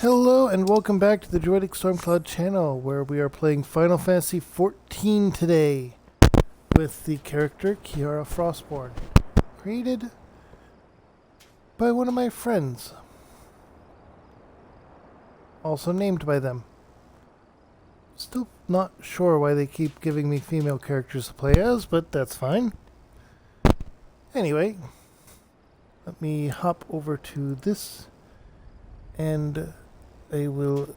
Hello and welcome back to the Druidic Stormcloud channel, where we are playing Final Fantasy XIV today with the character Kiara Frostborn, created by one of my friends, also named by them. Still not sure why they keep giving me female characters to play as, but that's fine. Anyway, let me hop over to this and I will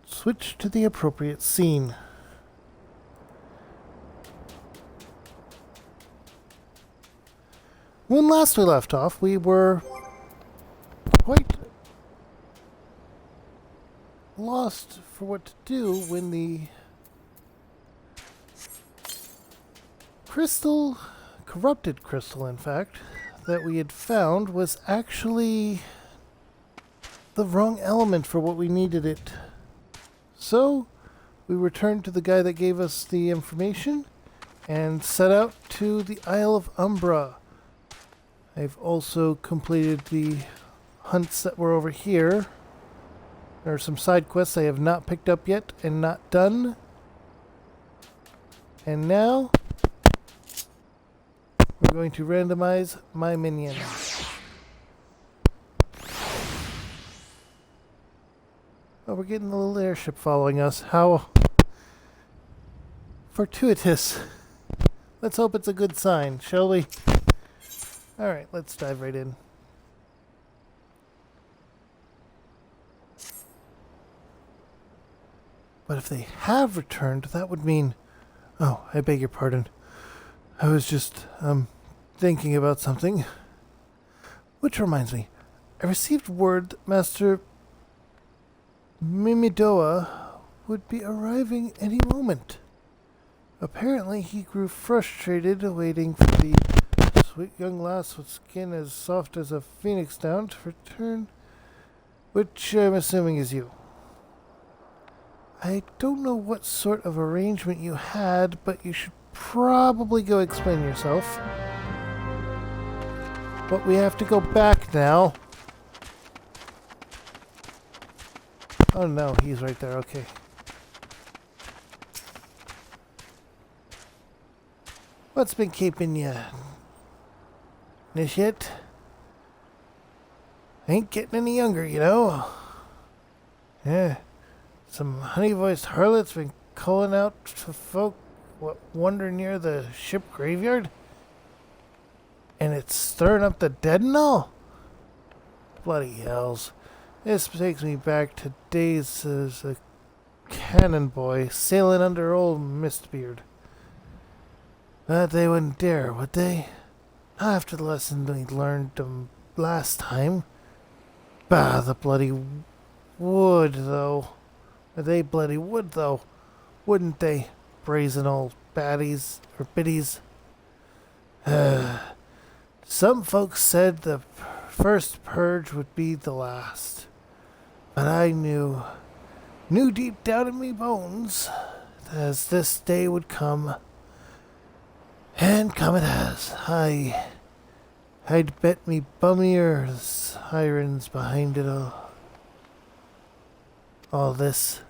switch to the appropriate scene. When last we left off, we were quite lost for what to do when the corrupted crystal in fact, that we had found was actually the wrong element for what we needed it. So we returned to the guy that gave us the information and set out to the Isle of Umbra. I've also completed the hunts that were over here. There are some side quests I have not picked up yet and not done. And now we're going to randomize my minion. Oh, we're getting a little airship following us. How fortuitous. Let's hope it's a good sign, shall we? Alright, let's dive right in. But if they have returned, that would mean... Oh, I beg your pardon. I was just, thinking about something. Which reminds me, I received word that Master Mimidoa would be arriving any moment. Apparently he grew frustrated waiting for the sweet young lass with skin as soft as a phoenix down to return, which I'm assuming is you. I don't know what sort of arrangement you had, but you should probably go explain yourself. But we have to go back now. Oh no, he's right there, okay. What's been keeping you, Nishit? Ain't getting any younger, you know. Yeah, some honey-voiced harlots been calling out to folk what wander near the ship graveyard? And it's stirring up the dead and all? Bloody hells. This takes me back to days as a cannon boy sailing under old Mistbeard. But they wouldn't dare, would they? Not after the lesson we learned them last time. Bah, the bloody wood, though. They bloody would, though. Wouldn't they? Brazen old baddies, or biddies. Some folks said the first purge would be the last. But I knew deep down in me bones, as this day would come. And come it has. I'd bet me bum ears sirens behind it all this.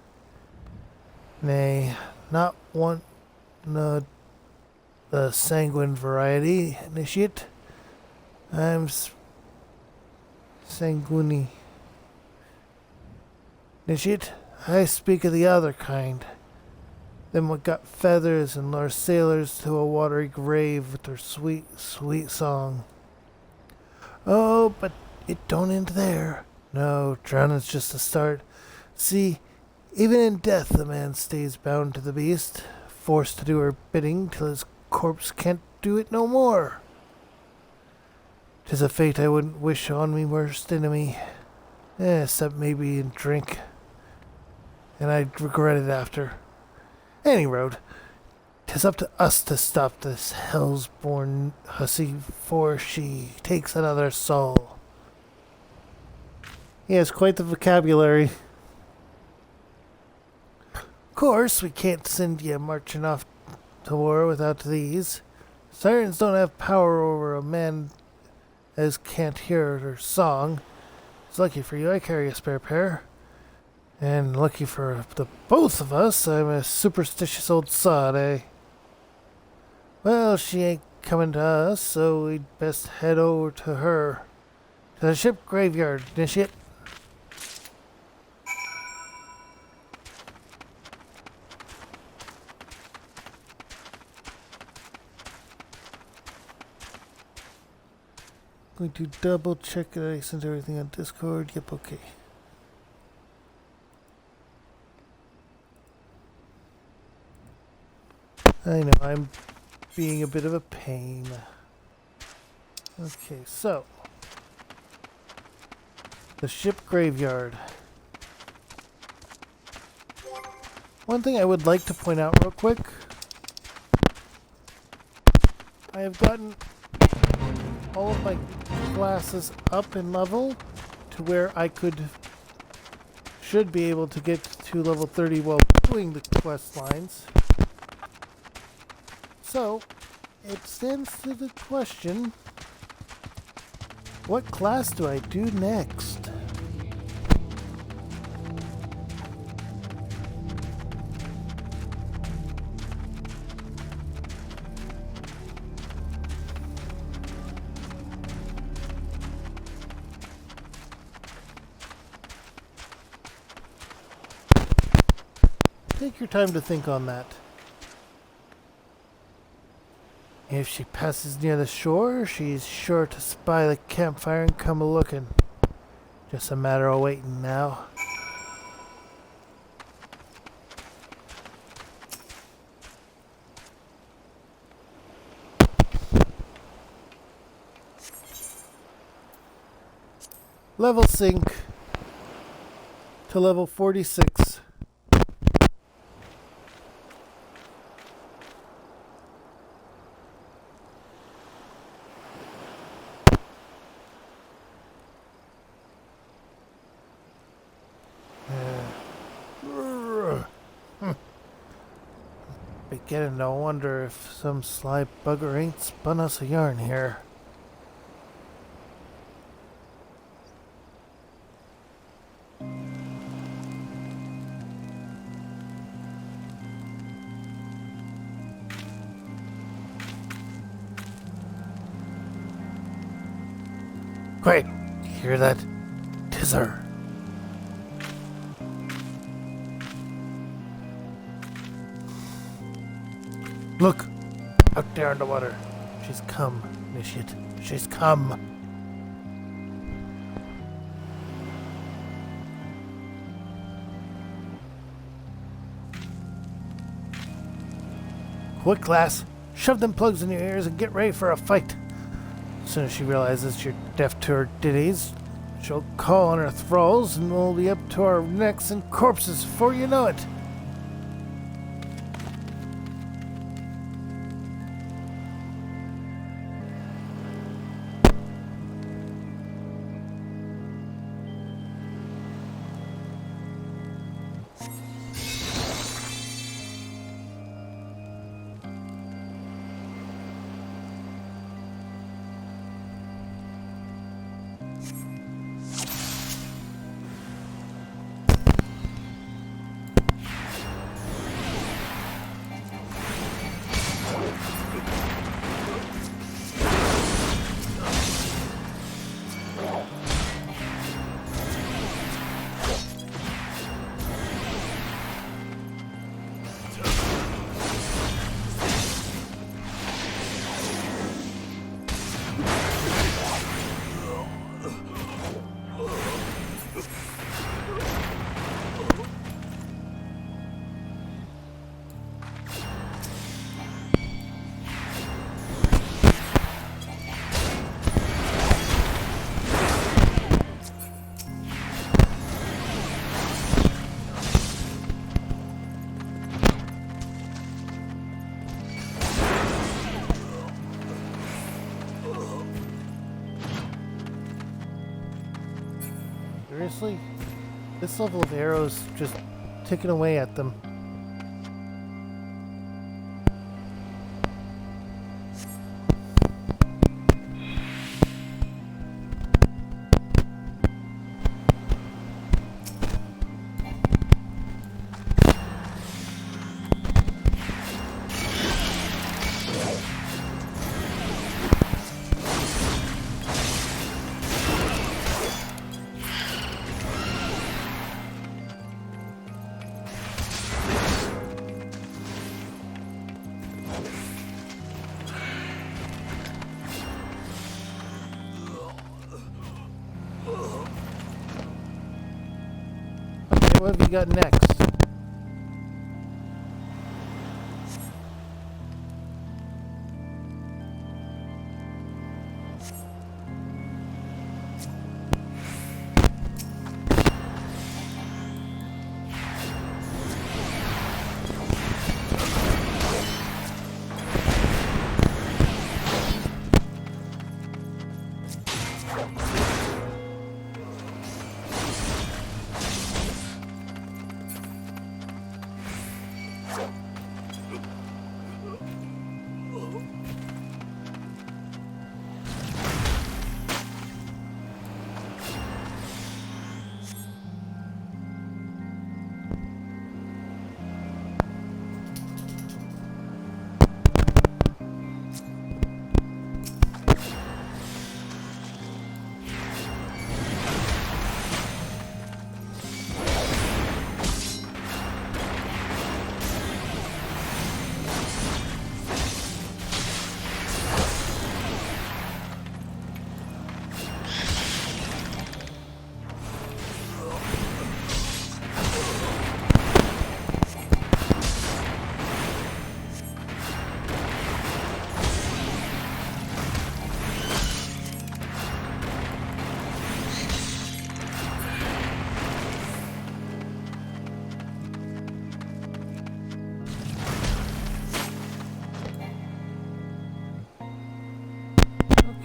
Nay, not one the sanguine variety, initiate. I'm sanguine. Nishit, I speak of the other kind. Them what got feathers and lure sailors to a watery grave with their sweet, sweet song. Oh, but it don't end there. No, drowning's just the start. See, even in death the man stays bound to the beast, forced to do her bidding till his corpse can't do it no more. 'Tis a fate I wouldn't wish on me worst enemy. Except maybe in drink. And I'd regret it after. Any road, 'tis up to us to stop this hell's-born hussy before she takes another soul. He has quite the vocabulary. Of course, we can't send you marching off to war without these. Sirens don't have power over a man as can't hear her song. It's lucky for you I carry a spare pair. And lucky for the both of us, I'm a superstitious old sod, eh? Well, she ain't coming to us, so we'd best head over to her. To the ship graveyard, initiate. Going to double check that I sent everything on Discord. Yep, okay. I know, I'm being a bit of a pain. Okay, so. The ship graveyard. One thing I would like to point out real quick. I have gotten all of my classes up in level to where I should be able to get to level 30 while doing the quest lines. So, it stands to the question, what class do I do next? Take your time to think on that. If she passes near the shore, she's sure to spy the campfire and come a-looking. Just a matter of waiting now. Level sync to level 46. Beginning to wonder if some sly bugger ain't spun us a yarn here. Quiet! Hear that? 'Tis her. Look! Out there in the water. She's come, initiate. She's come. Quick, lass. Shove them plugs in your ears and get ready for a fight. As soon as she realizes you're deaf to her ditties, she'll call on her thralls and we'll be up to our necks in corpses before you know it. Seriously? This level of arrows just ticking away at them. What have you got next?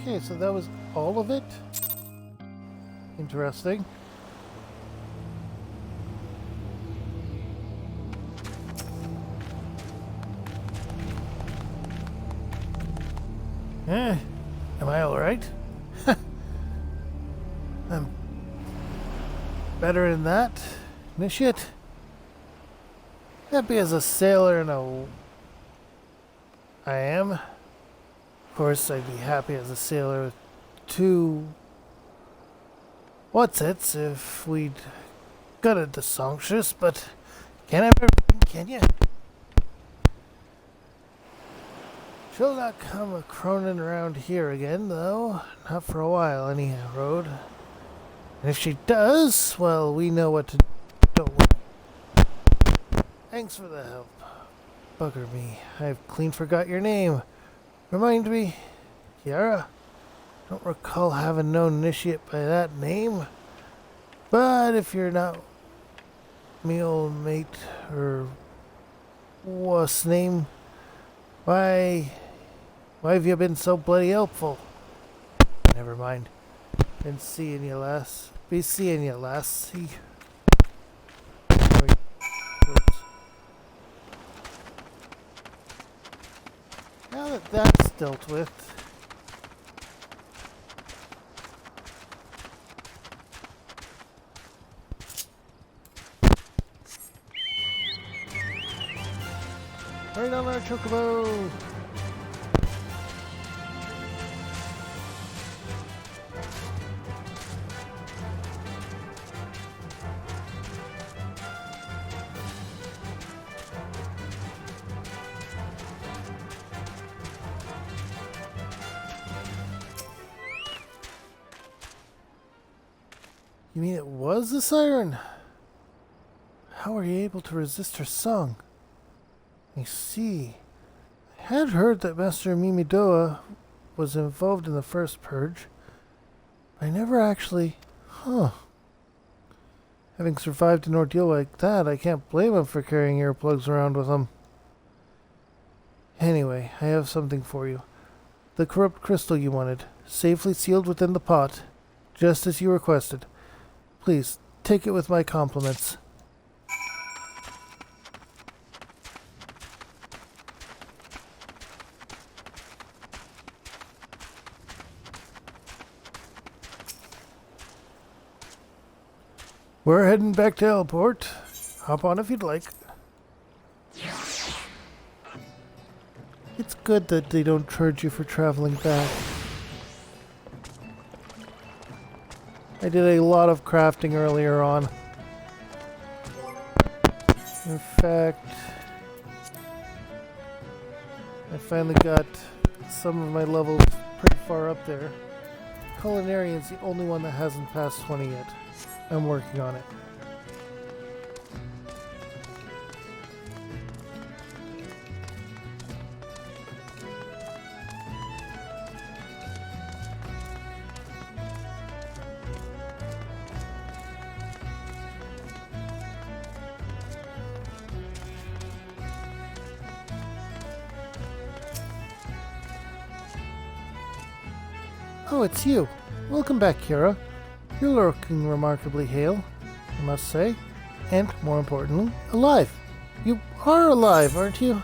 Okay, so that was all of it? Interesting. Am I alright? I'm better than that. Initiate. Happy as a sailor and I am. Of course, I'd be happy as a sailor with two what's-its if we'd gutted the songstress, but can't have everything, can ya? She'll not come a-cronin' around here again, though. Not for a while, anyhow, Road. And if she does, well, we know what to do. Don't worry. Thanks for the help. Bugger me. I've clean forgot your name. Remind me, Kiara? Don't recall having known Initiate by that name. But if you're not me old mate, or what's name, why have you been so bloody helpful? Never mind. Been seeing you last. Be seeing you last. See. Now that that's dealt with, right on our chocobo. You mean it was the siren? How were you able to resist her song? I see. I had heard that Master Mimidoa was involved in the first purge. I never actually... Having survived an ordeal like that, I can't blame him for carrying earplugs around with him. Anyway, I have something for you. The corrupt crystal you wanted, safely sealed within the pot, just as you requested. Please, take it with my compliments. We're heading back to Elport. Hop on if you'd like. It's good that they don't charge you for traveling back. I did a lot of crafting earlier on. In fact, I finally got some of my levels pretty far up there. Culinarian's the only one that hasn't passed 20 yet. I'm working on it. Oh, it's you. Welcome back, Kira. You're looking remarkably hale, I must say. And, more importantly, alive. You are alive, aren't you?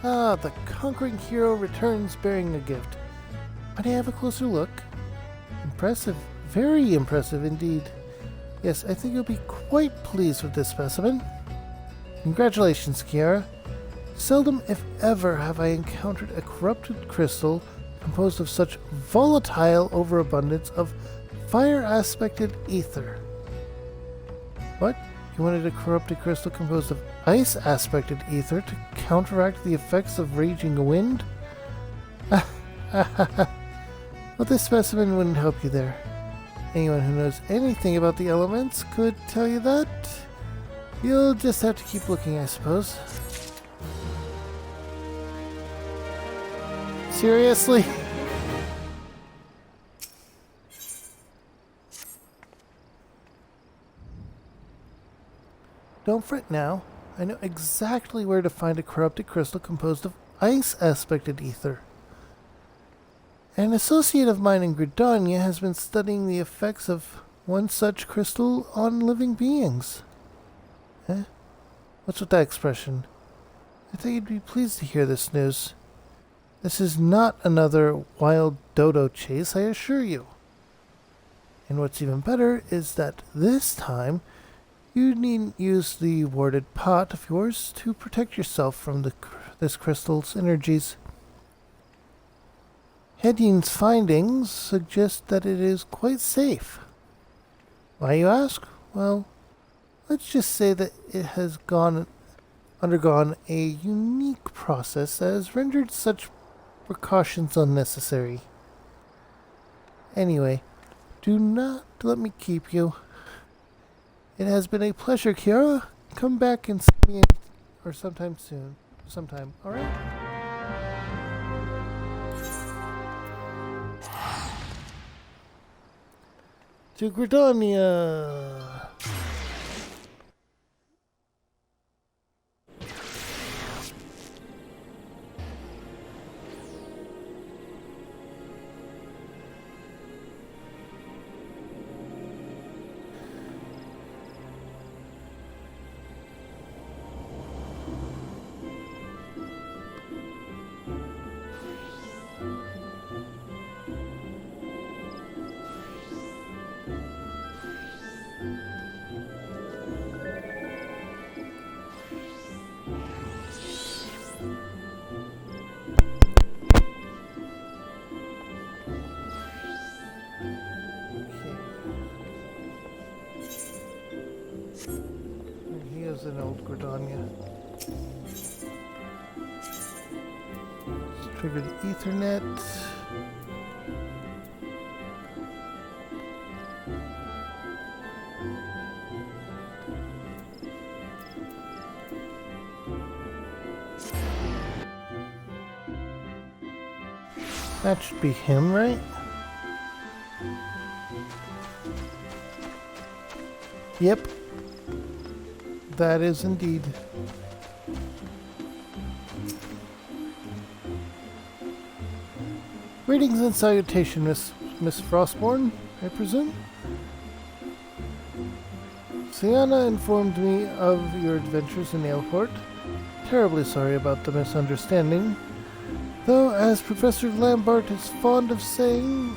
Ah, the conquering hero returns bearing a gift. Might I have a closer look? Impressive. Very impressive indeed. Yes, I think you'll be quite pleased with this specimen. Congratulations, Kiara. Seldom, if ever, have I encountered a corrupted crystal composed of such volatile overabundance of fire-aspected ether. What? You wanted a corrupted crystal composed of ice-aspected ether to counteract the effects of raging wind? Well, this specimen wouldn't help you there. Anyone who knows anything about the elements could tell you that. You'll just have to keep looking, I suppose. Seriously? Don't fret now. I know exactly where to find a corrupted crystal composed of ice-aspected ether. An associate of mine in Gridania has been studying the effects of one such crystal on living beings. Eh? What's with that expression? I thought you'd be pleased to hear this news. This is not another wild dodo chase, I assure you. And what's even better is that this time you needn't use the warded pot of yours to protect yourself from this crystal's energies. Hedin's findings suggest that it is quite safe. Why, you ask? Well, let's just say that it has undergone a unique process that has rendered such precautions unnecessary. Anyway, do not let me keep you. It has been a pleasure, Kiara. Come back and see me or sometime soon. Sometime, alright? To Gridania! In old Gridania. Let's trigger the Ethernet. That should be him, right? Yep. That is indeed. Greetings and salutation, Miss Frostborn, I presume? Sienna informed me of your adventures in Aleport. Terribly sorry about the misunderstanding. Though, as Professor Lambertant is fond of saying,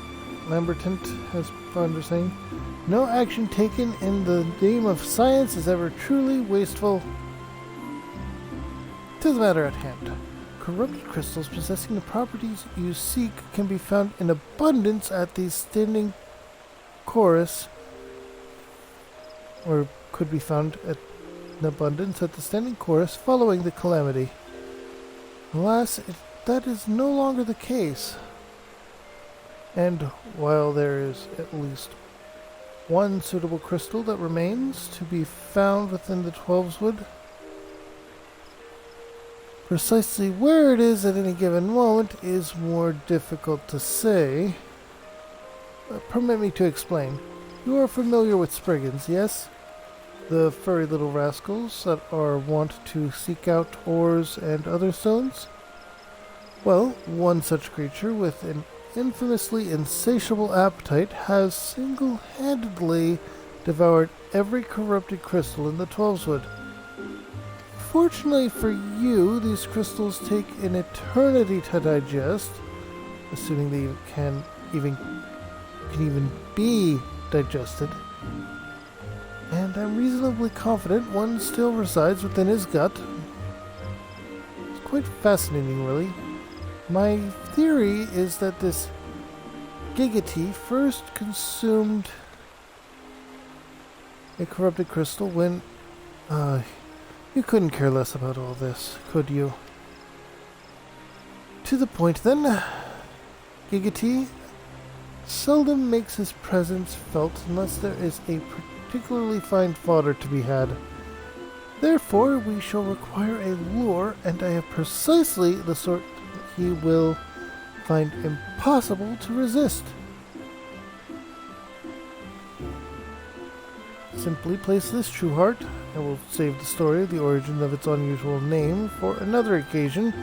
no action taken in the name of science is ever truly wasteful. To the matter at hand. Corrupted crystals possessing the properties you seek can be found in abundance at the standing chorus, or could be found in abundance at the standing chorus following the calamity. Alas, that is no longer the case. And while there is at least one suitable crystal that remains to be found within the Twelveswood, precisely where it is at any given moment is more difficult to say. Permit me to explain. You are familiar with Spriggans, yes? The furry little rascals that are wont to seek out ores and other stones? Well, one such creature with an infamously insatiable appetite has single-handedly devoured every corrupted crystal in the Twelveswood. Fortunately for you, these crystals take an eternity to digest, assuming they can even be digested. And I'm reasonably confident one still resides within his gut. It's quite fascinating, really. My theory is that this Gigity first consumed a corrupted crystal when... you couldn't care less about all this, could you? To the point, then. Gigity seldom makes his presence felt unless there is a particularly fine fodder to be had. Therefore, we shall require a lure, and I have precisely the sort that he will find impossible to resist. Simply place this true heart. I will save the story of the origin of its unusual name for another occasion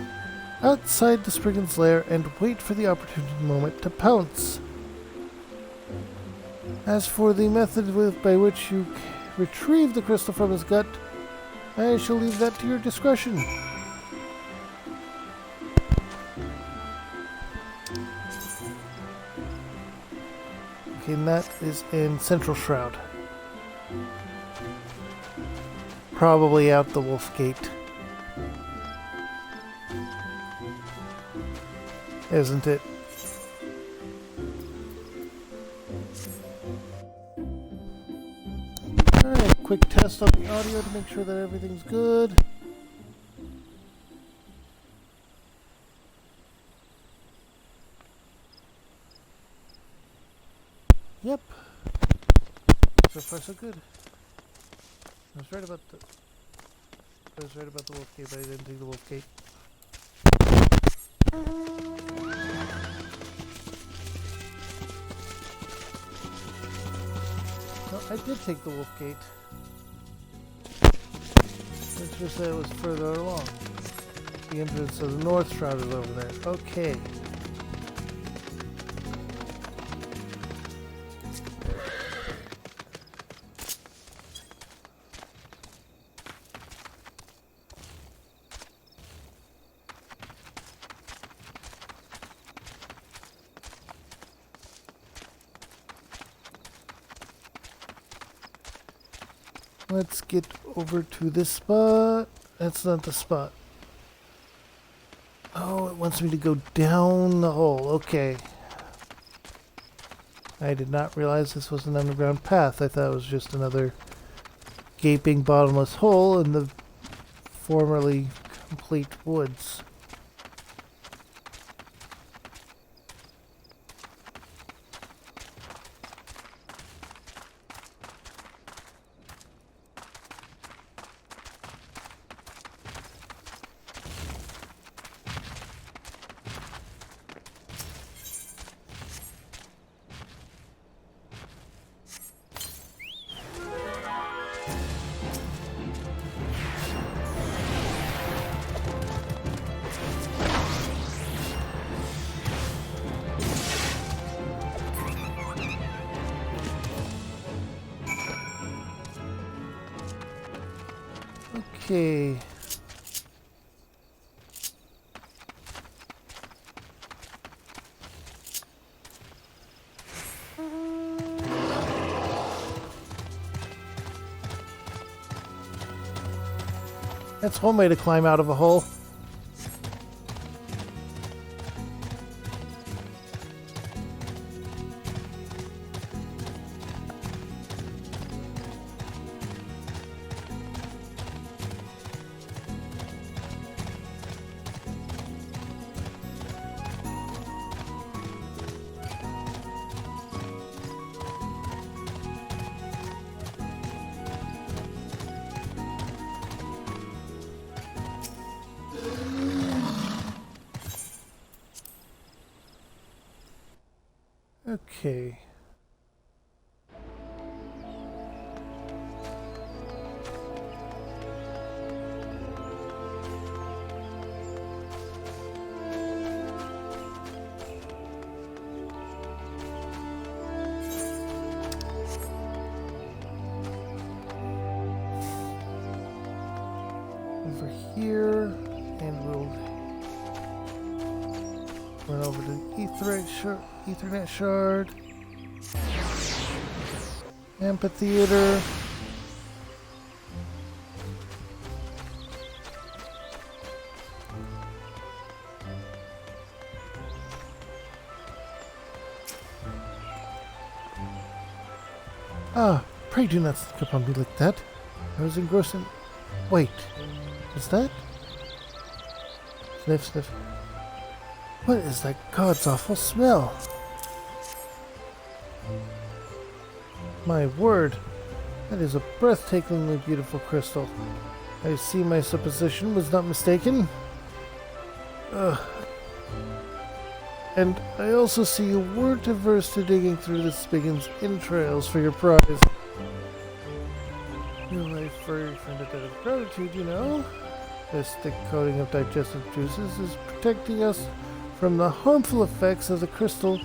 outside the Spriggan's lair and wait for the opportune moment to pounce. As for the method by which you retrieve the crystal from his gut, I shall leave that to your discretion. Okay, and that is in Central Shroud. Probably out the Wolf Gate. Isn't it? Alright, quick test on the audio to make sure that everything's good. Yep. So far so good. I was right about the Wolf Gate, but I didn't take the Wolf Gate. No, I did take the Wolf Gate. It's just that it was further along. The entrance of the North Shroud is over there. Okay. Let's get over to this spot. That's not the spot. Oh, it wants me to go down the hole. Okay. I did not realize this was an underground path. I thought it was just another gaping bottomless hole in the formerly complete woods. Okay. That's one way to climb out of a hole. Okay. here, and we'll run over to Ethernet shard, amphitheater. Ah, pray do not think upon me like that. I was engrossed in... Wait, is that? Sniff, sniff. What is that god's awful smell? My word, that is a breathtakingly beautiful crystal. I see my supposition was not mistaken. Ugh. And I also see you weren't averse to digging through the spiggin's entrails for your prize. You're my furry friend at debt of gratitude, you know. This thick coating of digestive juices is protecting us from the harmful effects of the crystal,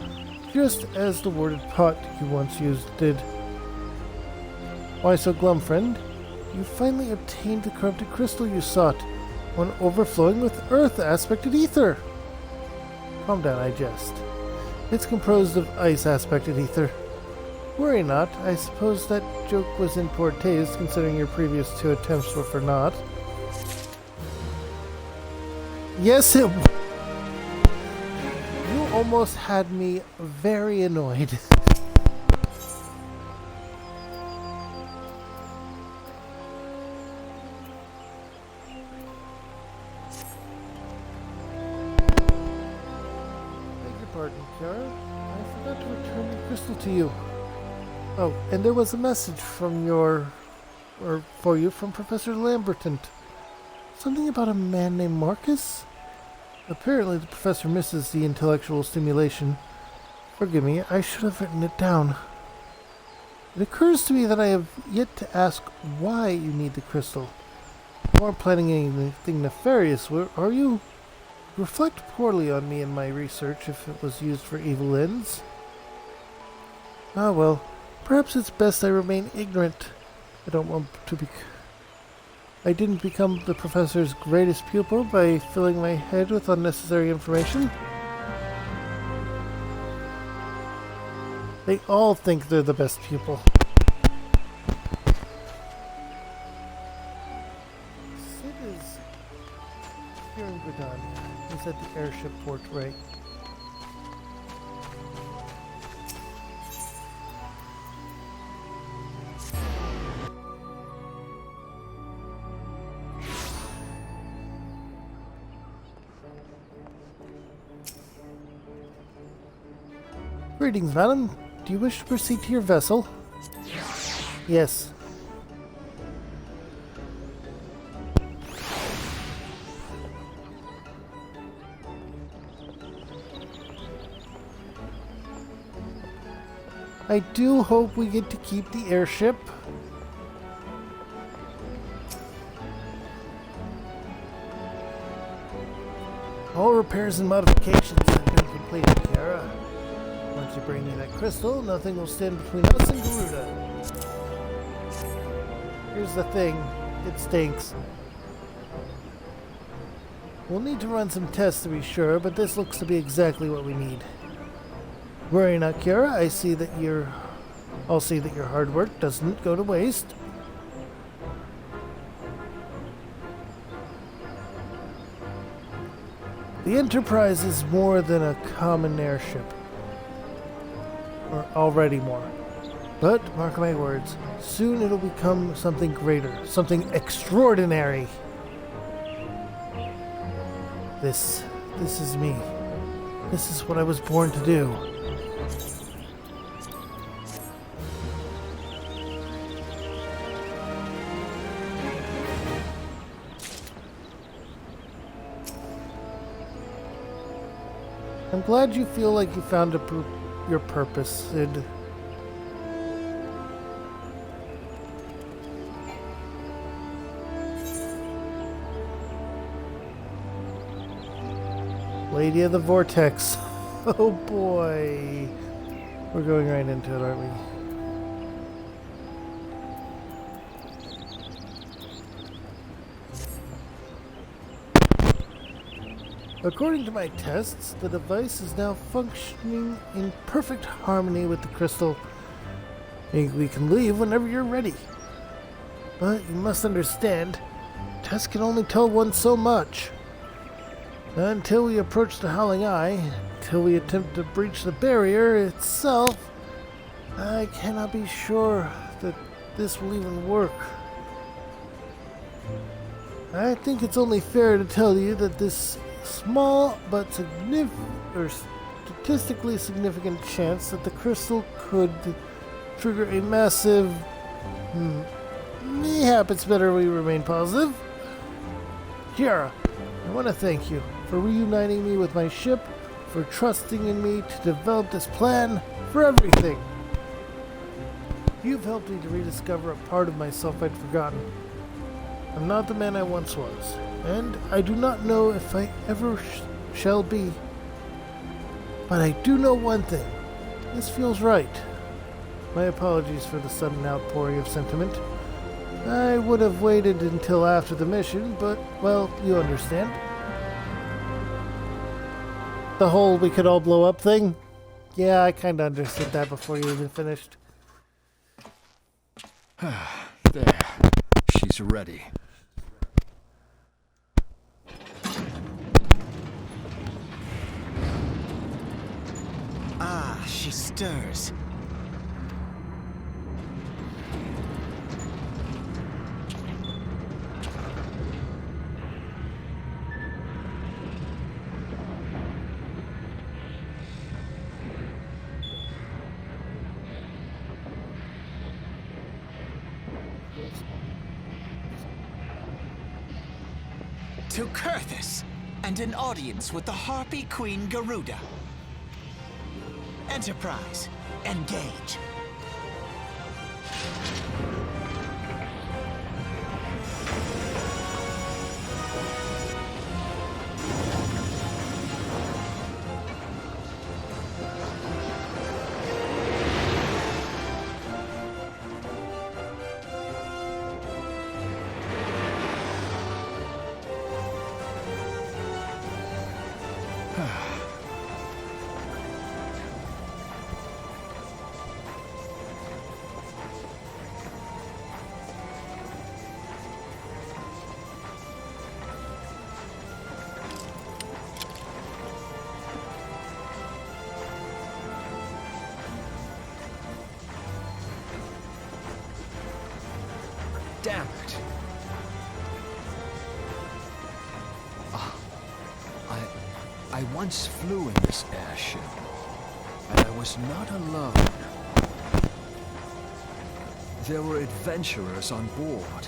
just as the worded pot you once used did. Why so glum, friend? You finally obtained the corrupted crystal you sought, one overflowing with earth-aspected ether. Calm down, I jest. It's composed of ice-aspected ether. Worry not, I suppose that joke was in poor taste, considering your previous 2 attempts were for naught. Yes, it was. You almost had me very annoyed. Pardon, Kiara. I forgot to return the crystal to you. Oh, and there was a message from for you from Professor Lamberton. Something about a man named Marcus? Apparently the professor misses the intellectual stimulation. Forgive me, I should have written it down. It occurs to me that I have yet to ask why you need the crystal. You aren't planning anything nefarious, are you? Reflect poorly on me and my research if it was used for evil ends. Ah well, perhaps it's best I remain ignorant. I don't want to be... I didn't become the professor's greatest pupil by filling my head with unnecessary information. They all think they're the best pupil. Sid is here in Gridon. He's at the airship port, right? Greetings, madam. Do you wish to proceed to your vessel? Yes. I do hope we get to keep the airship. All repairs and modifications have been completed, Kiara. Once you bring me that crystal, nothing will stand between us and Garuda. Here's the thing, it stinks. We'll need to run some tests to be sure, but this looks to be exactly what we need. Worry not, Kiara. I'll see that your hard work doesn't go to waste. The Enterprise is more than a common airship. Or already more. But, mark my words, soon it'll become something greater, something extraordinary. This is me. This is what I was born to do. I'm glad you feel like you found your purpose, Sid. Lady of the Vortex. Oh boy. We're going right into it, aren't we? According to my tests, the device is now functioning in perfect harmony with the crystal. We can leave whenever you're ready. But you must understand, tests can only tell one so much. Until we approach the Howling Eye, until we attempt to breach the barrier itself, I cannot be sure that this will even work. I think it's only fair to tell you that this small but statistically significant chance that the crystal could trigger a massive... Mayhap it's better we remain positive. Kiara, I want to thank you for reuniting me with my ship, for trusting in me to develop this plan, for everything. You've helped me to rediscover a part of myself I'd forgotten. I'm not the man I once was, and I do not know if I ever shall be. But I do know one thing. This feels right. My apologies for the sudden outpouring of sentiment. I would have waited until after the mission, but, well, you understand. The whole we could all blow up thing? Yeah, I kinda understood that before you even finished. There. She's ready. Ah, she stirs. To Kurthus, and an audience with the Harpy Queen Garuda. Enterprise, engage. Damn it. I once flew in this airship, and I was not alone. There were adventurers on board.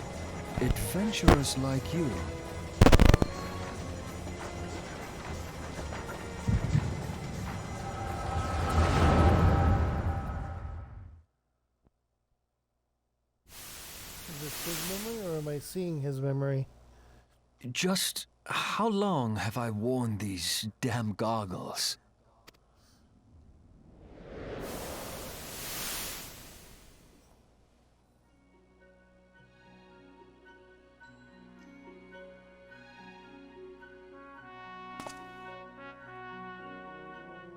Adventurers like you. Is this his memory, or am I seeing his memory? Just how long have I worn these damn goggles?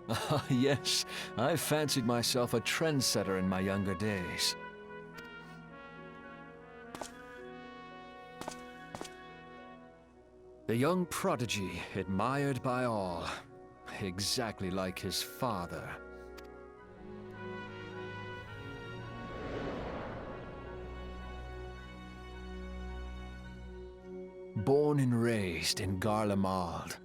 Ah, yes, I fancied myself a trendsetter in my younger days. The young prodigy, admired by all, exactly like his father. Born and raised in Garlemald.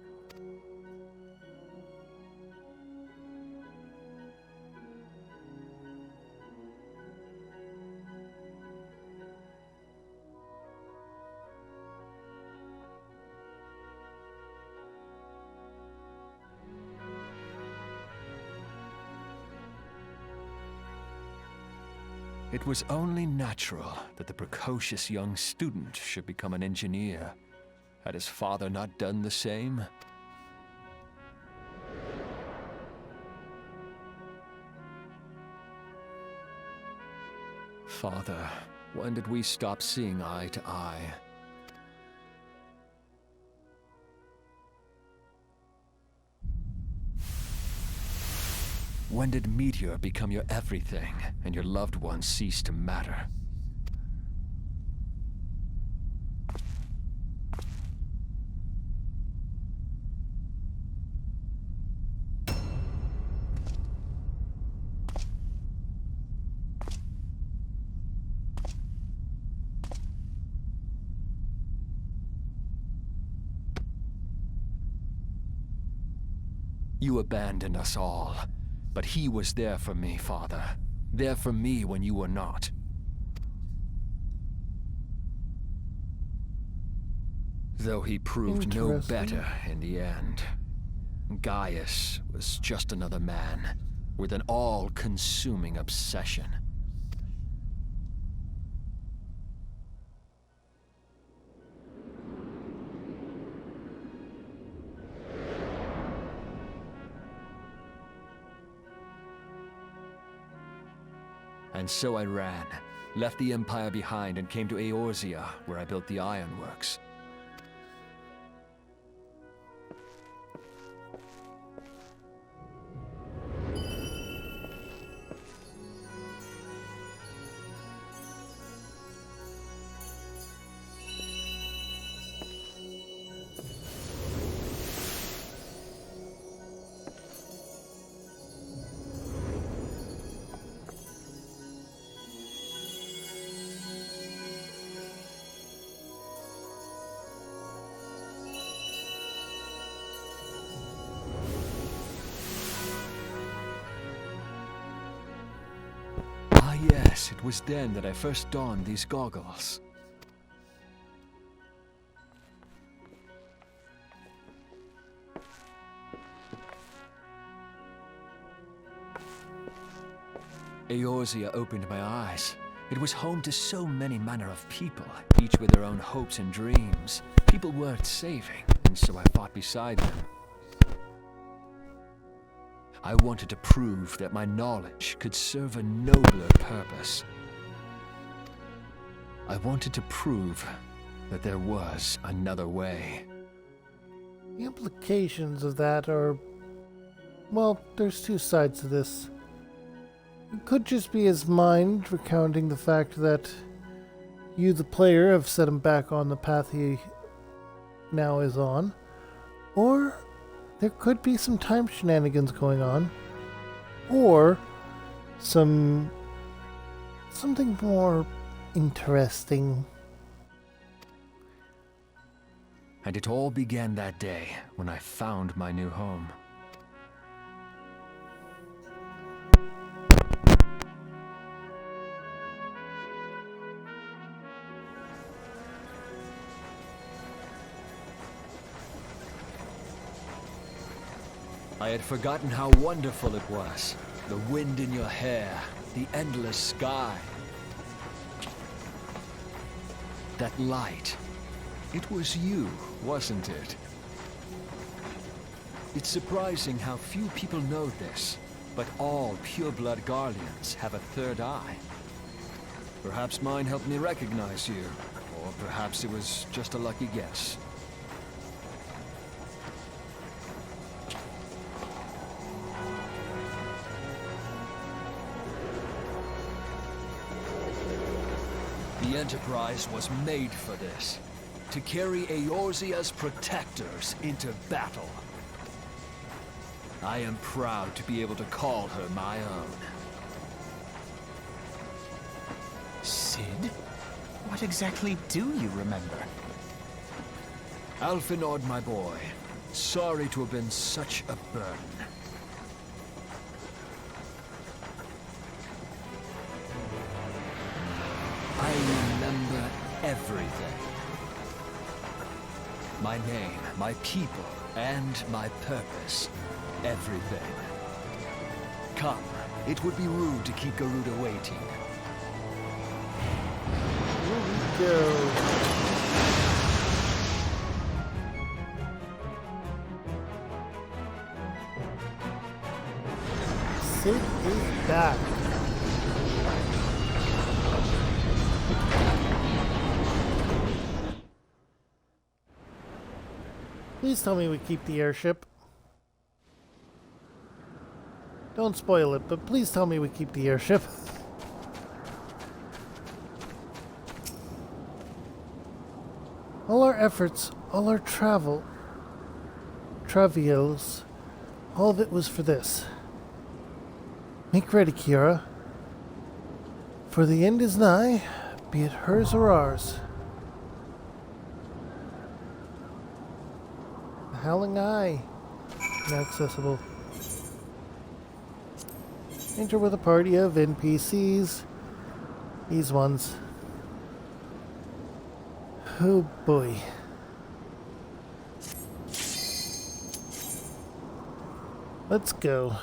It was only natural that the precocious young student should become an engineer. Had his father not done the same? Father, when did we stop seeing eye to eye? When did Meteor become your everything, and your loved ones cease to matter? You abandoned us all, but he was there for me, Father. There for me when you were not. Though he proved no better in the end. Gaius was just another man, with an all-consuming obsession. And so I ran, left the Empire behind and came to Eorzea, where I built the ironworks. Yes, it was then that I first donned these goggles. Eorzea opened my eyes. It was home to so many manner of people, each with their own hopes and dreams. People worth saving, and so I fought beside them. I wanted to prove that my knowledge could serve a nobler purpose. I wanted to prove that there was another way. The implications of that are... well, there's two sides to this. It could just be his mind recounting the fact that you, the player, have set him back on the path he now is on. Or there could be some time shenanigans going on. Or something more interesting. And it all began that day when I found my new home. I had forgotten how wonderful it was. The wind in your hair, the endless sky. That light. It was you, wasn't it? It's surprising how few people know this, but all pureblood Guardians have a third eye. Perhaps mine helped me recognize you, or perhaps it was just a lucky guess. The Enterprise was made for this. To carry Eorzea's protectors into battle. I am proud to be able to call her my own. Sid? What exactly do you remember? Alphinaud, my boy. Sorry to have been such a burden. I remember everything. My name, my people, and my purpose. Everything. Come, it would be rude to keep Garuda waiting. Here we go. Sid is back. Please tell me we keep the airship. Don't spoil it, but please tell me we keep the airship. All our efforts, all our travails, all of it was for this. Make ready, Kiara. For the end is nigh, be it hers or ours. The Howling Eye, inaccessible. Enter with a party of NPCs. These ones. Oh boy. Let's go.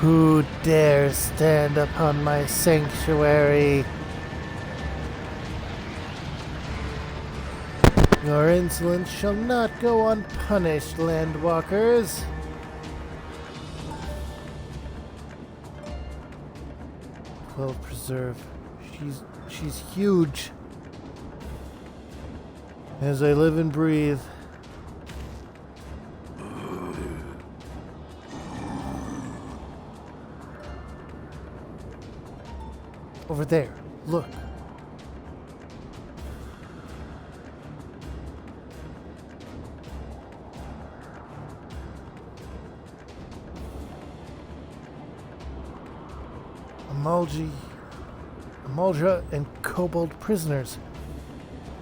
Who dares stand upon my sanctuary? Your insolence shall not go unpunished, landwalkers. Well, preserve. She's huge. As I live and breathe. Over there, look. Amalja and Kobold prisoners.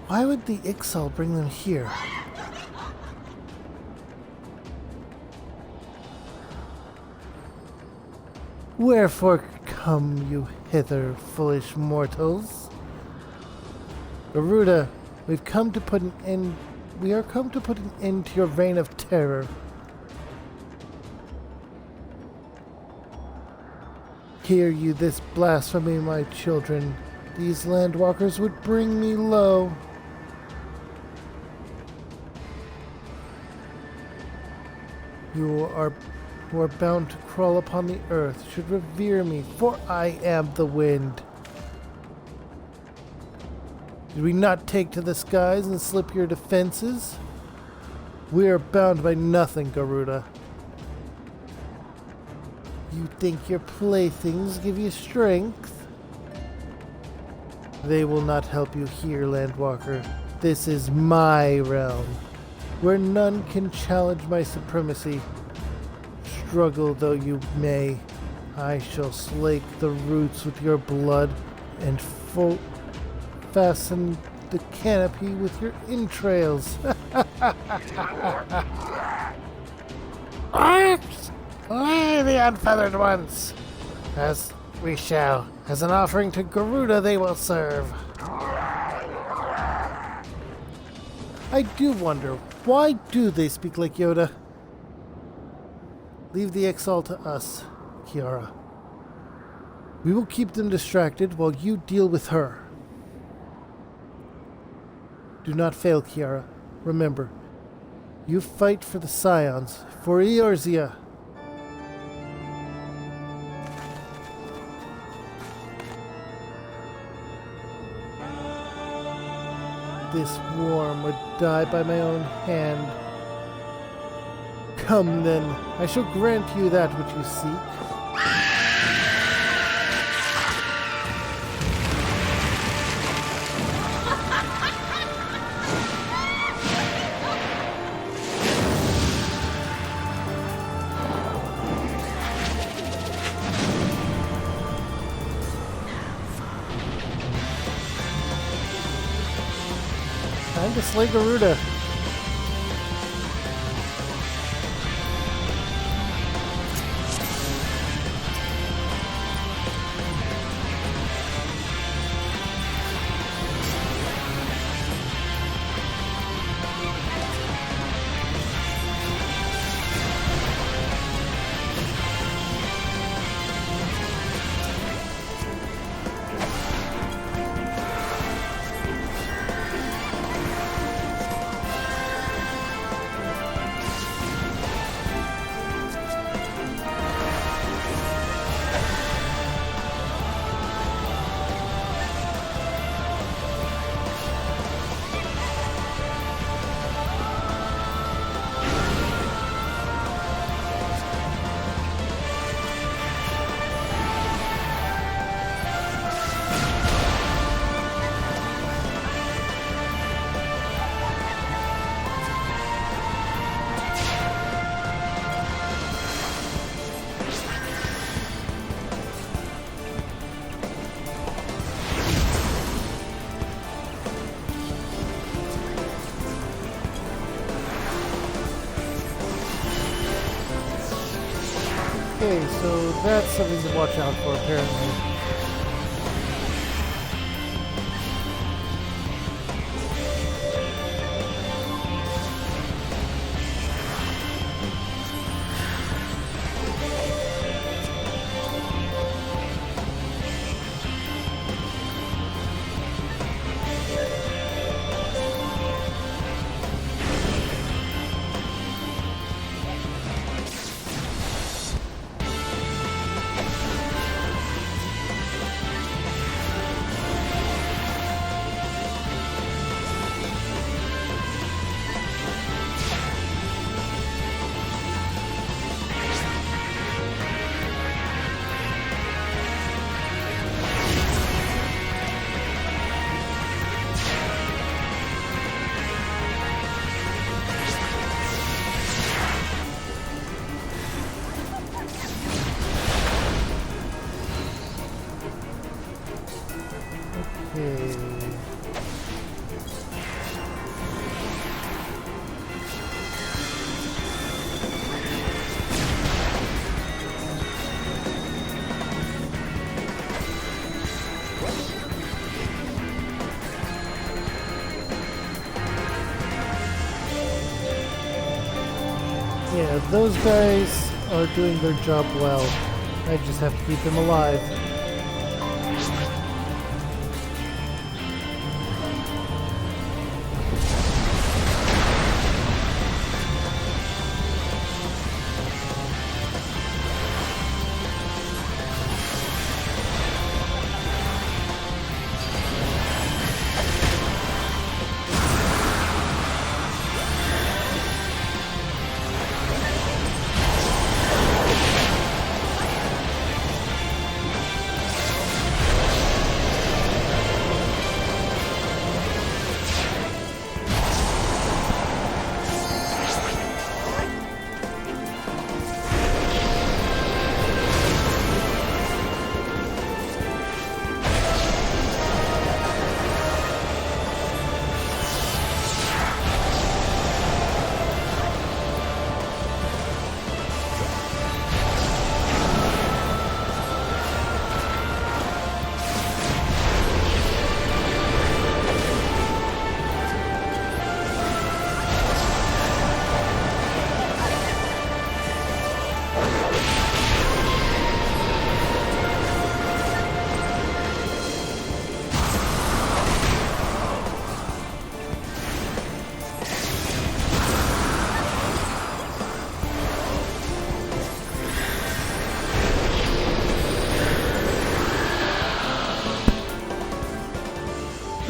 Why would the Ixal bring them here? Wherefore come you hither, foolish mortals? Garuda, we are come to put an end to your reign of terror. Hear you this blasphemy, my children. These landwalkers would bring me low. You are bound to crawl upon the earth, should revere me, for I am the wind. Did we not take to the skies and slip your defenses? We are bound by nothing, Garuda. You think your playthings give you strength? They will not help you here, Landwalker. This is my realm, where none can challenge my supremacy. Struggle though you may, I shall slake the roots with your blood and fasten the canopy with your entrails. Lay the unfeathered ones, as we shall. As an offering to Garuda they will serve. I do wonder, why do they speak like Yoda? Leave the Ixal to us, Kiara. We will keep them distracted while you deal with her. Do not fail, Kiara. Remember, you fight for the Scions, for Eorzea. This worm would die by my own hand. Come then, I shall grant you that which you seek. Time to slay Garuda. Okay, so that's something to watch out for, apparently. Okay. Yeah, those guys are doing their job well. I just have to keep them alive.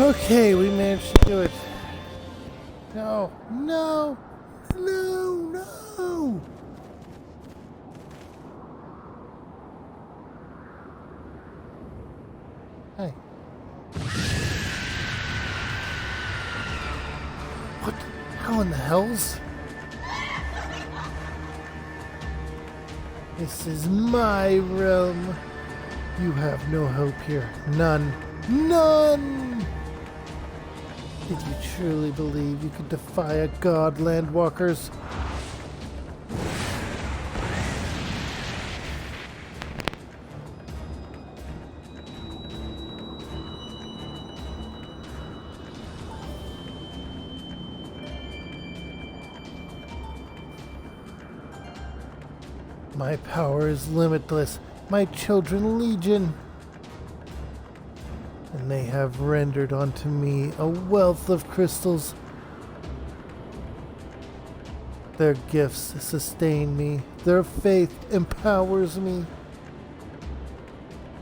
Okay, we managed to do it. No, no, no, no! Hey. What? How in the hells? This is my realm. You have no hope here. None. None! Did you truly believe you could defy a god, landwalkers? My power is limitless. My children legion. And they have rendered unto me a wealth of crystals. Their gifts sustain me. Their faith empowers me.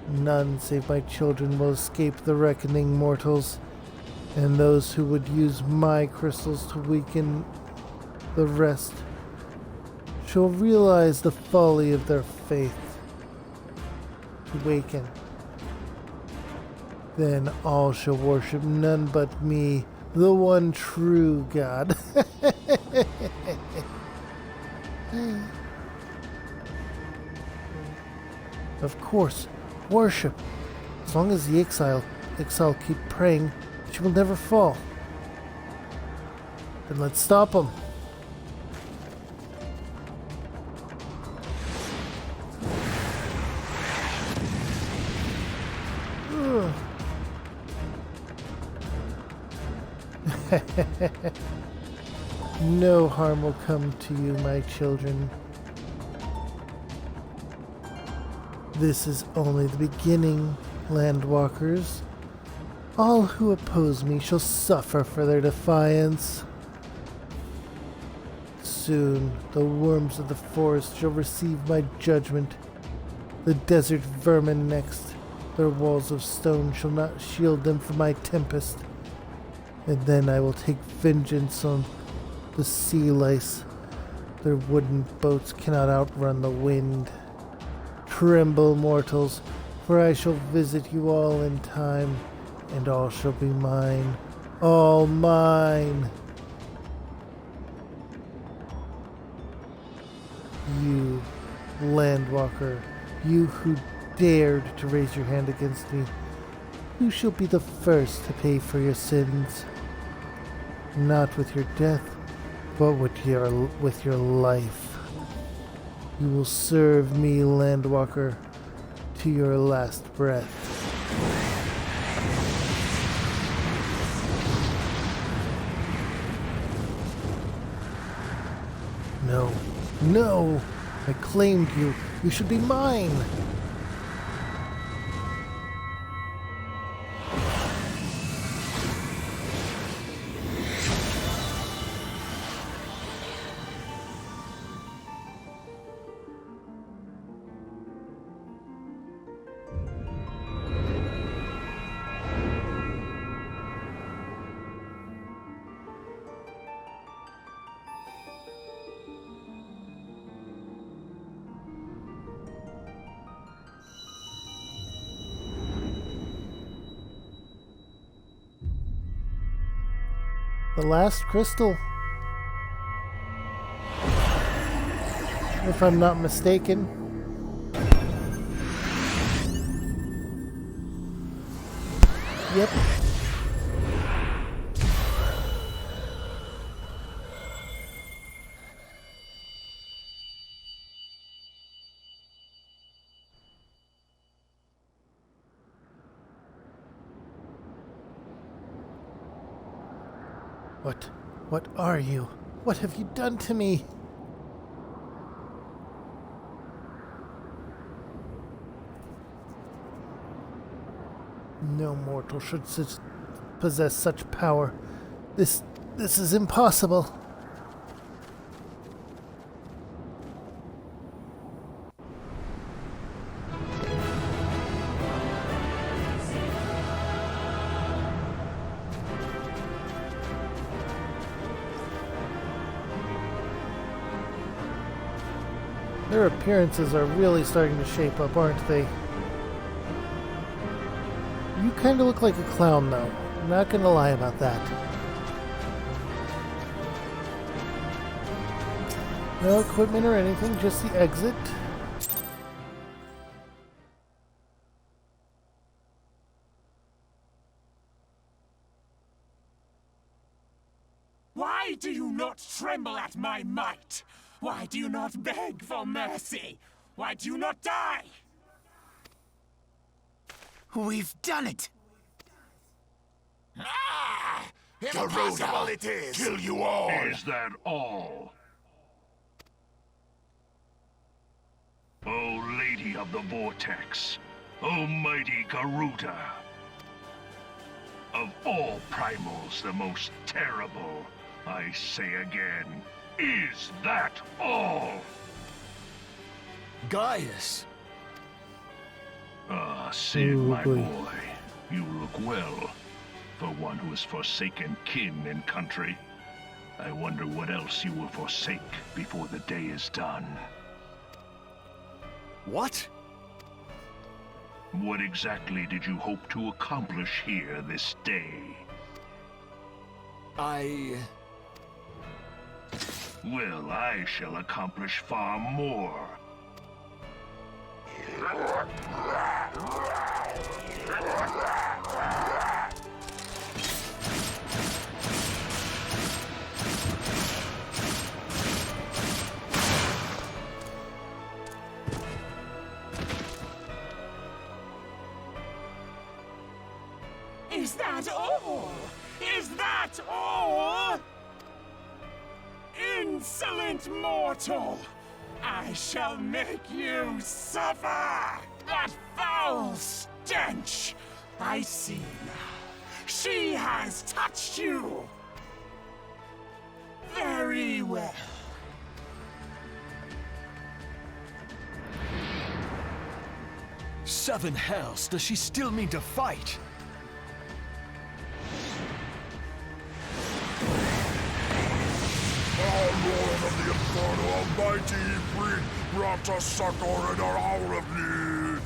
None save my children will escape the reckoning, mortals. And those who would use my crystals to weaken the rest shall realize the folly of their faith. Awaken. Then all shall worship none but me, the one true God. Of course, worship. As long as the exile keep praying, she will never fall. Then let's stop them. No harm will come to you, my children. This is only the beginning, Landwalkers. All who oppose me shall suffer for their defiance. Soon, the worms of the forest shall receive my judgment. The desert vermin next. Their walls of stone shall not shield them from my tempest. And then I will take vengeance on the sea lice. Their wooden boats cannot outrun the wind. Tremble, mortals, for I shall visit you all in time, and all shall be mine. All mine. You, Landwalker, you who dared to raise your hand against me, you shall be the first to pay for your sins. Not with your death, but with your life. You will serve me, Landwalker, to your last breath. No, no! I claimed you. You should be mine! The last crystal. If I'm not mistaken. Yep. What are you? What have you done to me? No mortal should possess such power. This is impossible. Their appearances are really starting to shape up, aren't they? You kind of look like a clown, though. I'm not gonna lie about that. No equipment or anything, just the exit. Why do you not tremble at my might? Why do you not beg for mercy? Why do you not die? We've done it! Ah! Impossible it is! Kill you all! Is that all? O Lady of the Vortex, O mighty Garuda, of all primals the most terrible, I say again, is that all? Gaius! Ah, Sid, my boy, you look well. For one who has forsaken kin and country. I wonder what else you will forsake before the day is done. What? What exactly did you hope to accomplish here this day? Well, I shall accomplish far more. Is that all? Is that all? Insolent mortal! I shall make you suffer! That foul stench! I see now. She has touched you! Very well. Seven hells, does she still mean to fight? Our Lord of the Inferno Almighty Bring brought us succor in our hour of need.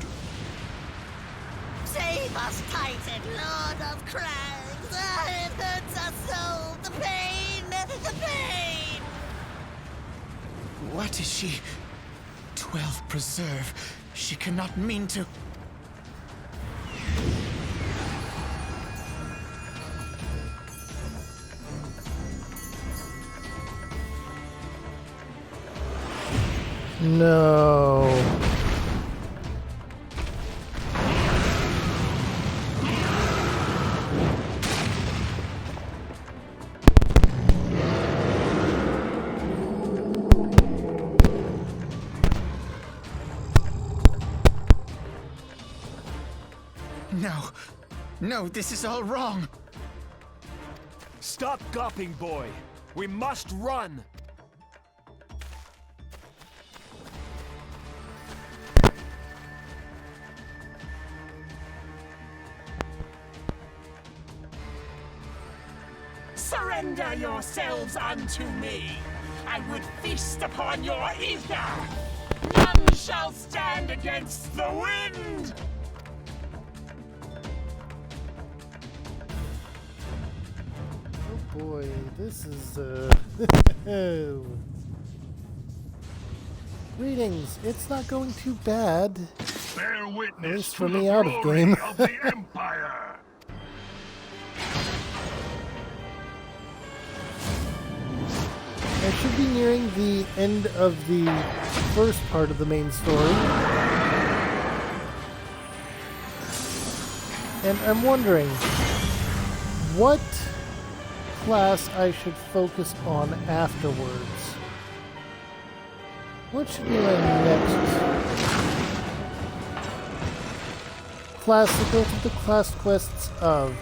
Save us, Titan, Lord of Crags! It hurts us so! The pain! The pain! What is she? 12 preserve. She cannot mean to... No. No. No, this is all wrong. Stop gawping, boy. We must run. Surrender yourselves unto me. I would feast upon your ether. None shall stand against the wind. Oh boy, this is Greetings. It's not going too bad. Bear witness At least to for the me out of glory game. of the Empire. I should be nearing the end of the first part of the main story. And I'm wondering what class I should focus on afterwards. What should be my next class to go through the class quests of?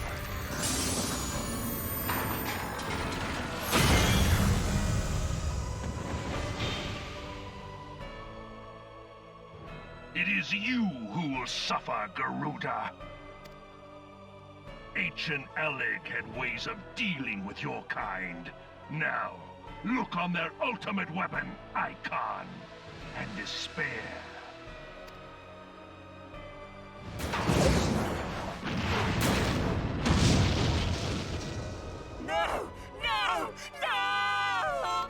It is you who will suffer, Garuda. Ancient Alec had ways of dealing with your kind. Now, look on their ultimate weapon, Icon, and despair. No! No! No!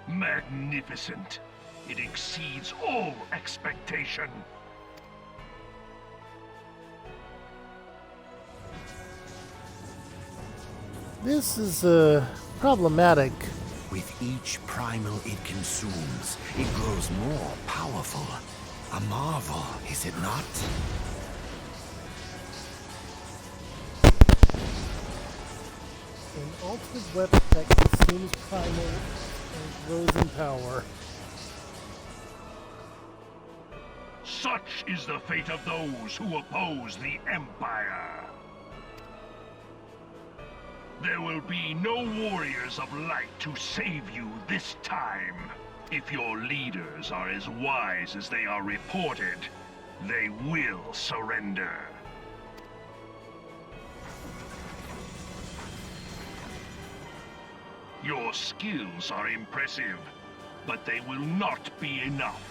Magnificent. It exceeds all expectation. This is problematic. With each primal it consumes, it grows more powerful. A marvel, is it not? An ultimate weapon that consumes primal and grows in power. Such is the fate of those who oppose the Empire. There will be no warriors of light to save you this time. If your leaders are as wise as they are reported, they will surrender. Your skills are impressive, but they will not be enough.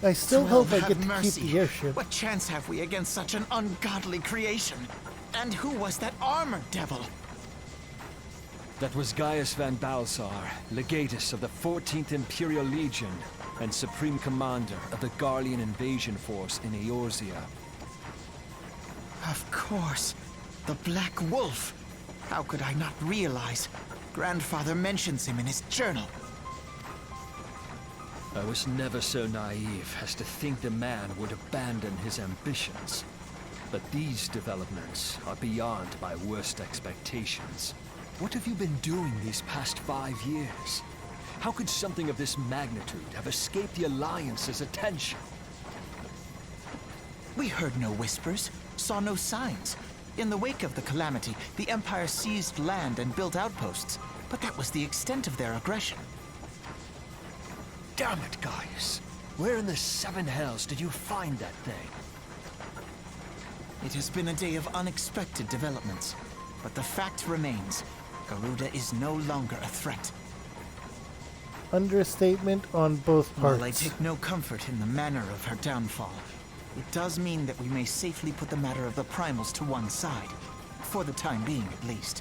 I still Twelve, hope I have get to mercy. keep the airship. What chance have we against such an ungodly creation? And who was that armored devil? That was Gaius van Balsar, legatus of the 14th Imperial Legion and Supreme Commander of the Garlean invasion force in Eorzea. Of course. The Black Wolf. How could I not realize? Grandfather mentions him in his journal. I was never so naive as to think the man would abandon his ambitions. But these developments are beyond my worst expectations. What have you been doing these past 5 years? How could something of this magnitude have escaped the Alliance's attention? We heard no whispers, saw no signs. In the wake of the calamity, the Empire seized land and built outposts, but that was the extent of their aggression. Damn it, Gaius. Where in the seven hells did you find that thing? It has been a day of unexpected developments, but the fact remains, Garuda is no longer a threat. Understatement on both parts. While I take no comfort in the manner of her downfall, it does mean that we may safely put the matter of the primals to one side. For the time being, at least.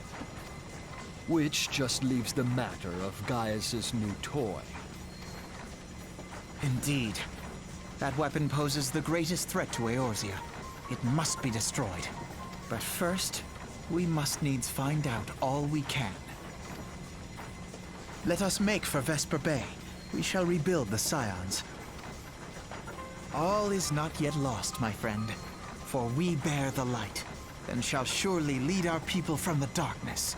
Which just leaves the matter of Gaius's new toy. Indeed. That weapon poses the greatest threat to Eorzea. It must be destroyed. But first, we must needs find out all we can. Let us make for Vesper Bay. We shall rebuild the Scions. All is not yet lost, my friend. For we bear the light, and shall surely lead our people from the darkness.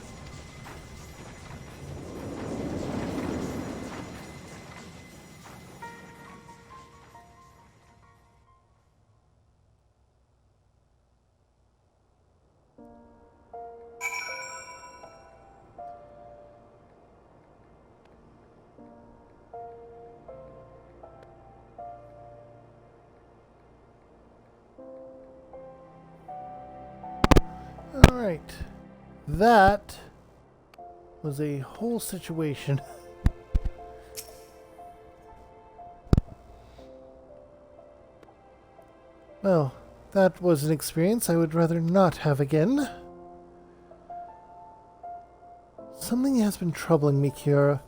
Alright. That was a whole situation. Well, that was an experience I would rather not have again. Something has been troubling me, Kiara.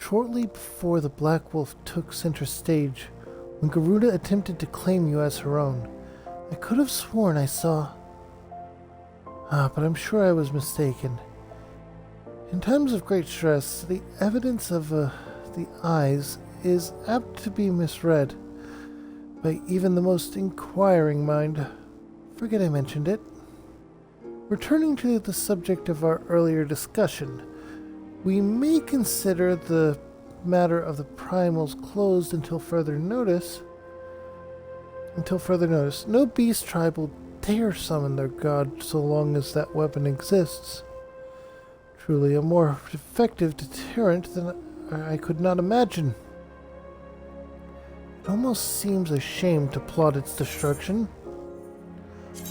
Shortly before the Black Wolf took center stage, when Garuda attempted to claim you as her own, I could have sworn I saw... but I'm sure I was mistaken. In times of great stress, the evidence of the eyes is apt to be misread by even the most inquiring mind. Forget I mentioned it. Returning to the subject of our earlier discussion, we may consider the matter of the primals closed until further notice. No beast tribe will dare summon their god so long as that weapon exists. Truly a more effective deterrent than I could not imagine. It almost seems a shame to plot its destruction,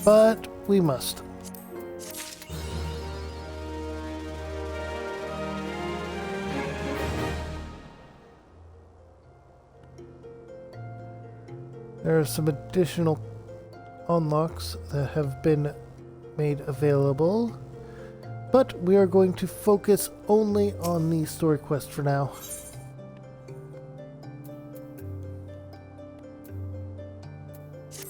but we must. There are some additional unlocks that have been made available, but we are going to focus only on the story quest for now. It's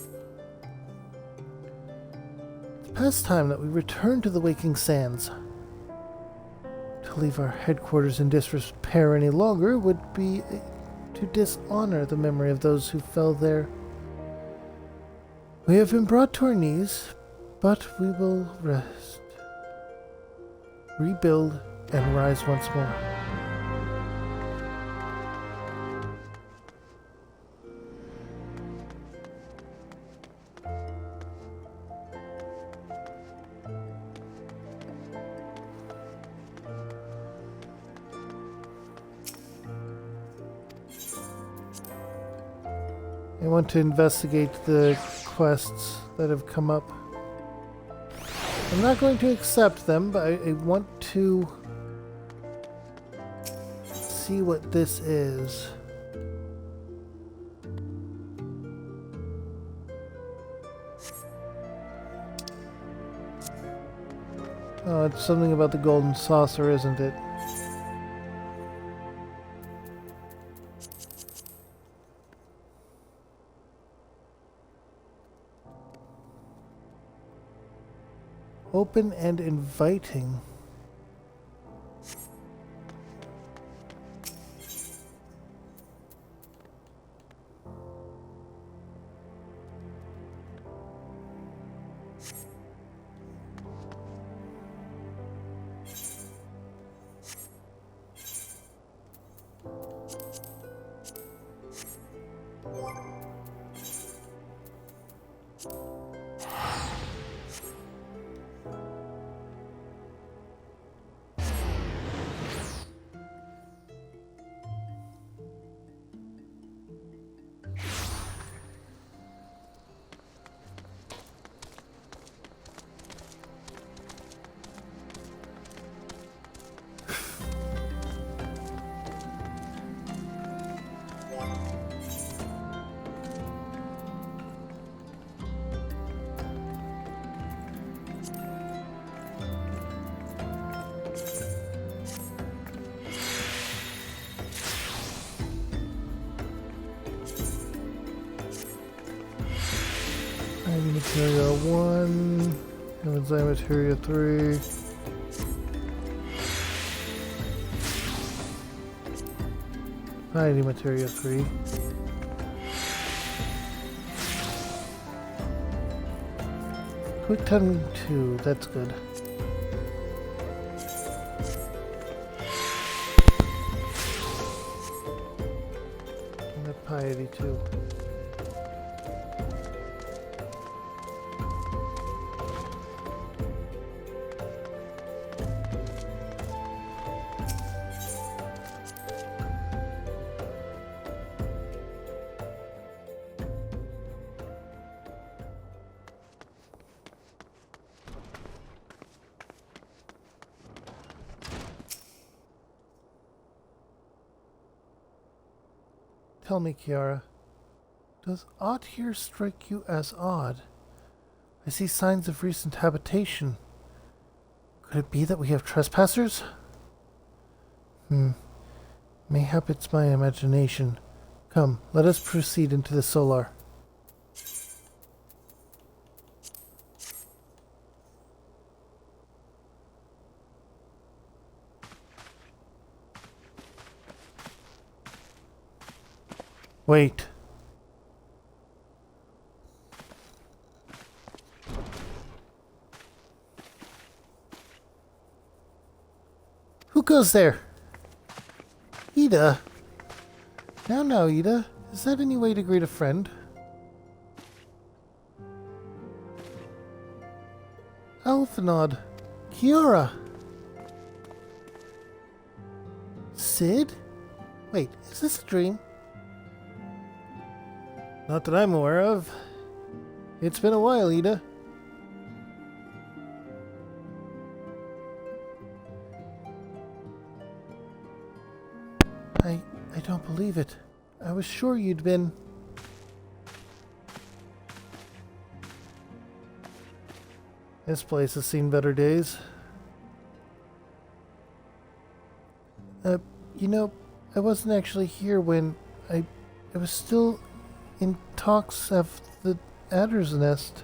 past time that we return to the Waking Sands. To leave our headquarters in disrepair any longer would be to dishonor the memory of those who fell there. We have been brought to our knees, but we will rest, rebuild, and rise once more. I want to investigate the quests that have come up. I'm not going to accept them, but I want to see what this is. Oh, it's something about the golden saucer, isn't it? Open and inviting. Materia 1, enzyme materia 3. Mighty materia 3. Quick time 2, that's good. And the piety 2. Tell me, Kiara, does aught here strike you as odd? I see signs of recent habitation. Could it be that we have trespassers? Mayhap it's my imagination. Come, let us proceed into the solar. Wait. Who goes there? Ida. Now, Ida. Is that any way to greet a friend? Alphanod. Kiora. Sid? Wait, is this a dream? Not that I'm aware of. It's been a while, Ida. I don't believe it. I was sure you'd been... This place has seen better days. You know, I wasn't actually here when I was still in talks of the Adder's Nest.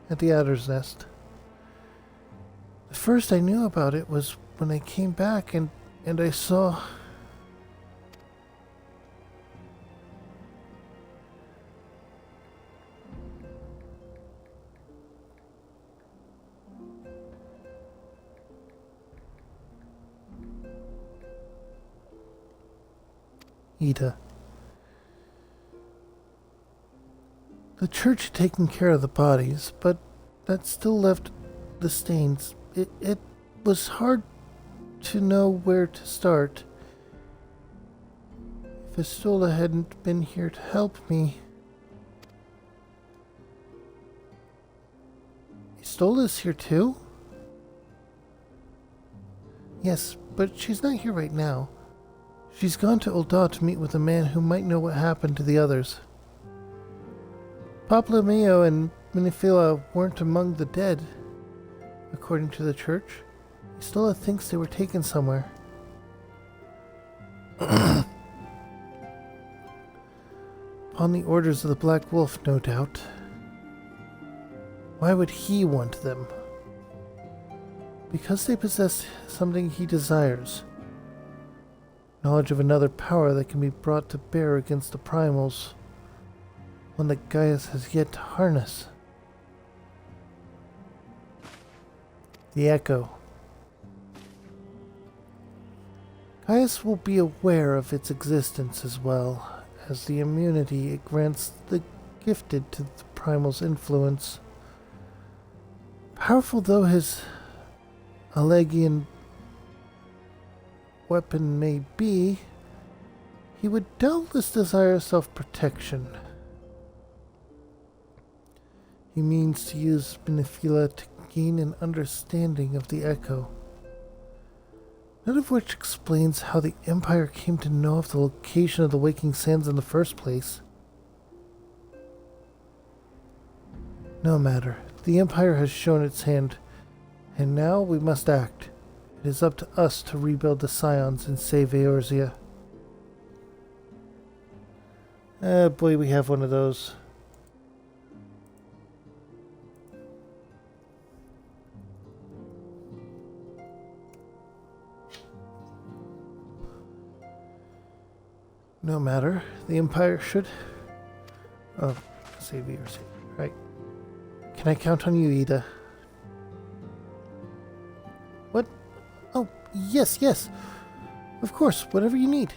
At the Adder's Nest. The first I knew about it was when I came back and I saw... Ida. The church had taken care of the bodies, but that still left the stains. It was hard to know where to start. If Estola hadn't been here to help me... Estola's here too? Yes, but she's not here right now. She's gone to Ul'dah to meet with a man who might know what happened to the others. Paplameo and Minifila weren't among the dead. According to the church, Istola thinks they were taken somewhere. Upon the orders of the Black Wolf, no doubt. Why would he want them? Because they possess something he desires. Knowledge of another power that can be brought to bear against the primals. One that Gaius has yet to harness. The Echo. Gaius will be aware of its existence as well as the immunity it grants the gifted to the primal's influence. Powerful though his Allegian weapon may be, he would doubtless desire self-protection. He means to use Benephila to gain an understanding of the Echo. None of which explains how the Empire came to know of the location of the Waking Sands in the first place. No matter. The Empire has shown its hand, and now we must act. It is up to us to rebuild the Scions and save Eorzea. Boy, we have one of those. No matter. The Empire should... Oh, save Eorzea. Right. Can I count on you, Ida? What? Oh, yes. Of course, whatever you need.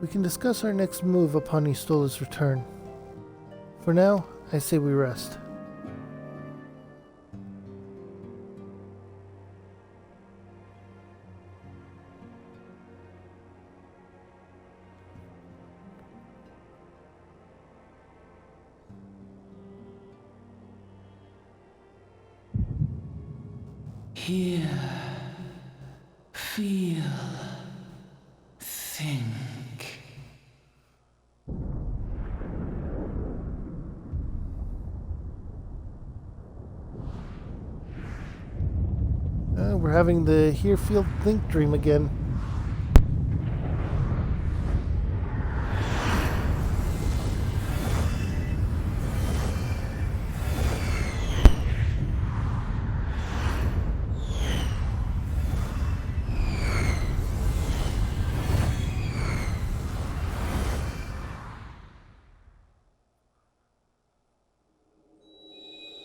We can discuss our next move upon Istola's return. For now, I say we rest. Hear, feel, think. We're having the hear, feel, think dream again.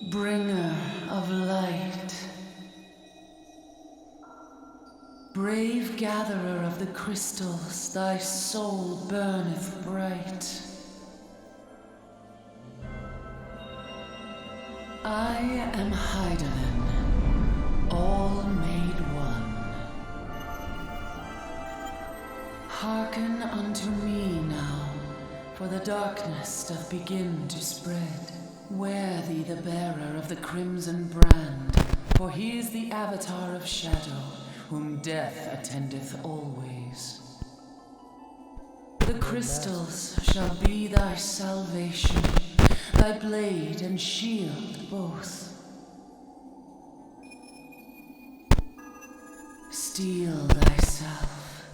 Bringer of light, brave gatherer of the crystals, thy soul burneth bright. I am Hydaelyn, all made one. Hearken unto me now, for the darkness doth begin to spread. Wear thee the bearer of the crimson brand, for he is the avatar of shadow, whom death attendeth always. The crystals shall be thy salvation, thy blade and shield both. Steel thyself,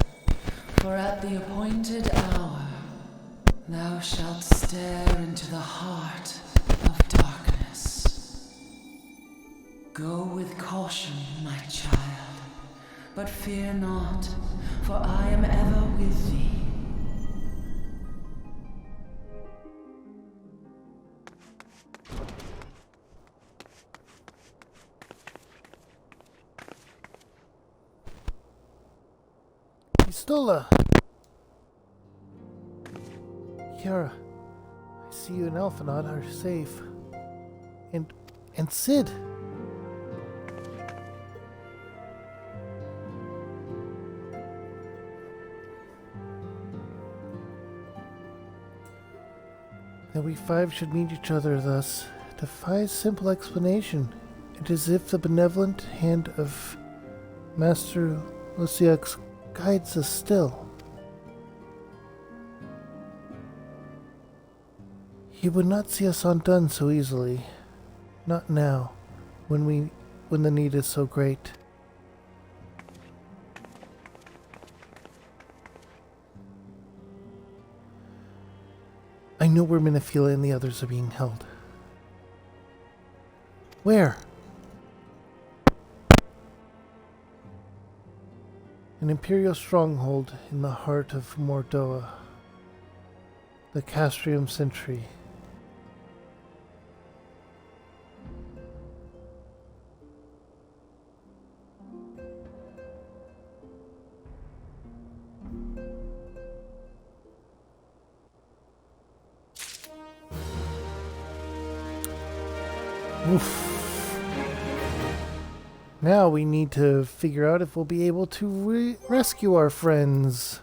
for at the appointed hour thou shalt stare into the heart of darkness. Go with caution, my child, but fear not, for I am ever with thee. Istola! Kiara, I see you and Elphanot are safe. And Sid! That we five should meet each other thus defies simple explanation. It is as if the benevolent hand of Master Luciax guides us still. He would not see us undone so easily. Not now, when the need is so great. I know where Minifila and the others are being held. Where? An Imperial stronghold in the heart of Mordoa. The Castrium Sentry. Oof. Now we need to figure out if we'll be able to rescue our friends.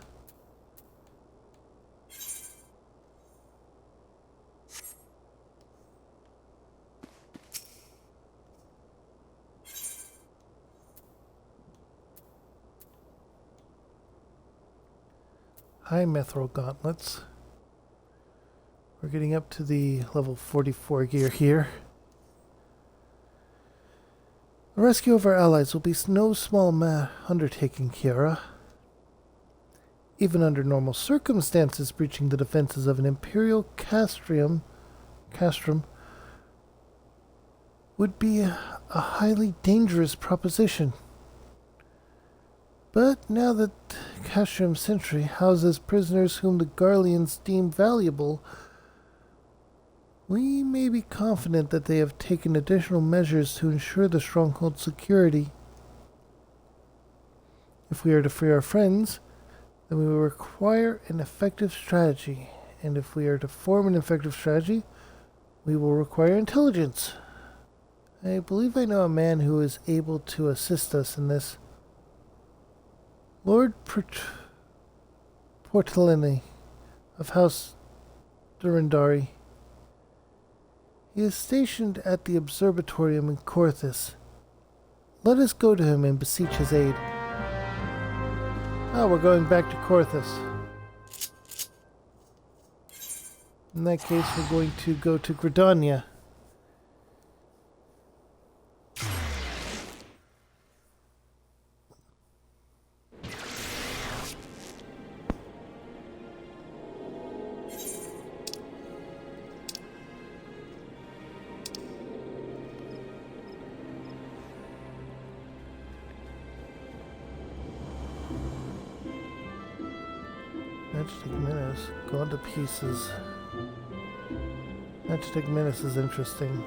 High Mithril Gauntlets. We're getting up to the level 44 gear here. The rescue of our allies will be no small undertaking, Kiara. Even under normal circumstances, breaching the defenses of an Imperial castrum would be a highly dangerous proposition. But now that Castrium Sentry houses prisoners whom the Garleans deem valuable, we may be confident that they have taken additional measures to ensure the stronghold's security. If we are to free our friends, then we will require an effective strategy. And if we are to form an effective strategy, we will require intelligence. I believe I know a man who is able to assist us in this. Lord Portellini of House Durandari. He is stationed at the Observatorium in Corthus. Let us go to him and beseech his aid. Oh, we're going back to Corthus. In that case, we're going to go to Gridania. Magic Menace, gone to pieces. Magic Menace is interesting.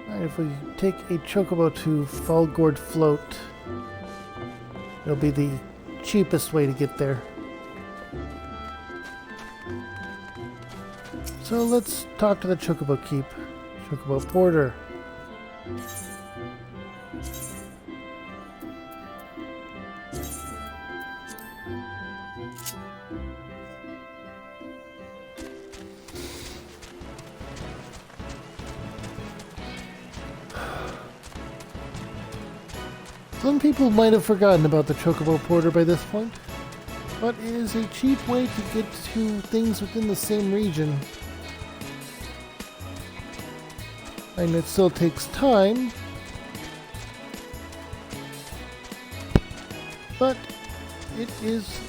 If we take a chocobo to Falgord Float, it'll be the cheapest way to get there. So let's talk to the Chocobo Keep. Chocobo Porter. Some people might have forgotten about the Chocobo Porter by this point, but it is a cheap way to get to things within the same region. And it still takes time, but it is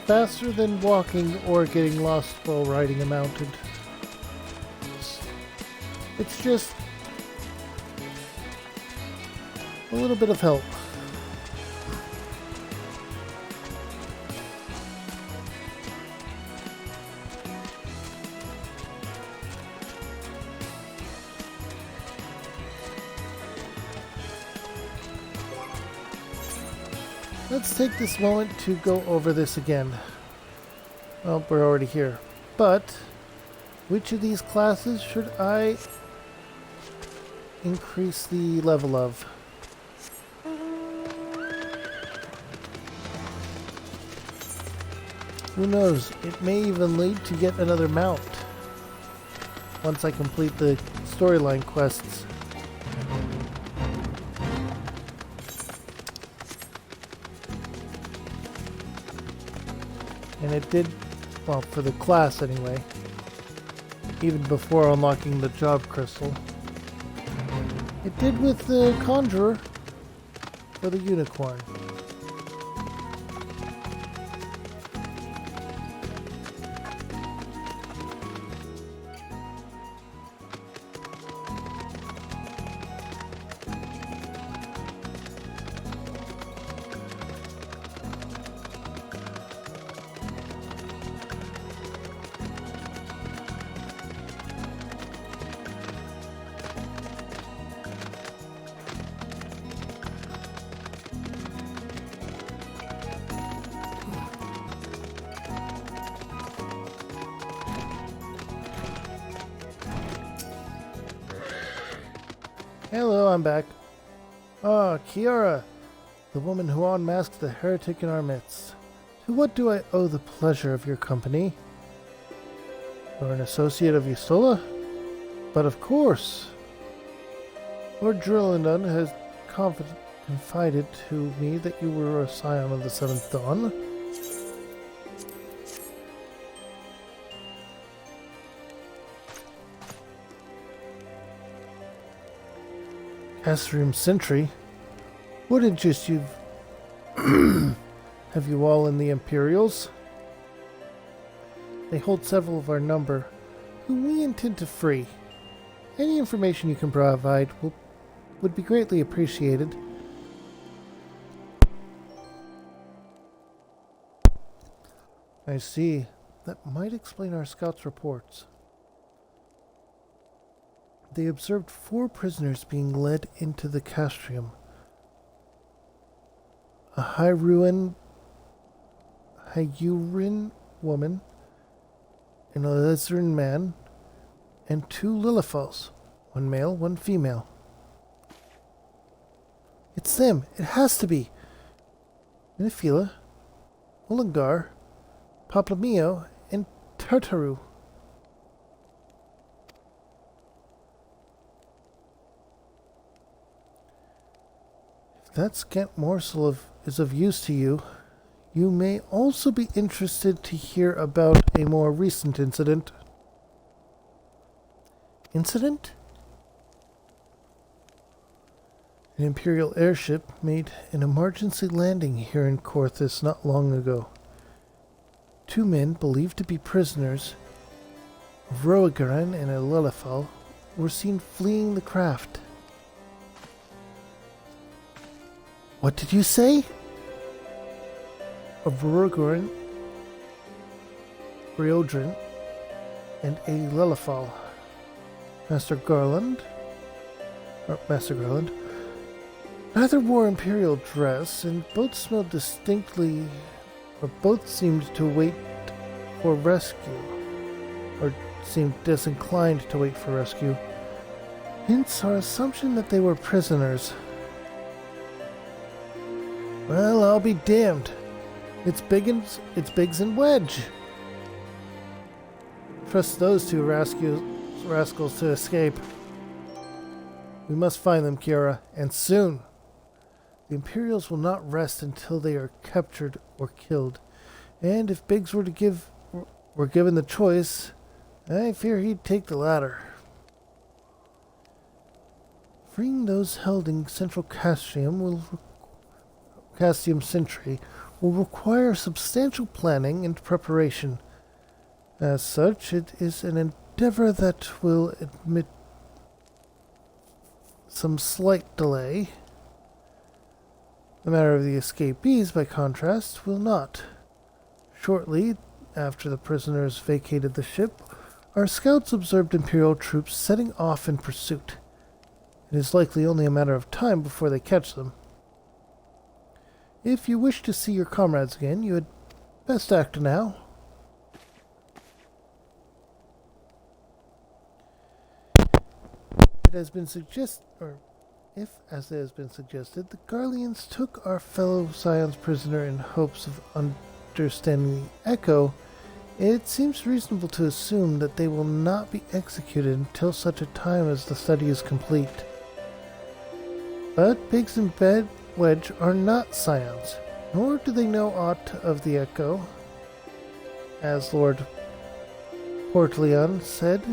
faster than walking or getting lost while riding a mountain. It's just a little bit of help. Let's take this moment to go over this again. Well, we're already here. But which of these classes should I increase the level of? Who knows, it may even lead to yet another mount once I complete the storyline quests. And it did, well, for the class anyway, even before unlocking the job crystal. It did with the conjurer for the unicorn. Hello, I'm back. Ah, Kiara, the woman who unmasked the heretic in our midst. To what do I owe the pleasure of your company? You're an associate of Yustola? But of course. Lord Drillendon has confided to me that you were a scion of the Seventh Dawn. Castrium Sentry? Wouldn't just you've... Have you all in the Imperials? They hold several of our number, whom we intend to free. Any information you can provide would be greatly appreciated. I see. That might explain our scouts' reports. They observed 4 prisoners being led into the castrium. A Hyurin woman, an Alizarin man, and 2 Lilifals, 1 male, 1 female. It's them. It has to be. Minifila, Mullingar, Paplamio, and Tartaru. If that scant morsel is of use to you, you may also be interested to hear about a more recent incident. Incident? An Imperial airship made an emergency landing here in Korthus not long ago. 2 men, believed to be prisoners, Vroagaran and a Lilifal, were seen fleeing the craft. What did you say? A Vroagaran, Riodrin, and a Lilifal. Master Garland. Neither wore Imperial dress, and both smelled distinctly, or both seemed to wait for rescue, or seemed disinclined to wait for rescue. Hence our assumption that they were prisoners. Well, I'll be damned. It's Biggs and Wedge. Trust those 2 rascals to escape. We must find them, Kiara, and soon. The Imperials will not rest until they are captured or killed. And if Biggs were given the choice, I fear he'd take the latter. Freeing those held in Central Castrium Sentry will require substantial planning and preparation. As such, it is an endeavor that will admit some slight delay. The matter of the escapees, by contrast, will not. Shortly after the prisoners vacated the ship, our scouts observed Imperial troops setting off in pursuit. It is likely only a matter of time before they catch them. If you wish to see your comrades again, you had best act now. It has been suggested, if, as it has been suggested, the Garleans took our fellow scions prisoner in hopes of understanding the Echo, it seems reasonable to assume that they will not be executed until such a time as the study is complete. But Biggs and Wedge are not scions, nor do they know aught of the Echo. As Lord Portleon said,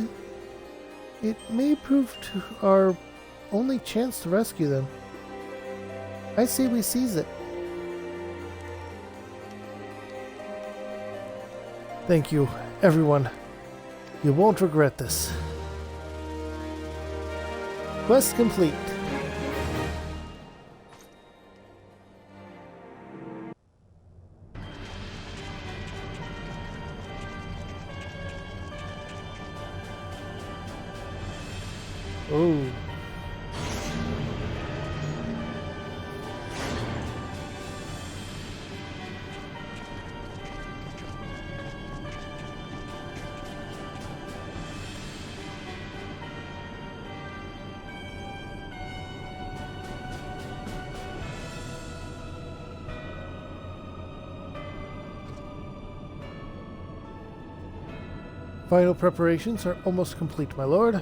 it may prove to our only chance to rescue them. I say we seize it. Thank you, everyone. You won't regret this. Quest complete. Oh. Final preparations are almost complete, my lord.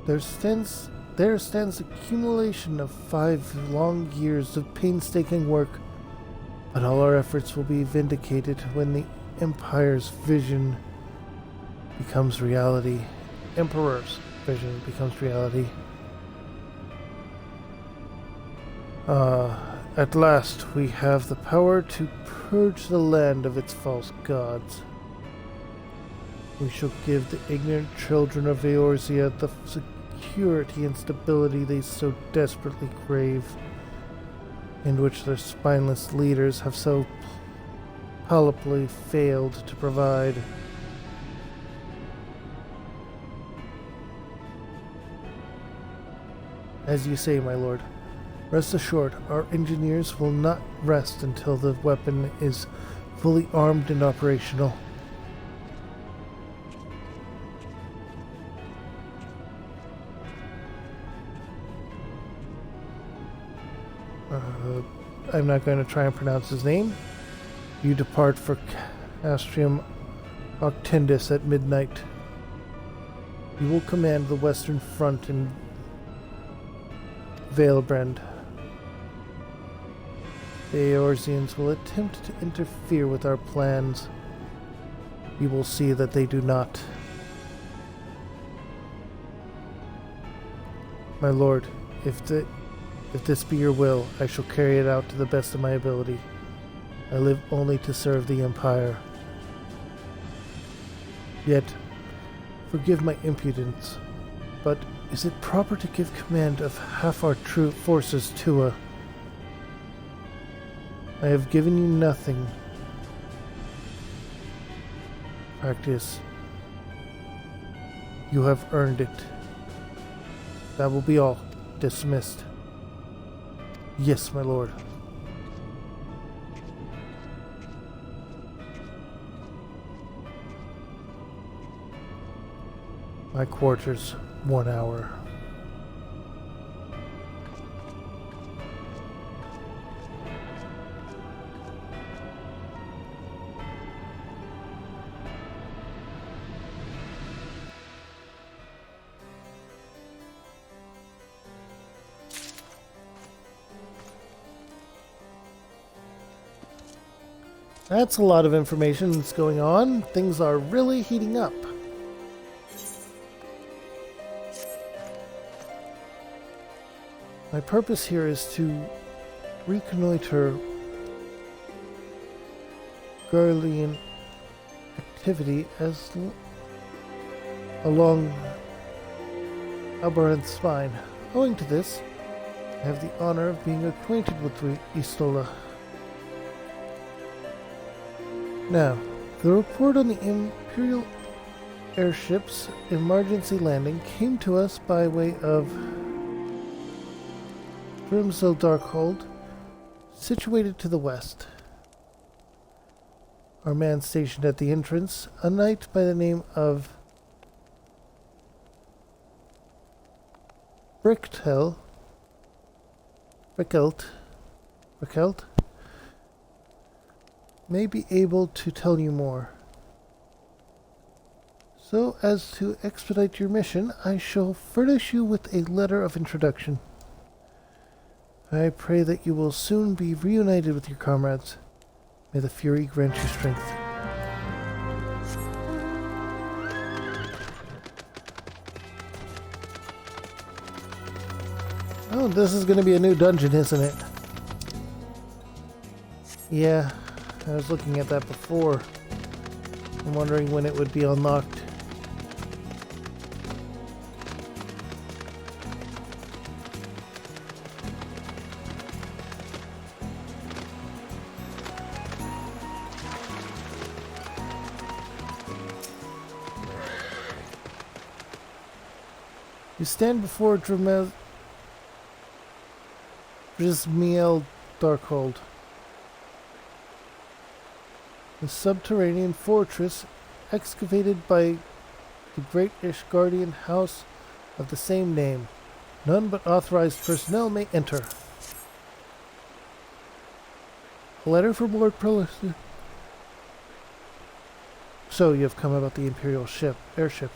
There stands the accumulation of 5 long years of painstaking work, but all our efforts will be vindicated when the Empire's vision becomes reality. Emperor's vision becomes reality. At last we have the power to purge the land of its false gods. We shall give the ignorant children of Eorzea the security and stability they so desperately crave, and which their spineless leaders have so palpably failed to provide. As you say, my lord, rest assured, our engineers will not rest until the weapon is fully armed and operational. I'm not going to try and pronounce his name. You depart for Castrium Octindus at midnight. You will command the western front in Valebrand. The Eorzeans will attempt to interfere with our plans. You will see that they do not. My lord, if this be your will, I shall carry it out to the best of my ability. I live only to serve the Empire. Yet, forgive my impudence, but is it proper to give command of half our troop forces to a... I have given you nothing. Practice. You have earned it. That will be all. Dismissed. Yes, my lord. My quarters, 1 hour. That's a lot of information that's going on. Things are really heating up. My purpose here is to reconnoiter Garlean activity along Albaranth's spine. Owing to this, I have the honor of being acquainted with Istola. Now, the report on the Imperial airship's emergency landing came to us by way of Grimsel Darkhold, situated to the west. Our man stationed at the entrance, a knight by the name of Brickelt, may be able to tell you more. So, as to expedite your mission, I shall furnish you with a letter of introduction. I pray that you will soon be reunited with your comrades. May the Fury grant you strength. Oh, this is going to be a new dungeon, isn't it? Yeah, I was looking at that before. I'm wondering when it would be unlocked. You stand before Drismiel Darkhold, a subterranean fortress excavated by the Great Ishgardian house of the same name. None but authorized personnel may enter. A letter from Lord Prelist. So you have come about the Imperial airship.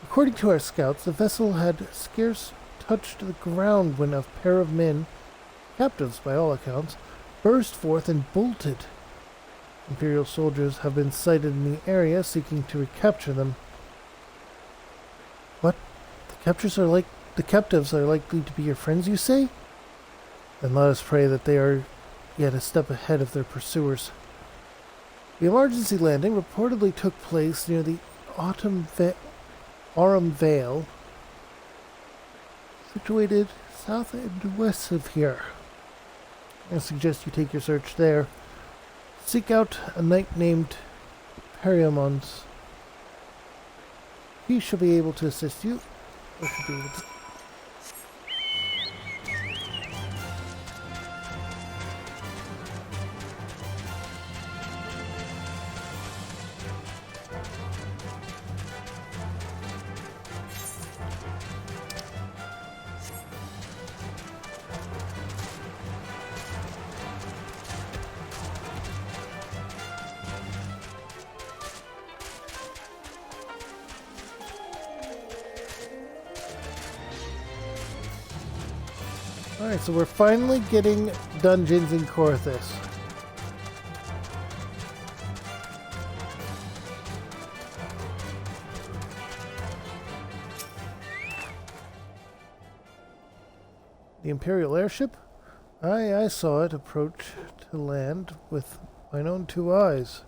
According to our scouts, the vessel had scarce touched the ground when a pair of men, captives by all accounts, burst forth and bolted. Imperial soldiers have been sighted in the area seeking to recapture them. What? The captives are likely to be your friends, you say? Then let us pray that they are yet a step ahead of their pursuers. The emergency landing reportedly took place near the Aurum Vale, situated south and west of here. I suggest you take your search there. Seek out a knight named Periamons. He shall be able to assist you. Or should be able to. Alright, so we're finally getting dungeons in Korthus. The Imperial airship? I saw it approach to land with mine own 2 eyes.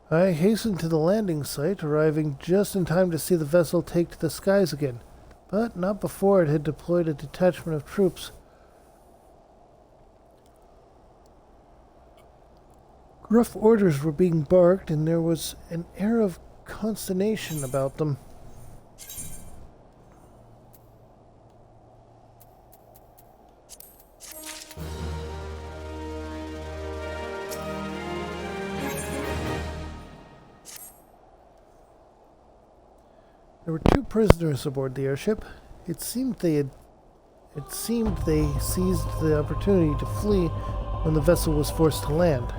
I hastened to the landing site, arriving just in time to see the vessel take to the skies again. But not before it had deployed a detachment of troops. Gruff orders were being barked, and there was an air of consternation about them. There were 2 prisoners aboard the airship. It seemed they seized the opportunity to flee when the vessel was forced to land.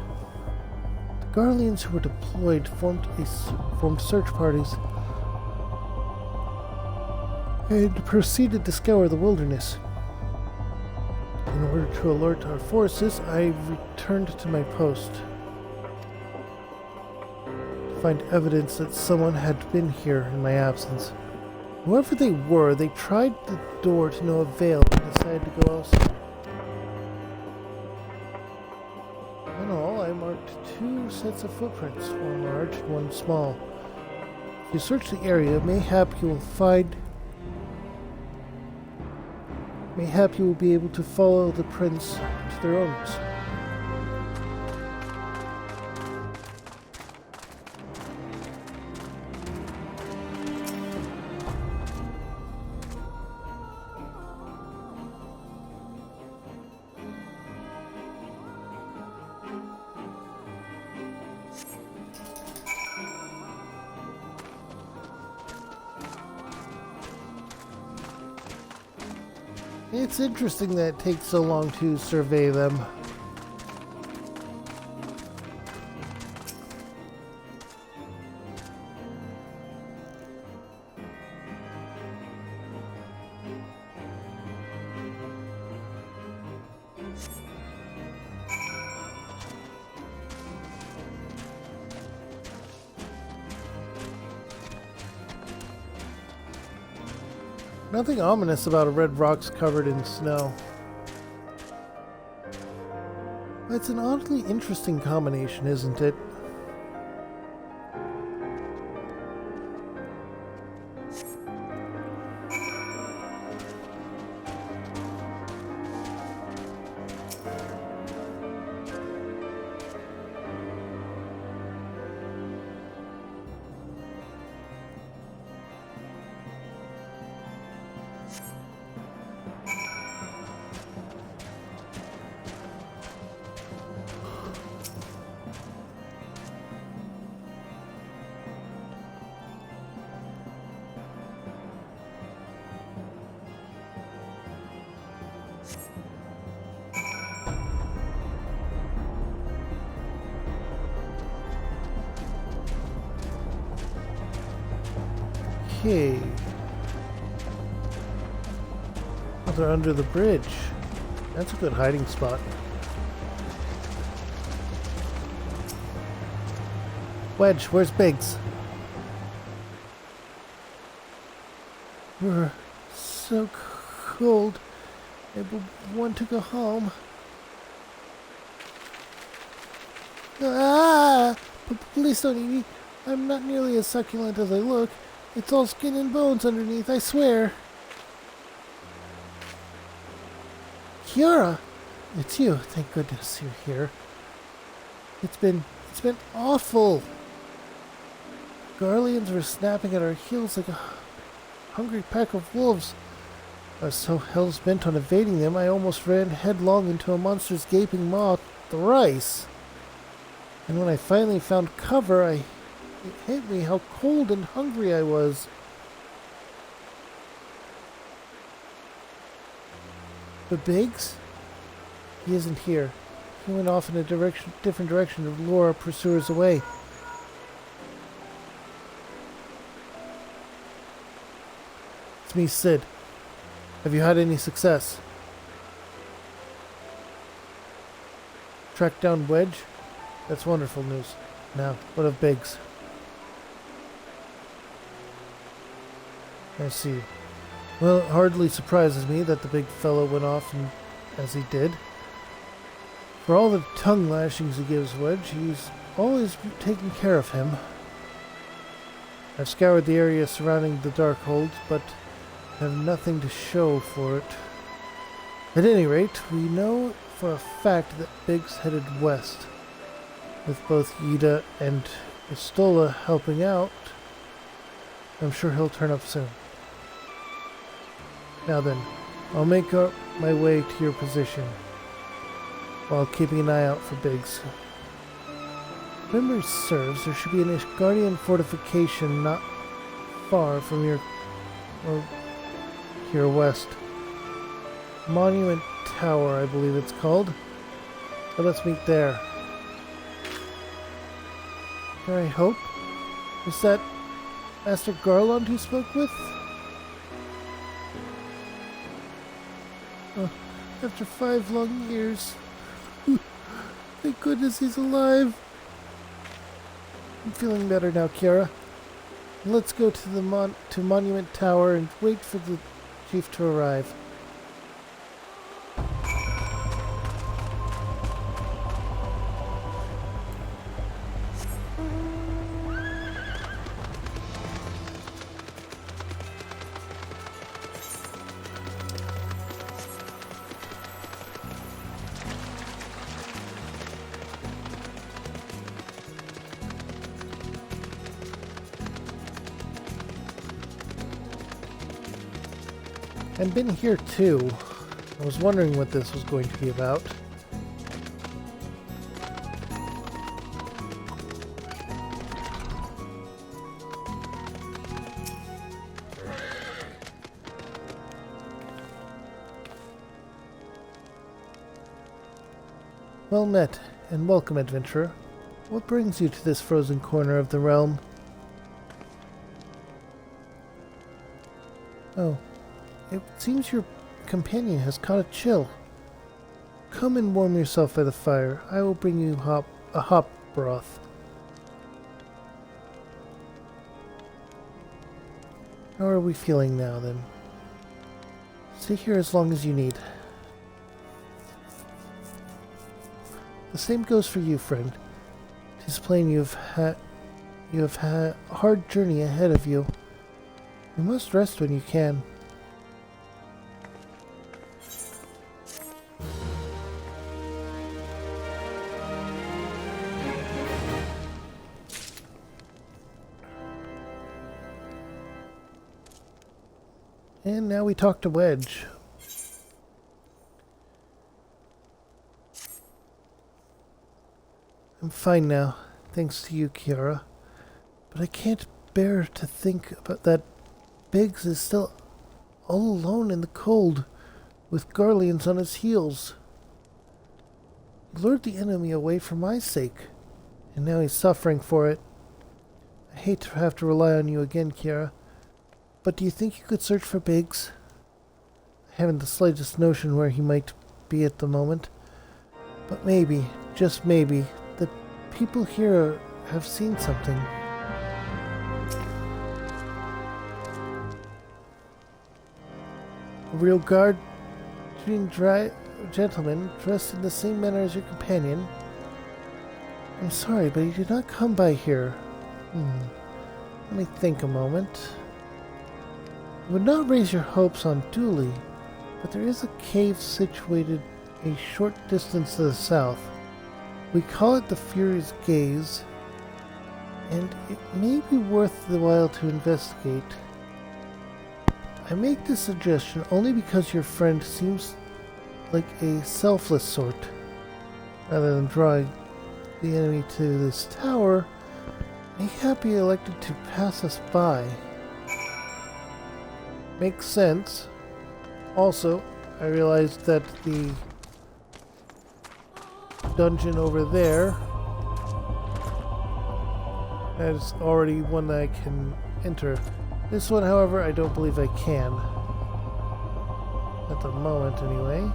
The Garleans who were deployed formed search parties and proceeded to scour the wilderness. In order to alert our forces, I returned to my post. Find evidence that someone had been here in my absence. Whoever they were, they tried the door to no avail and decided to go elsewhere. In all, I marked 2 sets of footprints, one large and one small. If you search the area, mayhap you will be able to follow the prints to their owners. It's interesting that it takes so long to survey them. Nothing ominous about a red rocks covered in snow. It's an oddly interesting combination, isn't it? Okay. Oh, they're under the bridge. That's a good hiding spot. Wedge, where's Biggs? We're so cold. I want to go home. Ah! Please don't eat me. I'm not nearly as succulent as I look. It's all skin and bones underneath, I swear. Kiara! It's you. Thank goodness you're here. It's been awful. Garleans were snapping at our heels like a hungry pack of wolves. I was so hell-bent on evading them, I almost ran headlong into a monster's gaping maw thrice. And when I finally found cover, it hit me how cold and hungry I was. But Biggs? He isn't here. He went off in a different direction to lure our pursuers away. It's me, Sid. Have you had any success? Tracked down Wedge? That's wonderful news. Now, what of Biggs? I see. Well, it hardly surprises me that the big fellow went off as he did. For all the tongue lashings he gives Wedge, he's always taken care of him. I've scoured the area surrounding the Darkhold, but have nothing to show for it. At any rate, we know for a fact that Biggs headed west. With both Yida and Istola helping out, I'm sure he'll turn up soon. Now then, I'll make my way to your position, while keeping an eye out for Biggs. If memory serves, there should be an Ishgardian fortification not far from here west. Monument Tower, I believe it's called. So let's meet there. Here, I hope. Was that Master Garland who spoke with? After 5 long years. Thank goodness he's alive. I'm feeling better now, Kiara. Let's go to the Monument Tower and wait for the chief to arrive. I've been here too. I was wondering what this was going to be about. Well met, and welcome, adventurer. What brings you to this frozen corner of the realm? Oh. It seems your companion has caught a chill. Come and warm yourself by the fire. I will bring you a hop broth. How are we feeling now, then? Stay here as long as you need. The same goes for you, friend. 'Tis plain you have had a hard journey ahead of you. You must rest when you can. And now we talk to Wedge. I'm fine now, thanks to you, Kiara. But I can't bear to think about that Biggs is still all alone in the cold, with Garleans on his heels. He lured the enemy away for my sake, and now he's suffering for it. I hate to have to rely on you again, Kiara. But do you think you could search for Biggs? I haven't the slightest notion where he might be at the moment. But maybe, just maybe, the people here have seen something. A real guardian gentleman dressed in the same manner as your companion. I'm sorry, but he did not come by here. Let me think a moment. I would not raise your hopes on Dooley, but there is a cave situated a short distance to the south. We call it the Fury's Gaze, and it may be worth the while to investigate. I make this suggestion only because your friend seems like a selfless sort. Rather than drawing the enemy to this tower, may have be elected to pass us by. Makes sense. Also, I realized that the dungeon over there is already one that I can enter. This one, however, I don't believe I can. At the moment, anyway.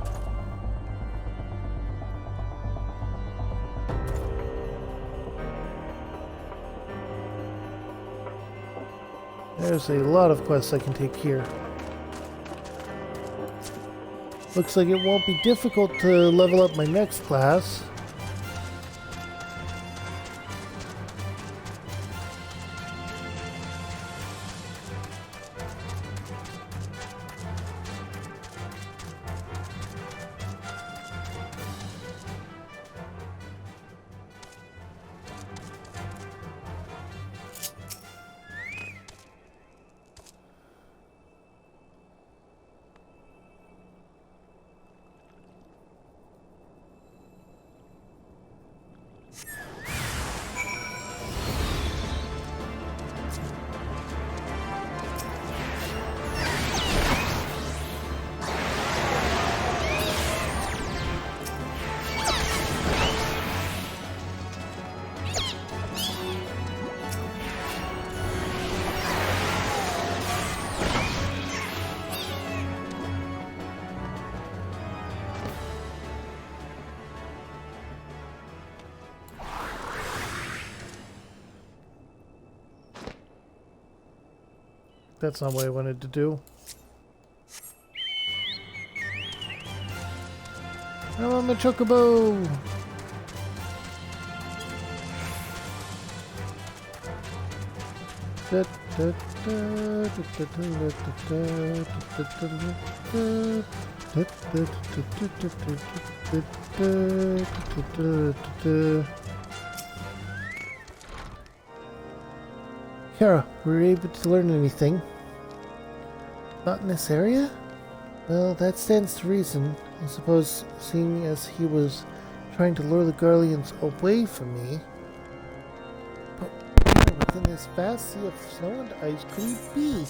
There's a lot of quests I can take here. Looks like it won't be difficult to level up my next class. That's not what I wanted to do. I want my chocobo! Kara, were you able to learn anything? Not in this area? Well, that stands to reason. I suppose, seeing as he was trying to lure the Garleans away from me. But where within this vast sea of snow and ice could he be?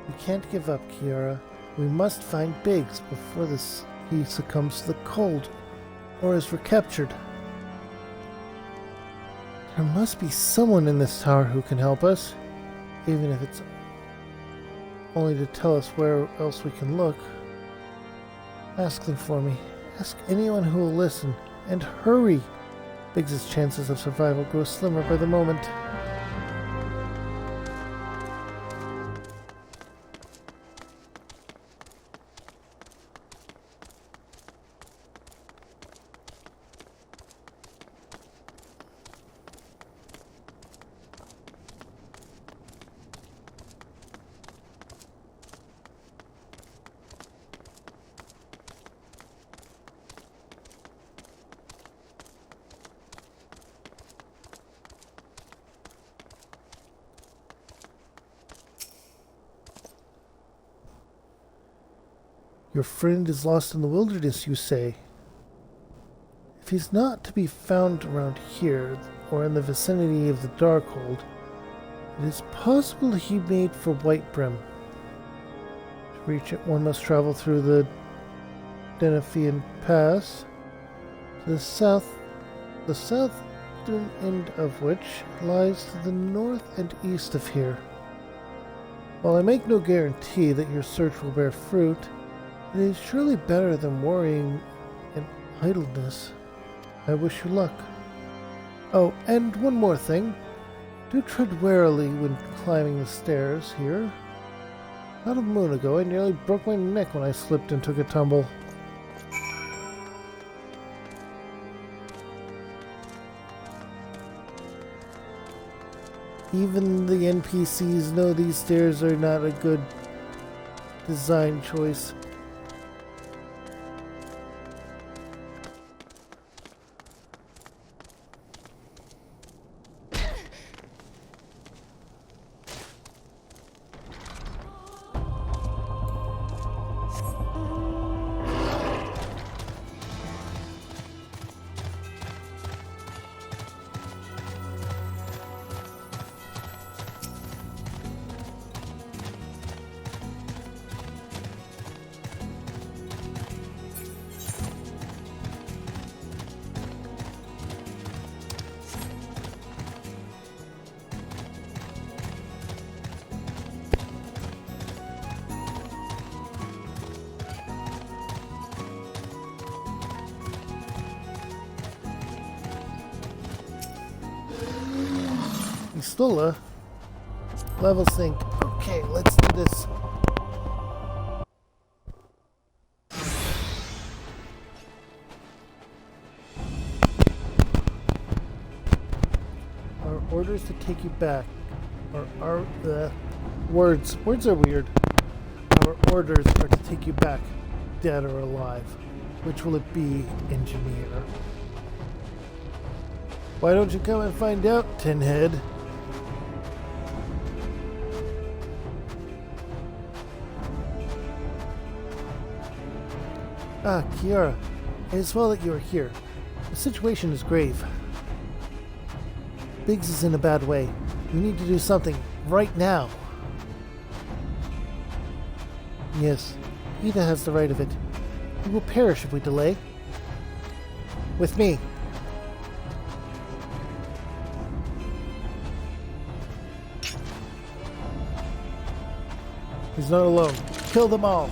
We can't give up, Kiara. We must find Biggs before he succumbs to the cold, or is recaptured. There must be someone in this tower who can help us, even if it's only to tell us where else we can look. Ask them for me. Ask anyone who will listen, and hurry! Biggs' chances of survival grow slimmer by the moment. Your friend is lost in the wilderness, you say? If he's not to be found around here, or in the vicinity of the Darkhold, it is possible he made for Whitebrim. To reach it, one must travel through the Denefian Pass, to the southern end of which lies to the north and east of here. While I make no guarantee that your search will bear fruit, it is surely better than worrying and idleness. I wish you luck. Oh, and one more thing. Do tread warily when climbing the stairs here. About a moon ago, I nearly broke my neck when I slipped and took a tumble. Even the NPCs know these stairs are not a good design choice. Stola. Level sync. Okay, let's do this. Our orders to take you back. Words are weird. Our orders are to take you back, dead or alive. Which will it be, engineer? Why don't you come and find out, Tinhead? Ah, Kiara. It is well that you are here. The situation is grave. Biggs is in a bad way. We need to do something right now. Yes, Ida has the right of it. We will perish if we delay. With me. He's not alone. Kill them all.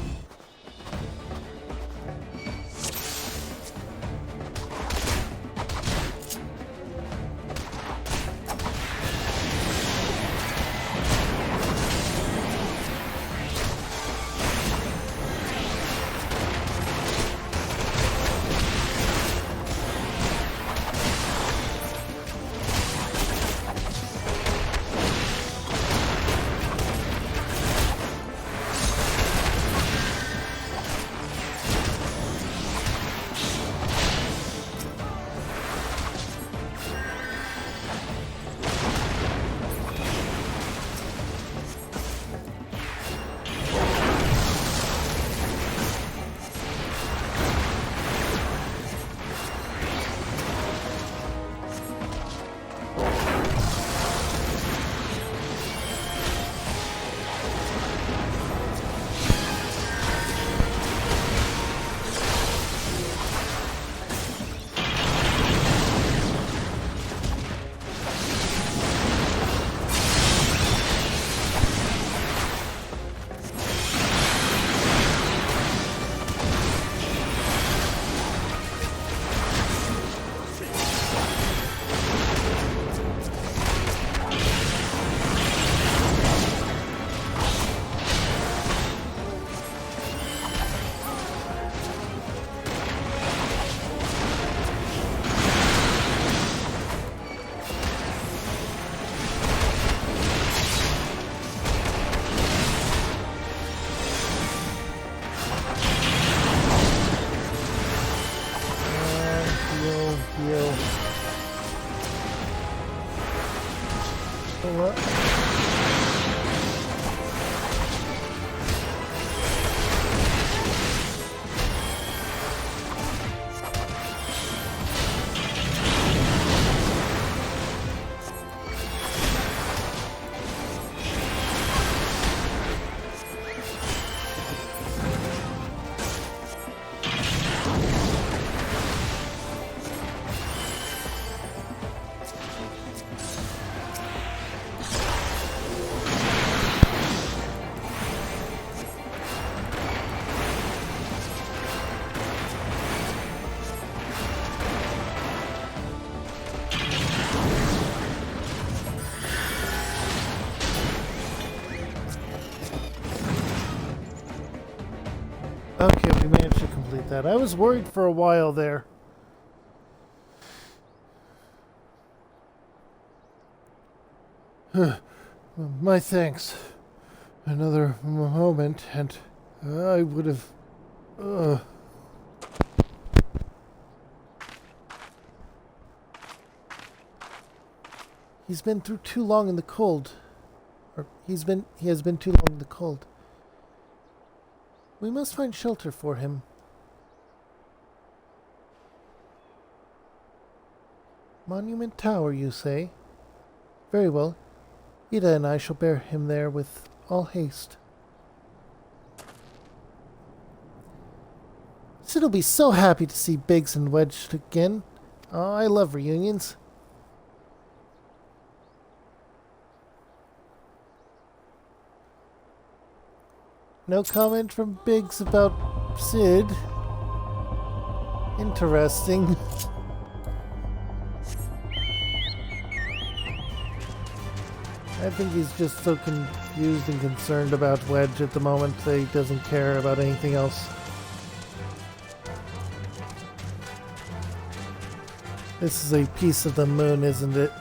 Okay, we managed to complete that. I was worried for a while there. My thanks. Another moment, and I would have... He's been through too long in the cold. He has been too long in the cold. We must find shelter for him. Monument Tower, you say? Very well. Ida and I shall bear him there with all haste. Sid'll be so happy to see Biggs and Wedge again. Oh, I love reunions. No comment from Biggs about Sid. Interesting. I think he's just so confused and concerned about Wedge at the moment that he doesn't care about anything else. This is a piece of the moon, isn't it?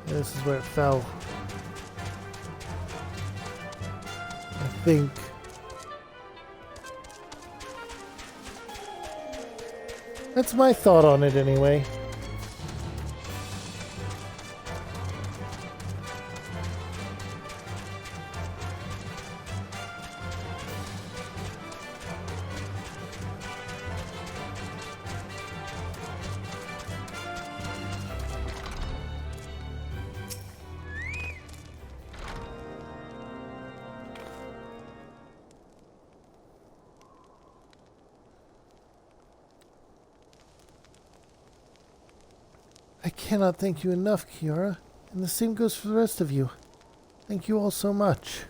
This is where it fell. I think. That's my thought on it anyway. I cannot thank you enough, Kiara, and the same goes for the rest of you. Thank you all so much.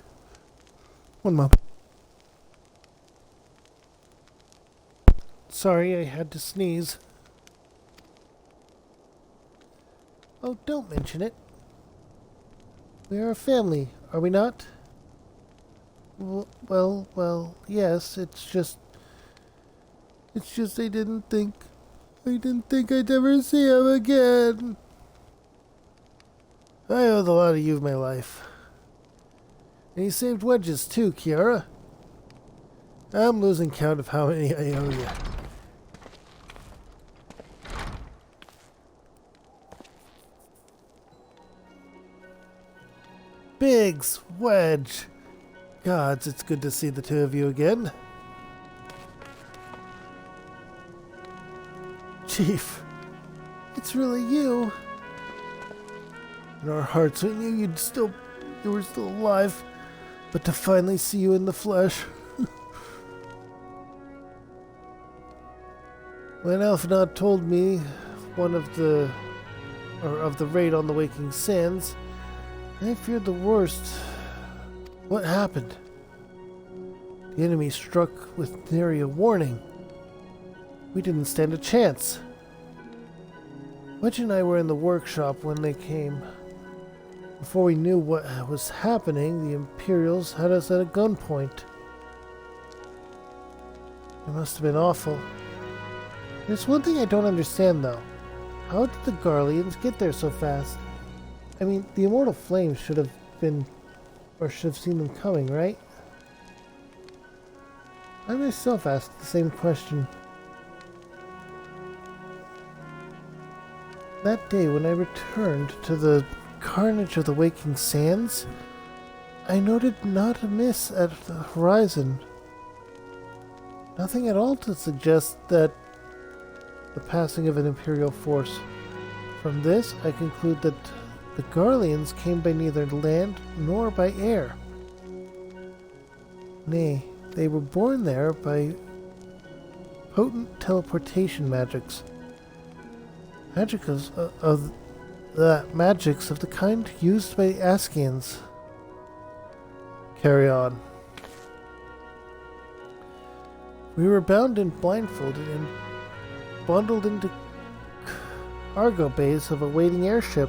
One moment. Sorry, I had to sneeze. Oh, don't mention it. We are a family, are we not? Well, yes, it's just I didn't think I'd ever see him again. I owe a lot of you my life. And you saved Wedges too, Kiara. I'm losing count of how many I owe you. Biggs, Wedge. Gods, it's good to see the two of you again. Chief, it's really you. In our hearts, we knew you were still alive, but to finally see you in the flesh. When Alphanod told me of the raid on the Waking Sands, I feared the worst. What happened? The enemy struck with nary a warning. We didn't stand a chance. Wedge and I were in the workshop when they came. Before we knew what was happening, the Imperials had us at a gunpoint. It must have been awful. There's one thing I don't understand, though. How did the Garleans get there so fast? I mean, the Immortal Flames should have seen them coming, right? I myself asked the same question. That day when I returned to the carnage of the waking sands, I noted not a miss at the horizon. Nothing at all to suggest that the passing of an Imperial force. From this, I conclude that the Garleans came by neither land nor by air. Nay, they were born there by potent teleportation magics. Magics of the kind used by the Askians. Carry on. We were bound and blindfolded and bundled into cargo bays of a waiting airship.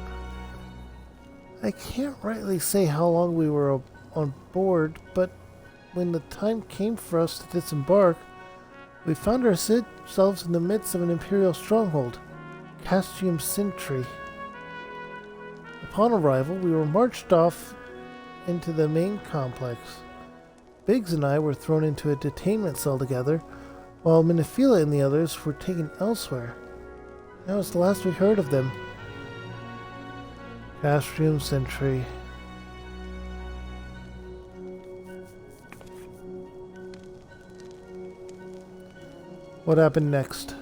I can't rightly say how long we were on board, but when the time came for us to disembark, we found ourselves in the midst of an Imperial stronghold, Castrium Sentry. Upon arrival, we were marched off into the main complex. Biggs and I were thrown into a detainment cell together, while Minifila and the others were taken elsewhere. That was the last we heard of them. Castrium Sentry. What happened next?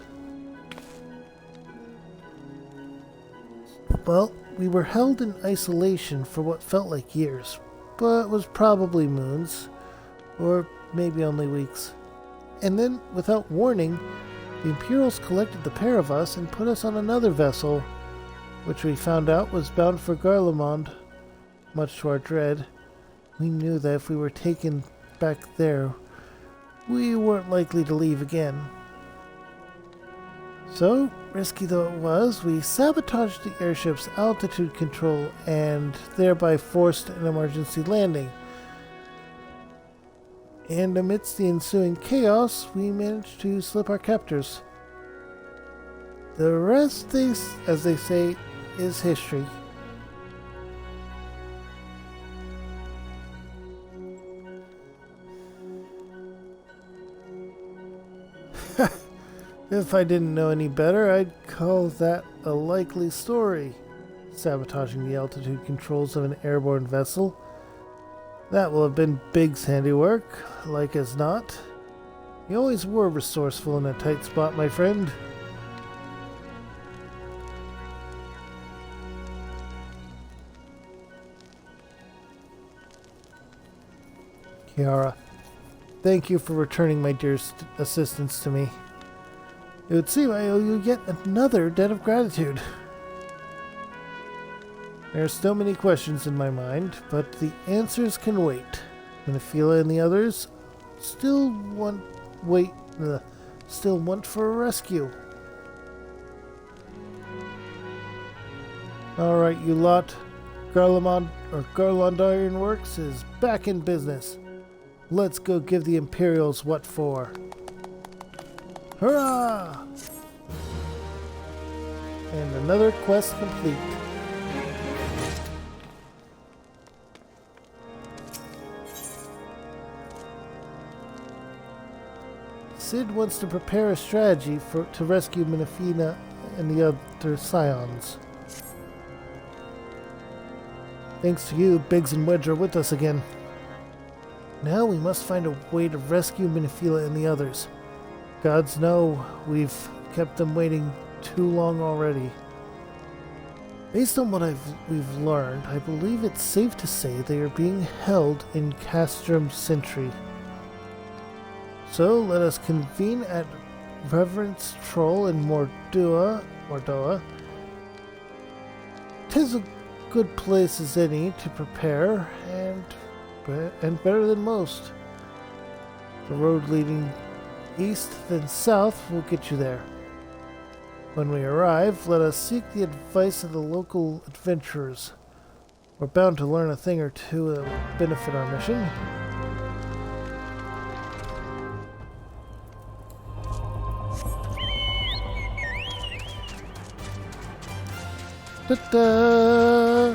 Well, we were held in isolation for what felt like years, but was probably moons, or maybe only weeks. And then, without warning, the Imperials collected the pair of us and put us on another vessel, which we found out was bound for Garlemald. Much to our dread, we knew that if we were taken back there, we weren't likely to leave again. So, risky though it was, we sabotaged the airship's altitude control and thereby forced an emergency landing. And amidst the ensuing chaos, we managed to slip our captors. The rest, as they say, is history. If I didn't know any better, I'd call that a likely story. Sabotaging the altitude controls of an airborne vessel. That will have been Biggs' handiwork, like as not. You always were resourceful in a tight spot, my friend. Kiara, thank you for returning my dear assistance to me. It would seem I owe you yet another debt of gratitude. There are still many questions in my mind, but the answers can wait. Minifila and the others still want for a rescue. Alright, you lot. Garland Iron Works is back in business. Let's go give the Imperials what for. Hurrah! And another quest complete. Sid wants to prepare a strategy to rescue Minifina and the other Scions. Thanks to you, Biggs and Wedge are with us again. Now we must find a way to rescue Minifila and the others. Gods know we've kept them waiting too long already. Based on what we've learned, I believe it's safe to say they are being held in Castrum Sentry. So let us convene at Reverence Troll in Mordoa. 'Tis a good place as any to prepare, and better than most. The road leading east then south will get you there. When we arrive, let us seek the advice of the local adventurers. We're bound to learn a thing or two that will benefit our mission. Da-da,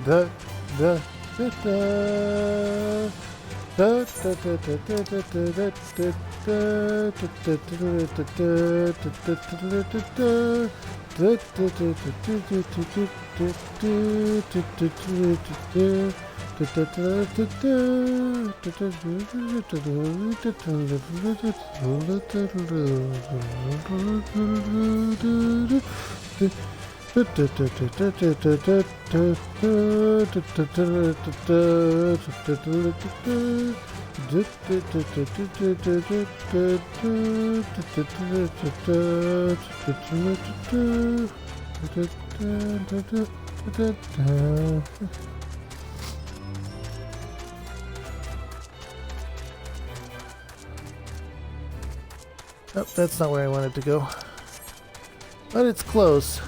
da-da, da-da. Oh, that's not where I wanted to go. But it's close.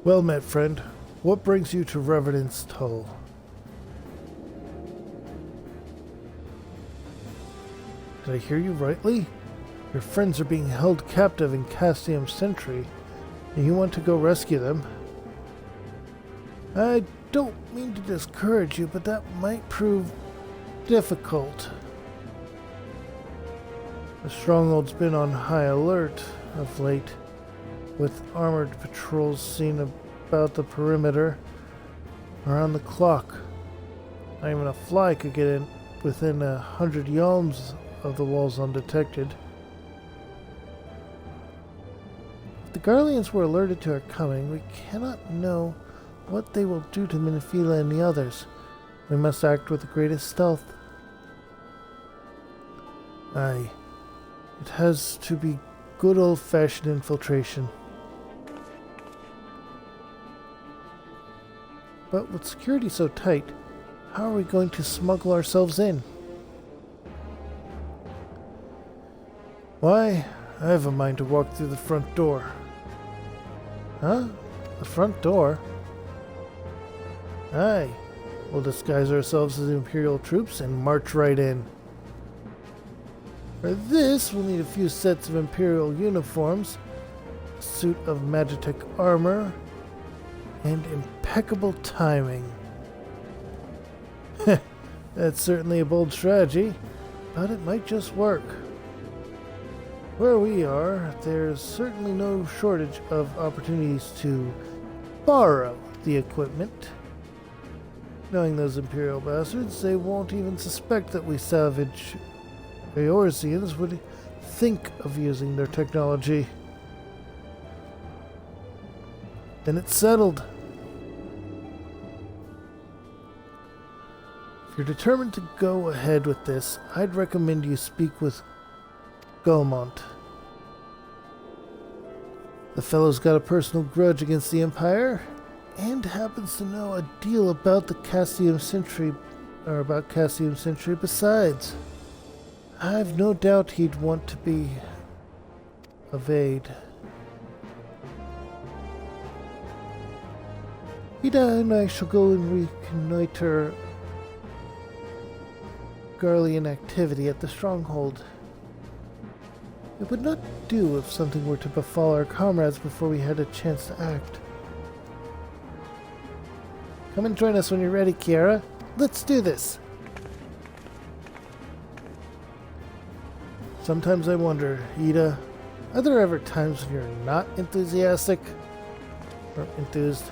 Well met, friend. What brings you to Revenant's Toll? Did I hear you rightly? Your friends are being held captive in Cassium Sentry, and you want to go rescue them? I don't mean to discourage you, but that might prove difficult. The stronghold's been on high alert of late, with armored patrols seen about the perimeter around the clock. Not even a fly could get in within 100 yalms of the walls undetected. If the Garleans were alerted to our coming, we cannot know what they will do to Minifila and the others. We must act with the greatest stealth. Aye, it has to be good old-fashioned infiltration. But with security so tight, how are we going to smuggle ourselves in? Why, I have a mind to walk through the front door. Huh? The front door? Aye. We'll disguise ourselves as Imperial troops and march right in. For this, we'll need a few sets of Imperial uniforms, a suit of Magitech armor, and impeccable timing. That's certainly a bold strategy, but it might just work. Where we are, there's certainly no shortage of opportunities to borrow the equipment. Knowing those Imperial bastards, they won't even suspect that we savage Eorzeans would think of using their technology. Then it's settled. If you're determined to go ahead with this, I'd recommend you speak with Gaumont. The fellow's got a personal grudge against the Empire, and happens to know a deal about the Cassium Sentry, or about Cassium Sentry besides. I've no doubt he'd want to be of aid. Ida and I shall go and reconnoiter Garlean activity at the stronghold. It would not do if something were to befall our comrades before we had a chance to act. Come and join us when you're ready, Kiara. Let's do this! Sometimes I wonder, Ida, are there ever times when you're not enthusiastic? Or enthused?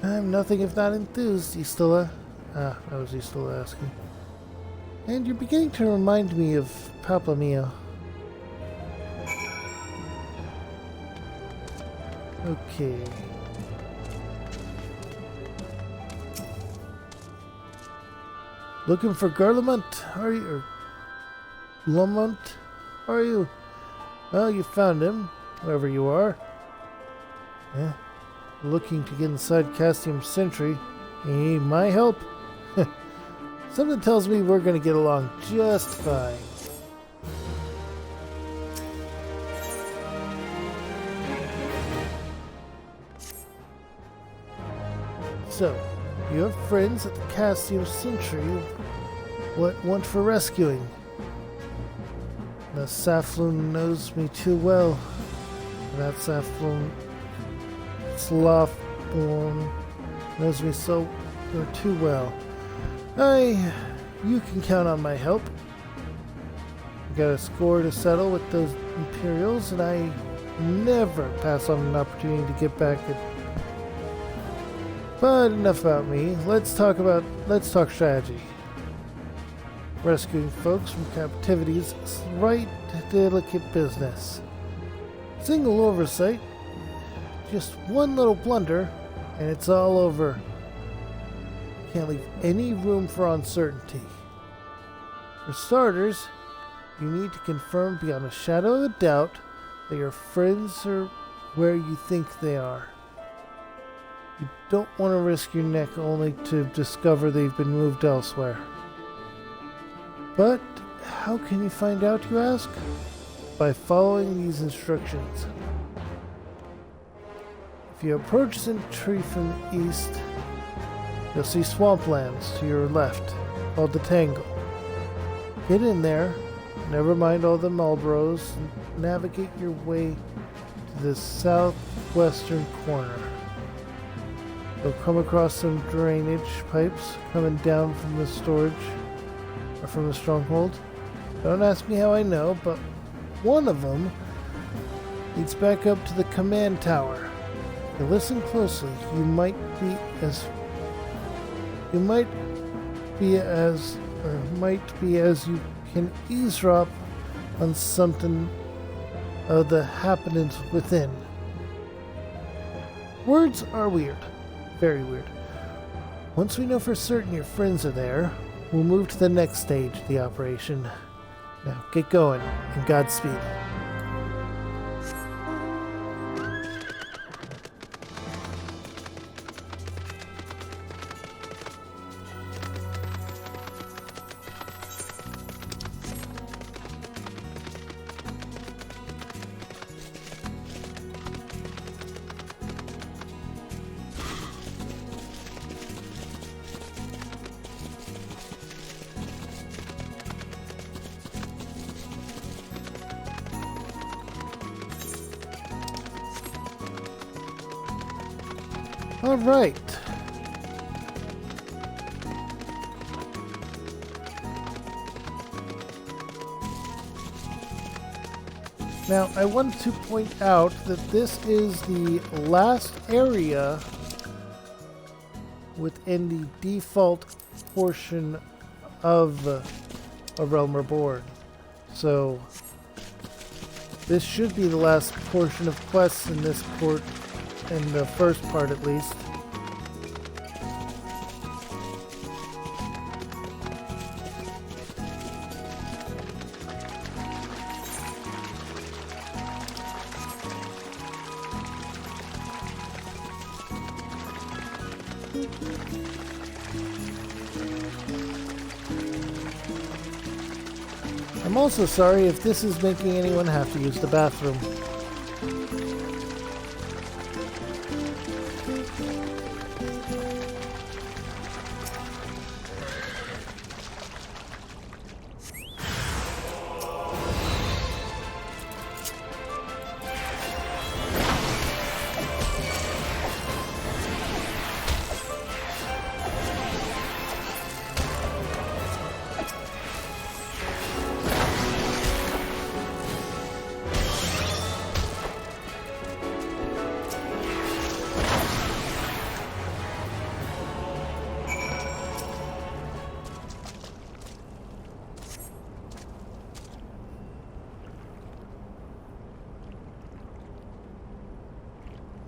I'm nothing if not enthused, Istola. Ah, that was Istola asking. And you're beginning to remind me of Papa Mio. Okay. Looking for Garlemont, are you? Or Lamont, are you? Well, you found him, whoever you are. Looking to get inside Castium Sentry. You need my help? Something tells me we're gonna get along just fine. So, you have friends at the Castium Sentry. What want for rescuing? The Safloon knows me too well. That Safloon Slothborn knows me so too well. You can count on my help. I got a score to settle with those Imperials, and I never pass on an opportunity to get back at. But enough about me. Let's talk strategy. Rescuing folks from captivity is right delicate business. Single oversight, just one little blunder, and it's all over. Can't leave any room for uncertainty. For starters, you need to confirm beyond a shadow of a doubt that your friends are where you think they are. You don't want to risk your neck only to discover they've been moved elsewhere. But how can you find out, you ask? By following these instructions. If you approach Sentry from the east, you'll see swamplands to your left, called the Tangle. Get in there, never mind all the Marlboros, and navigate your way to the southwestern corner. You'll come across some drainage pipes coming down from the storage, or from the stronghold. Don't ask me how I know, but one of them leads back up to the command tower. If you listen closely, you might be as you can eavesdrop on something of the happenings within. Words are weird. Very weird. Once we know for certain your friends are there, we'll move to the next stage of the operation. Now, get going, and Godspeed. All right. Now, I want to point out that this is the last area within the default portion of A Realm Reborn. So, this should be the last portion of quests in this port. In the first part, at least. I'm also sorry if this is making anyone have to use the bathroom.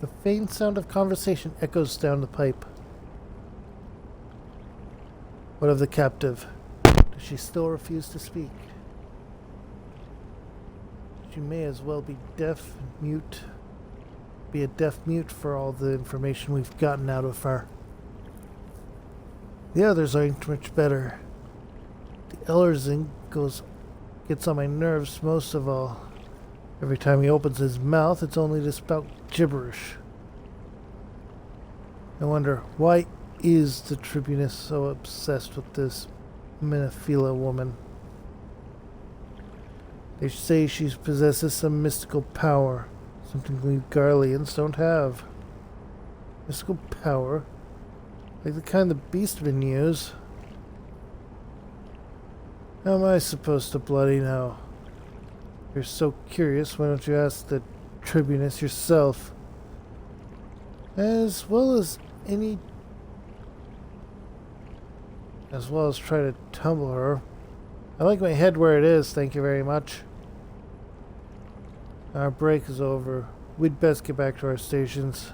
The faint sound of conversation echoes down the pipe. What of the captive? Does she still refuse to speak? She may as well be deaf and mute. be a deaf mute for all the information we've gotten out of her. The others aren't much better. The Ellersing gets on my nerves most of all. Every time he opens his mouth, it's only to spout gibberish. I wonder, why is the Tribunus so obsessed with this Menephila woman? They say she possesses some mystical power, something we Garleans don't have. Mystical power? Like the kind the Beastmen use? How am I supposed to bloody know? You're so curious, why don't you ask the Tribunus yourself? As well as try to tumble her. I like my head where it is, thank you very much. Our break is over. We'd best get back to our stations.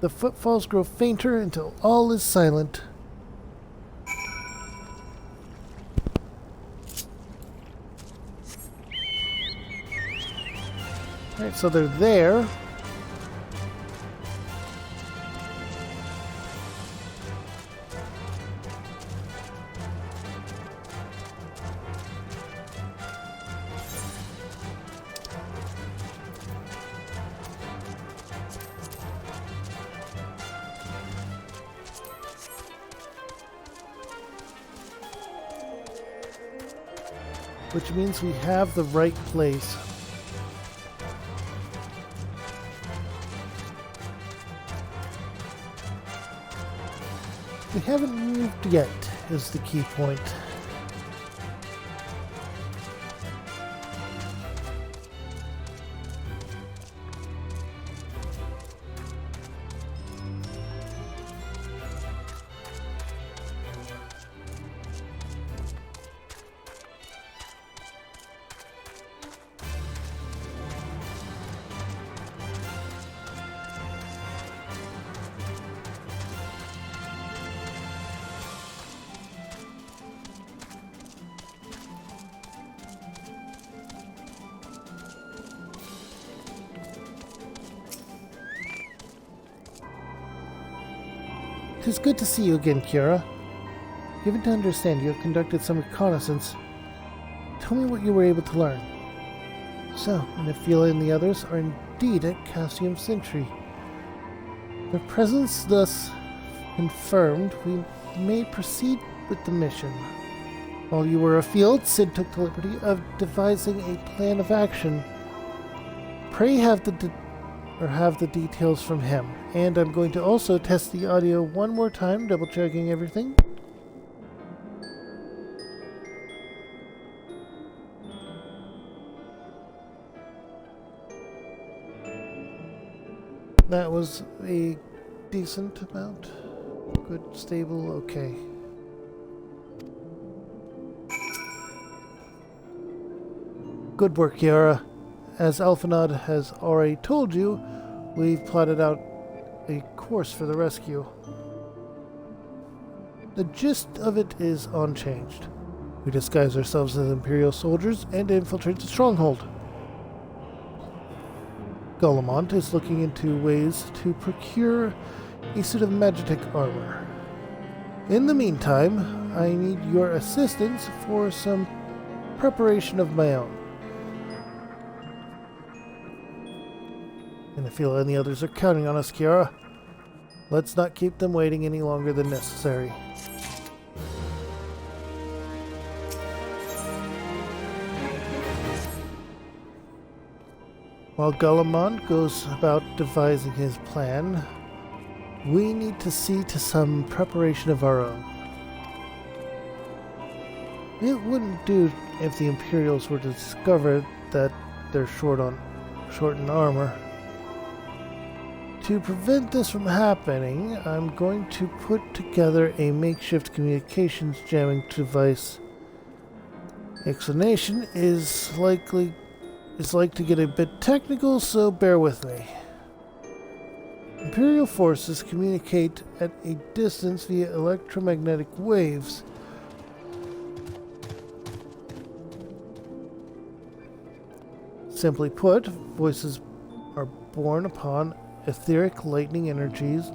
The footfalls grow fainter until all is silent. Alright, so they're there. Which means we have the right place. We haven't moved yet, is the key point. It is good to see you again, Kiara. Given to understand you have conducted some reconnaissance, tell me what you were able to learn. So, Menephila and the others are indeed at Cassium Sentry. Their presence thus confirmed, we may proceed with the mission. While you were afield, Sid took the liberty of devising a plan of action. Pray have the details from him. And I'm going to also test the audio one more time, double checking everything. That was a decent amount. Good, stable, okay. Good work, Kiara. As Alphanod has already told you, we've plotted out a course for the rescue. The gist of it is unchanged. We disguise ourselves as Imperial soldiers and infiltrate the stronghold. Guillemont is looking into ways to procure a suit of Magitech armor. In the meantime, I need your assistance for some preparation of my own. Menephila and the others are counting on us, Kiara. Let's not keep them waiting any longer than necessary. While Guillemont goes about devising his plan, we need to see to some preparation of our own. It wouldn't do if the Imperials were to discover that they're short in armor. To prevent this from happening, I'm going to put together a makeshift communications jamming device. Explanation is like to get a bit technical, so bear with me. Imperial forces communicate at a distance via electromagnetic waves. Simply put, voices are born upon etheric lightning energies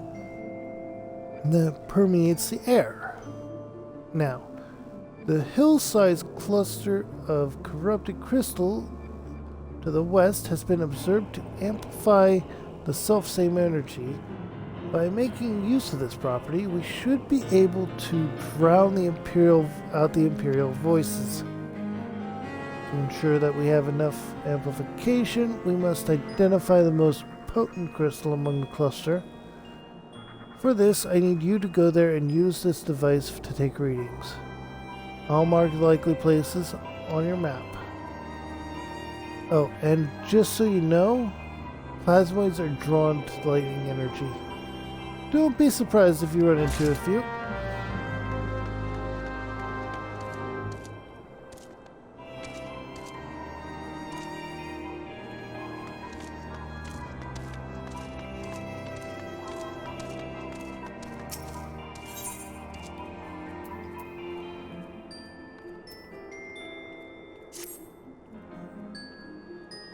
that permeates the air. Now, the hill-sized cluster of corrupted crystal to the west has been observed to amplify the self-same energy. By making use of this property, we should be able to drown the Imperial voices. To ensure that we have enough amplification, we must identify the most potent crystal among the cluster. For this, I need you to go there and use this device to take readings. I'll mark the likely places on your map. Oh, and just so you know, plasmoids are drawn to lightning energy. Don't be surprised if you run into a few.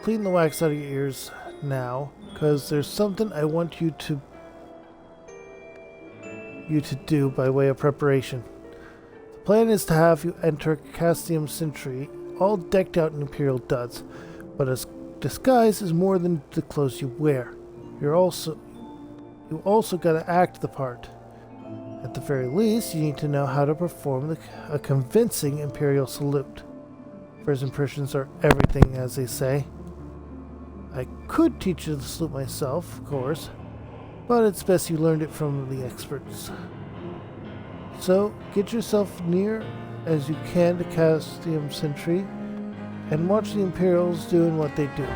Clean the wax out of your ears now, because there's something I want you to do by way of preparation. The plan is to have you enter Castium Sentry, all decked out in Imperial duds, but a disguise is more than the clothes you wear. You also gotta act the part. At the very least, you need to know how to perform a convincing Imperial salute. First impressions are everything, as they say. I could teach you the salute myself, of course, but it's best you learned it from the experts. So, get yourself near as you can to Castium Sentry, and watch the Imperials doing what they do.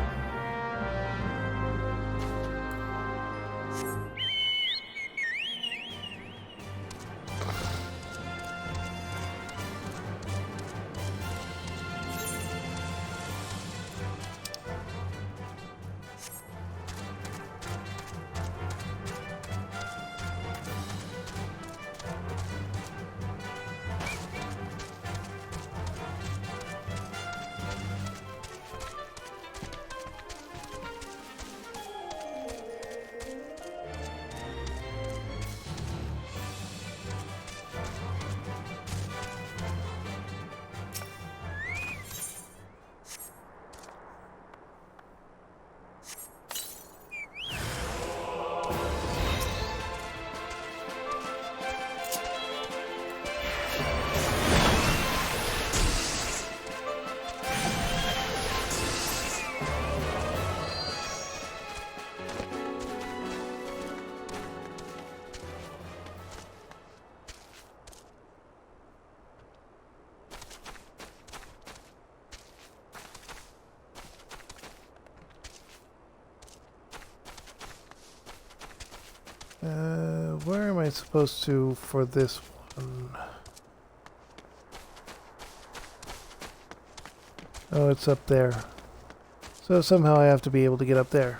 Where am I supposed to for this one? Oh, it's up there. So somehow I have to be able to get up there.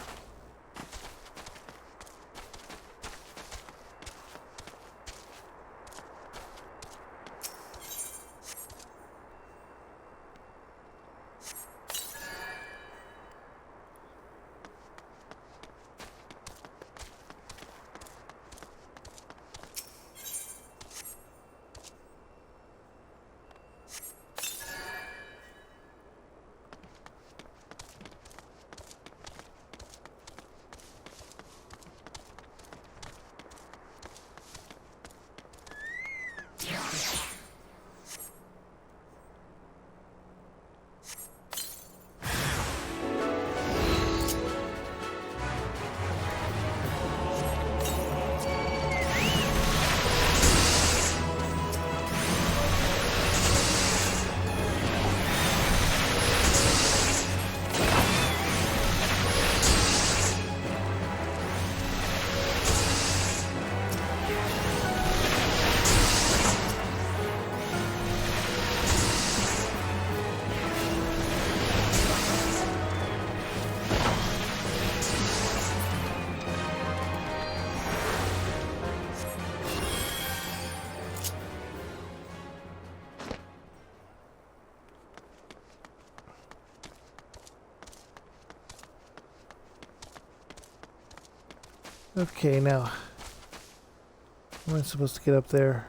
Okay, now. How am I supposed to get up there?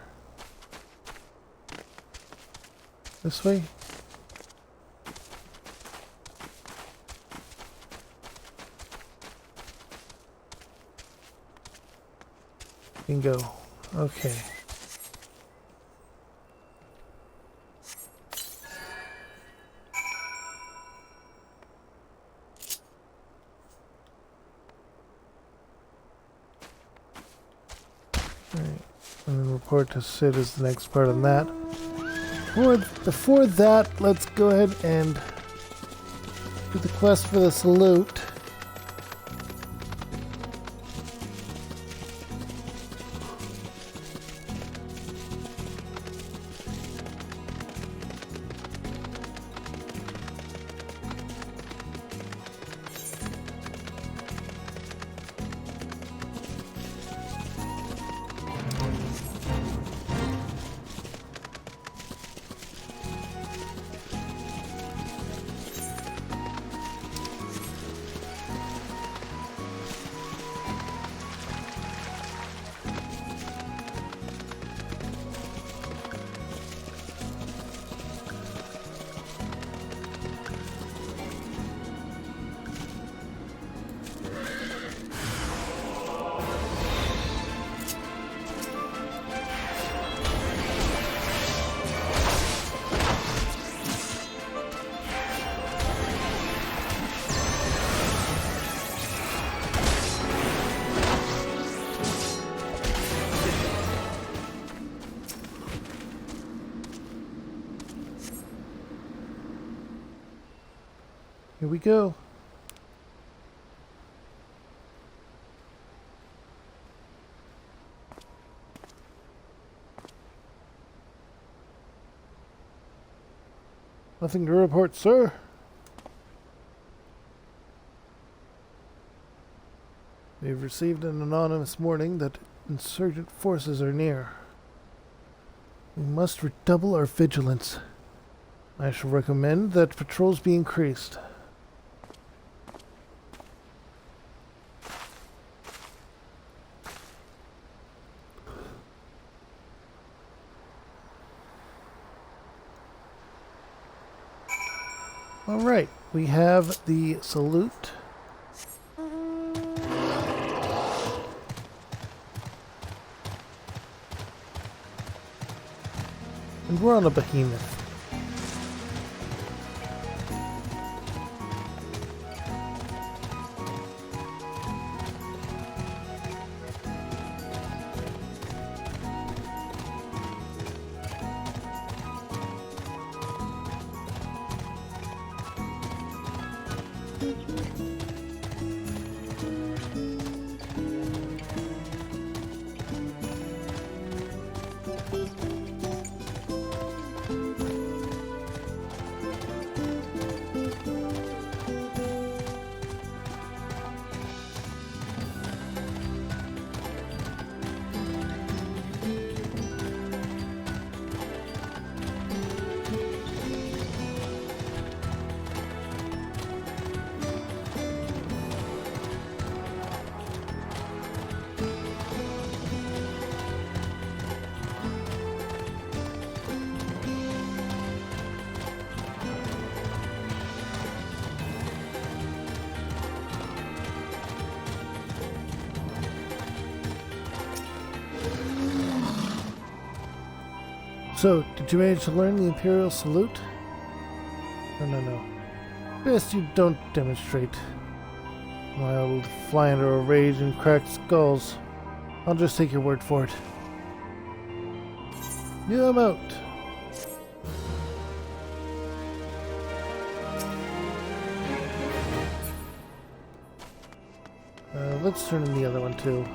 This way? Bingo. Okay. Alright. And then report to Sid is the next part on that. Before that, let's go ahead and do the quest for the salute. Here we go. Nothing to report, sir. We've received an anonymous warning that insurgent forces are near. We must redouble our vigilance. I shall recommend that patrols be increased. Alright, we have the salute. And we're on a behemoth. So, did you manage to learn the Imperial salute? No. Best you don't demonstrate. I'll fly under a rage and crack skulls. I'll just take your word for it. Yeah, I'm out. Let's turn in the other one too.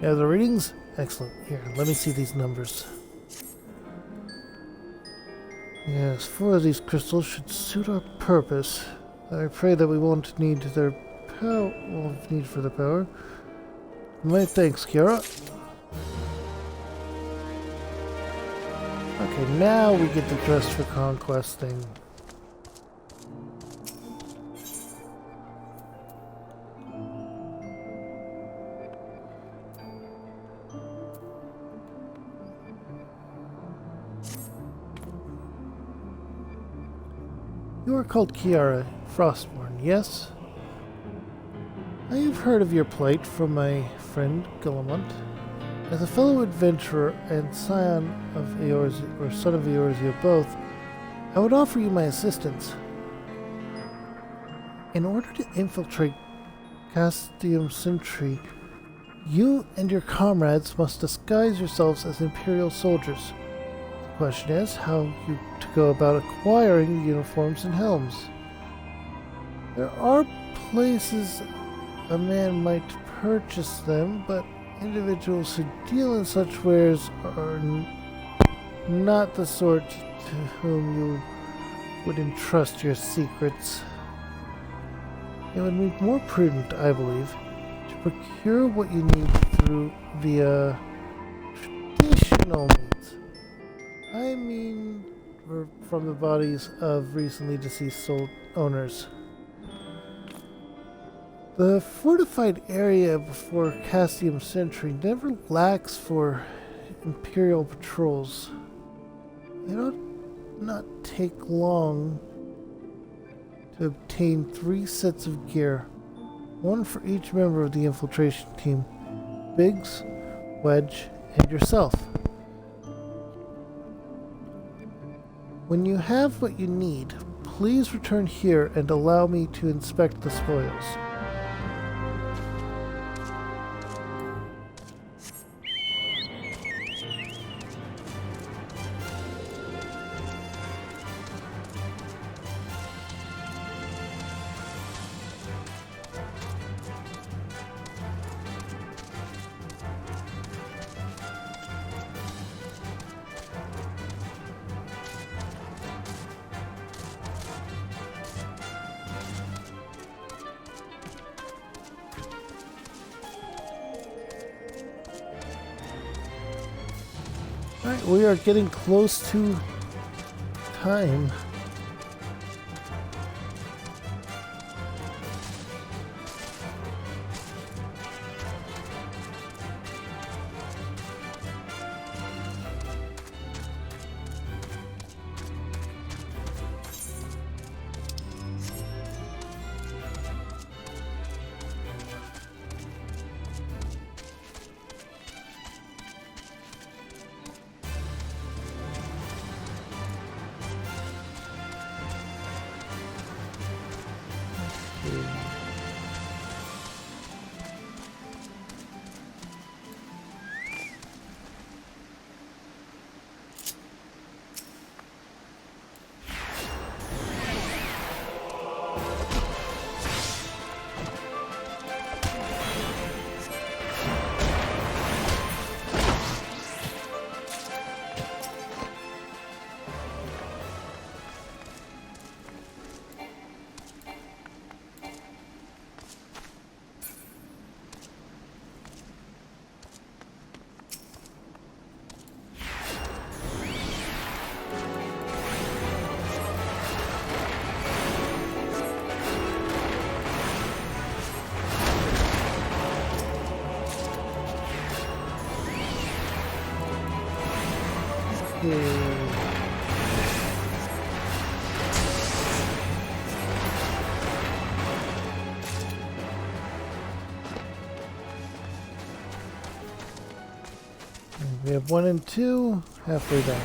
Yeah, the readings? Excellent. Here, let me see these numbers. Yes, 4 of these crystals should suit our purpose. I pray that we won't need their power. Won't need for the power. My thanks, Kiara. Okay, now we get the dress for conquest thing. You are called Kiara Frostborn, yes? I have heard of your plight from my friend Guillemont. As a fellow adventurer and scion of Eorzea, or son of Eorzea both, I would offer you my assistance. In order to infiltrate Castium Sentry, you and your comrades must disguise yourselves as Imperial soldiers. The question is how you to go about acquiring uniforms and helms. There are places a man might purchase them, but individuals who deal in such wares are not the sort to whom you would entrust your secrets. It would be more prudent, I believe, to procure what you need via traditional means. I mean, from the bodies of recently deceased owners. The fortified area before Castium Sentry never lacks for Imperial patrols. It ought not take long to obtain 3 sets of gear, one for each member of the infiltration team, Biggs, Wedge, and yourself. When you have what you need, please return here and allow me to inspect the spoils. Alright, we are getting close to time. We have 1 and 2 halfway down.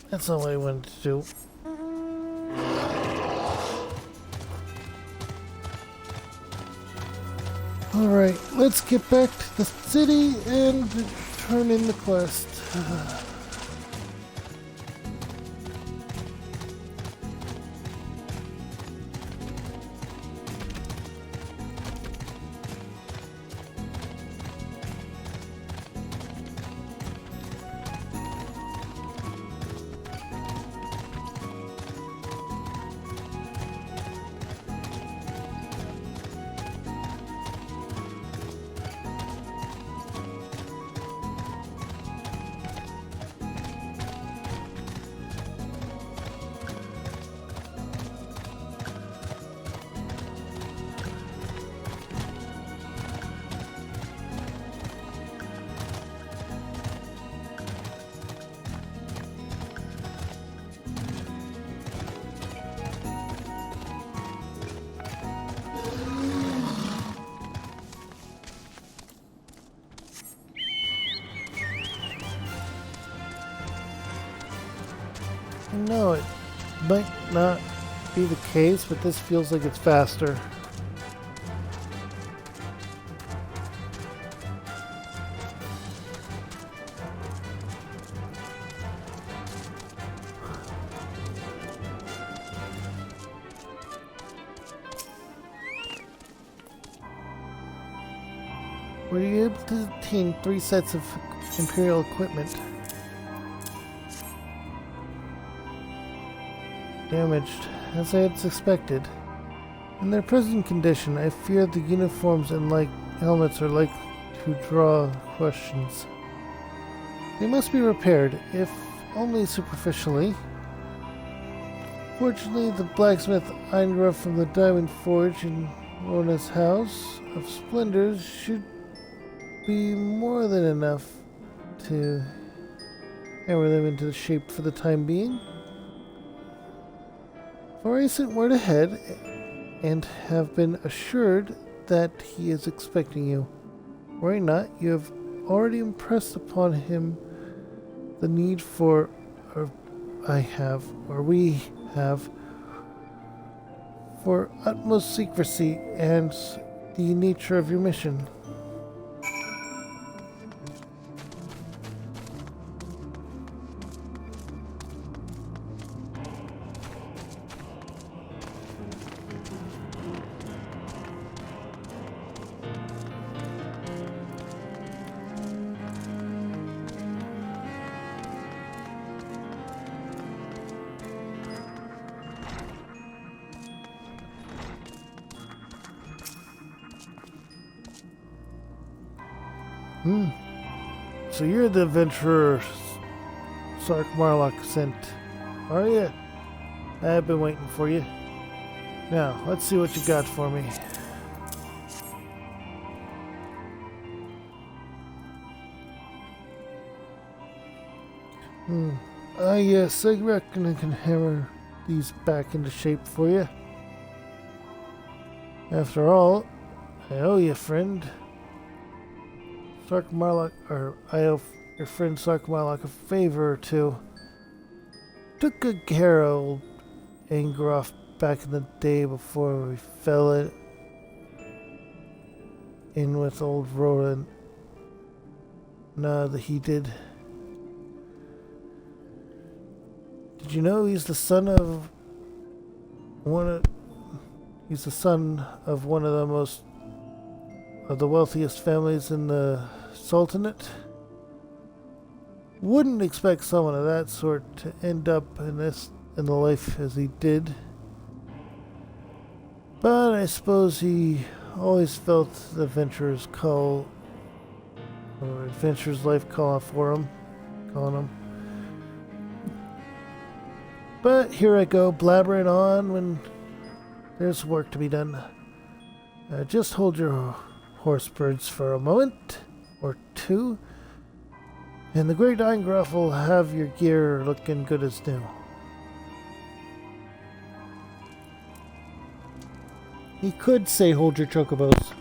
That's not what I wanted to do. Alright, let's get back to the city and turn in the quest. No, it might not be the case, but this feels like it's faster. Were you able to obtain 3 sets of Imperial equipment? Damaged, as I had suspected. In their present condition, I fear the uniforms and helmets are likely to draw questions. They must be repaired, if only superficially. Fortunately, the blacksmith Eingra from the Diamond Forge in Rona's House of Splendors should be more than enough to hammer them into shape for the time being. For I sent word ahead and have been assured that he is expecting you. Worry not, you have already impressed upon him the need for, we have, for utmost secrecy and the nature of your mission. So you're the adventurer Sark Marlock sent, are you? I've been waiting for you. Now, let's see what you got for me. Yes, I reckon I can hammer these back into shape for you. After all, I owe you, friend. Sark Marlock, or I owe your friend Sark Marlock a favor or two. Took good care of old Angroff back in the day before we fell in with old Roland. Nah, that he did. Did you know he's the son of one of the wealthiest families in the Sultanate? Wouldn't expect someone of that sort to end up in the life as he did. But I suppose he always felt the adventurer's life calling him. But here I go, blabbering on when there's work to be done. Just hold your horse birds for a moment or two, and the great Eingroff will have your gear looking good as new. He could say hold your chocobos.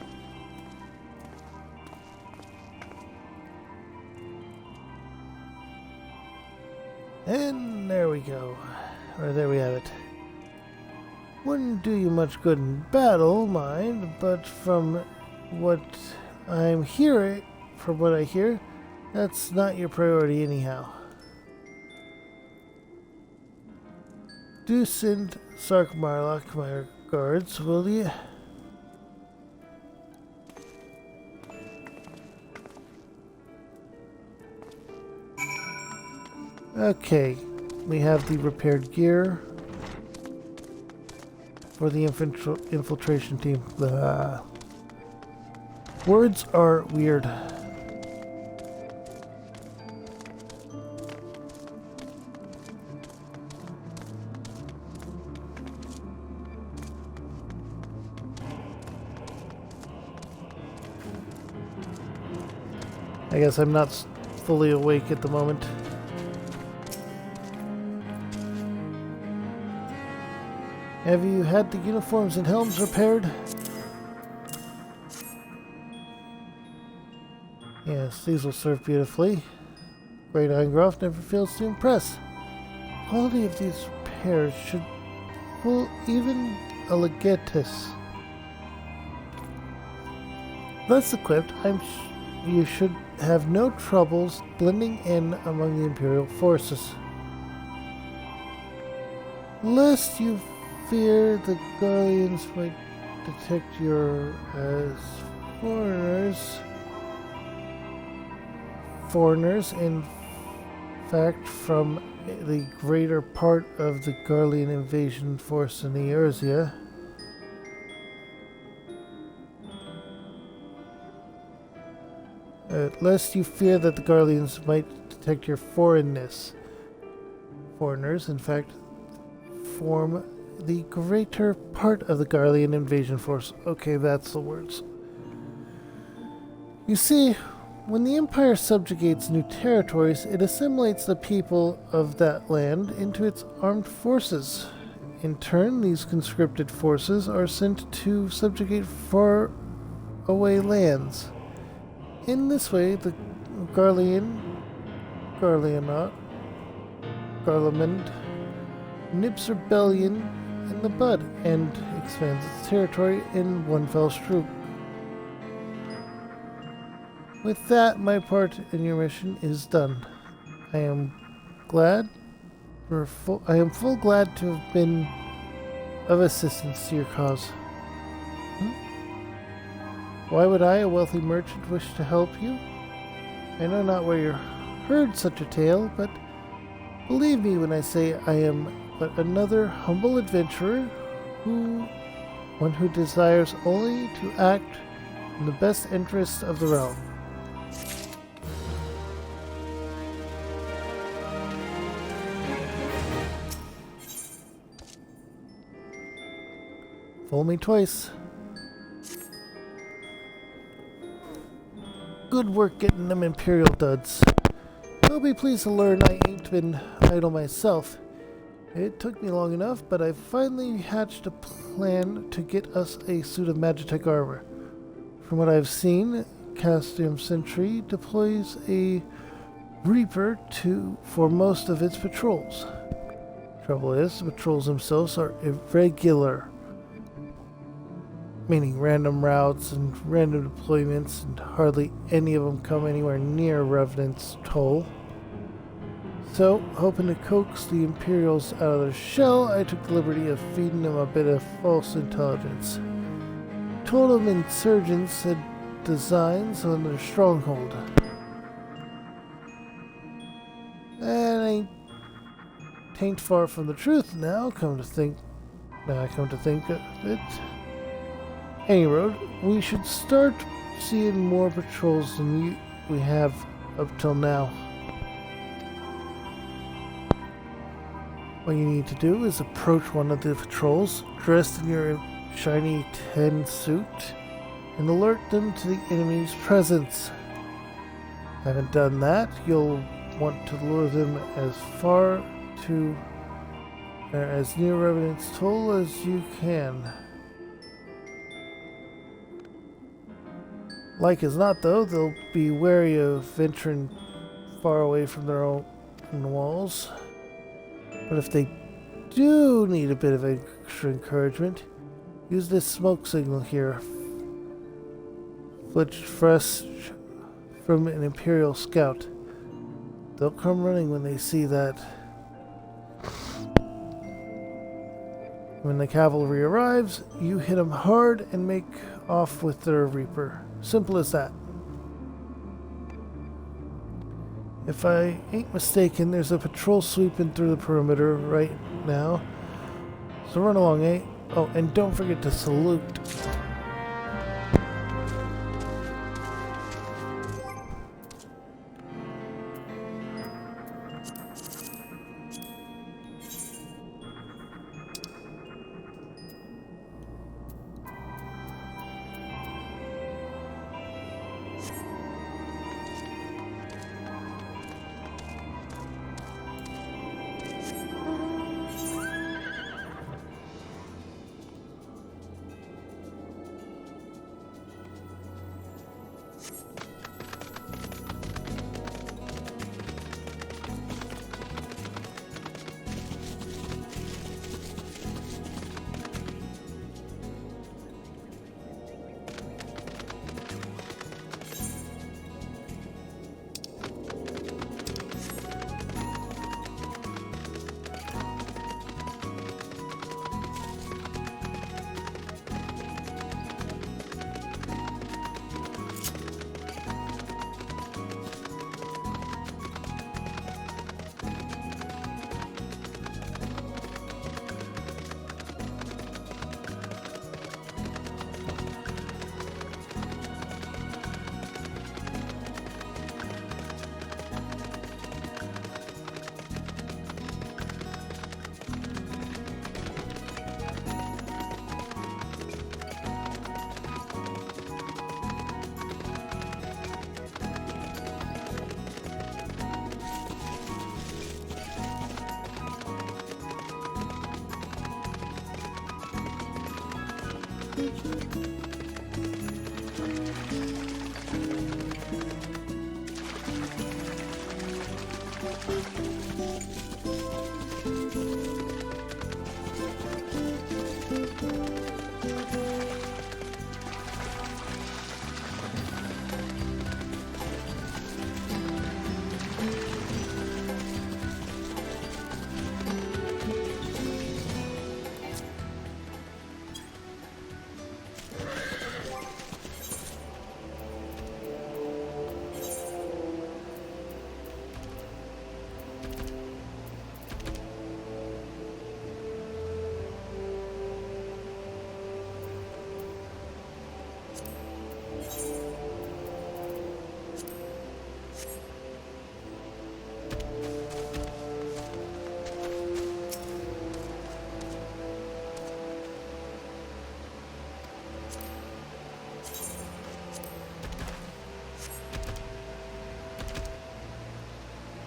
And there we go. Or there we have it. Wouldn't do you much good in battle, mind, but from what I'm hearing, from what I hear, that's not your priority anyhow. Do send Sark Marlock my regards, will you? Okay, we have the repaired gear for the infiltration team. Words are weird. I guess I'm not fully awake at the moment. Have you had the uniforms and helms repaired? Yes, these will serve beautifully. Great Eingroff never fails to impress. The quality of these repairs should fool even a legatus. Thus equipped, you should have no troubles blending in among the Imperial forces. Lest you fear the Guardians might detect you as foreigners, in fact, from the greater part of the Garlean invasion force in Eorzea. Lest you fear that the Garleans might detect your foreignness. Foreigners, in fact, form the greater part of the Garlean invasion force. Okay, that's the words. You see, when the Empire subjugates new territories, it assimilates the people of that land into its armed forces. In turn, these conscripted forces are sent to subjugate far away lands. In this way, the Garleanate nips rebellion in the bud and expands its territory in one fell swoop. With that, my part in your mission is done. I am full glad to have been of assistance to your cause. Why would I, a wealthy merchant, wish to help you? I know not where you heard such a tale, but believe me when I say I am but another humble adventurer, one who desires only to act in the best interests of the realm. Fool me twice. Good work getting them Imperial duds. You'll be pleased to learn I ain't been idle myself. It took me long enough, but I finally hatched a plan to get us a suit of Magitech armor. From what I've seen, Castium Sentry deploys a Reaper for most of its patrols. Trouble is, the patrols themselves are irregular, meaning random routes and random deployments, and hardly any of them come anywhere near Revenant's toll. So, hoping to coax the Imperials out of their shell, I took the liberty of feeding them a bit of false intelligence. Told them insurgents had designs on their stronghold. And ain't far from the truth now, come to think of it. Any road, we should start seeing more patrols than we have up till now. What you need to do is approach one of the patrols, dressed in your shiny tin suit, and alert them to the enemy's presence. Haven't done that, you'll want to lure them as near Revenant's toll as you can. Like as not, though, they'll be wary of venturing far away from their own walls. But if they do need a bit of extra encouragement, use this smoke signal here. fledged fresh from an Imperial scout. They'll come running when they see that. When the cavalry arrives, you hit them hard and make off with their Reaper. Simple as that. If I ain't mistaken, there's a patrol sweeping through the perimeter right now. So run along, eh? Oh, and don't forget to salute.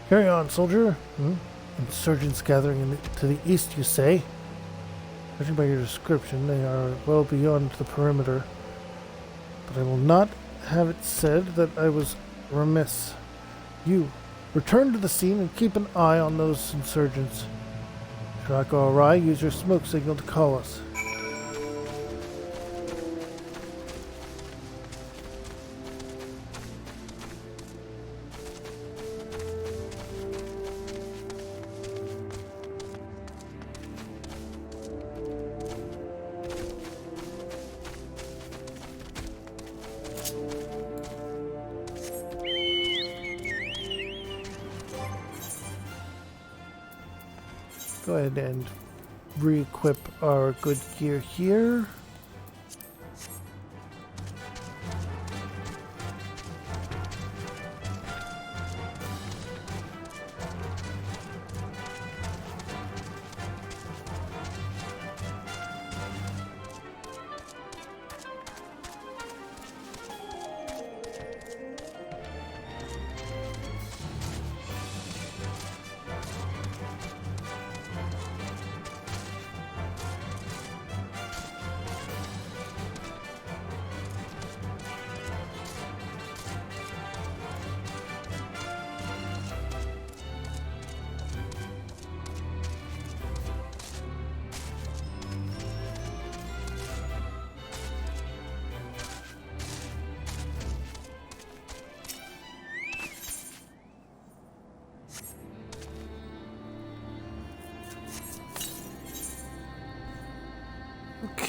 Carry on, soldier. Insurgents gathering to the east, you say? Judging by your description, they are well beyond the perimeter. But I will not have it said that I was remiss. You, return to the scene and keep an eye on those insurgents. Should I go awry, use your smoke signal to call us. Go ahead and re-equip our good gear here.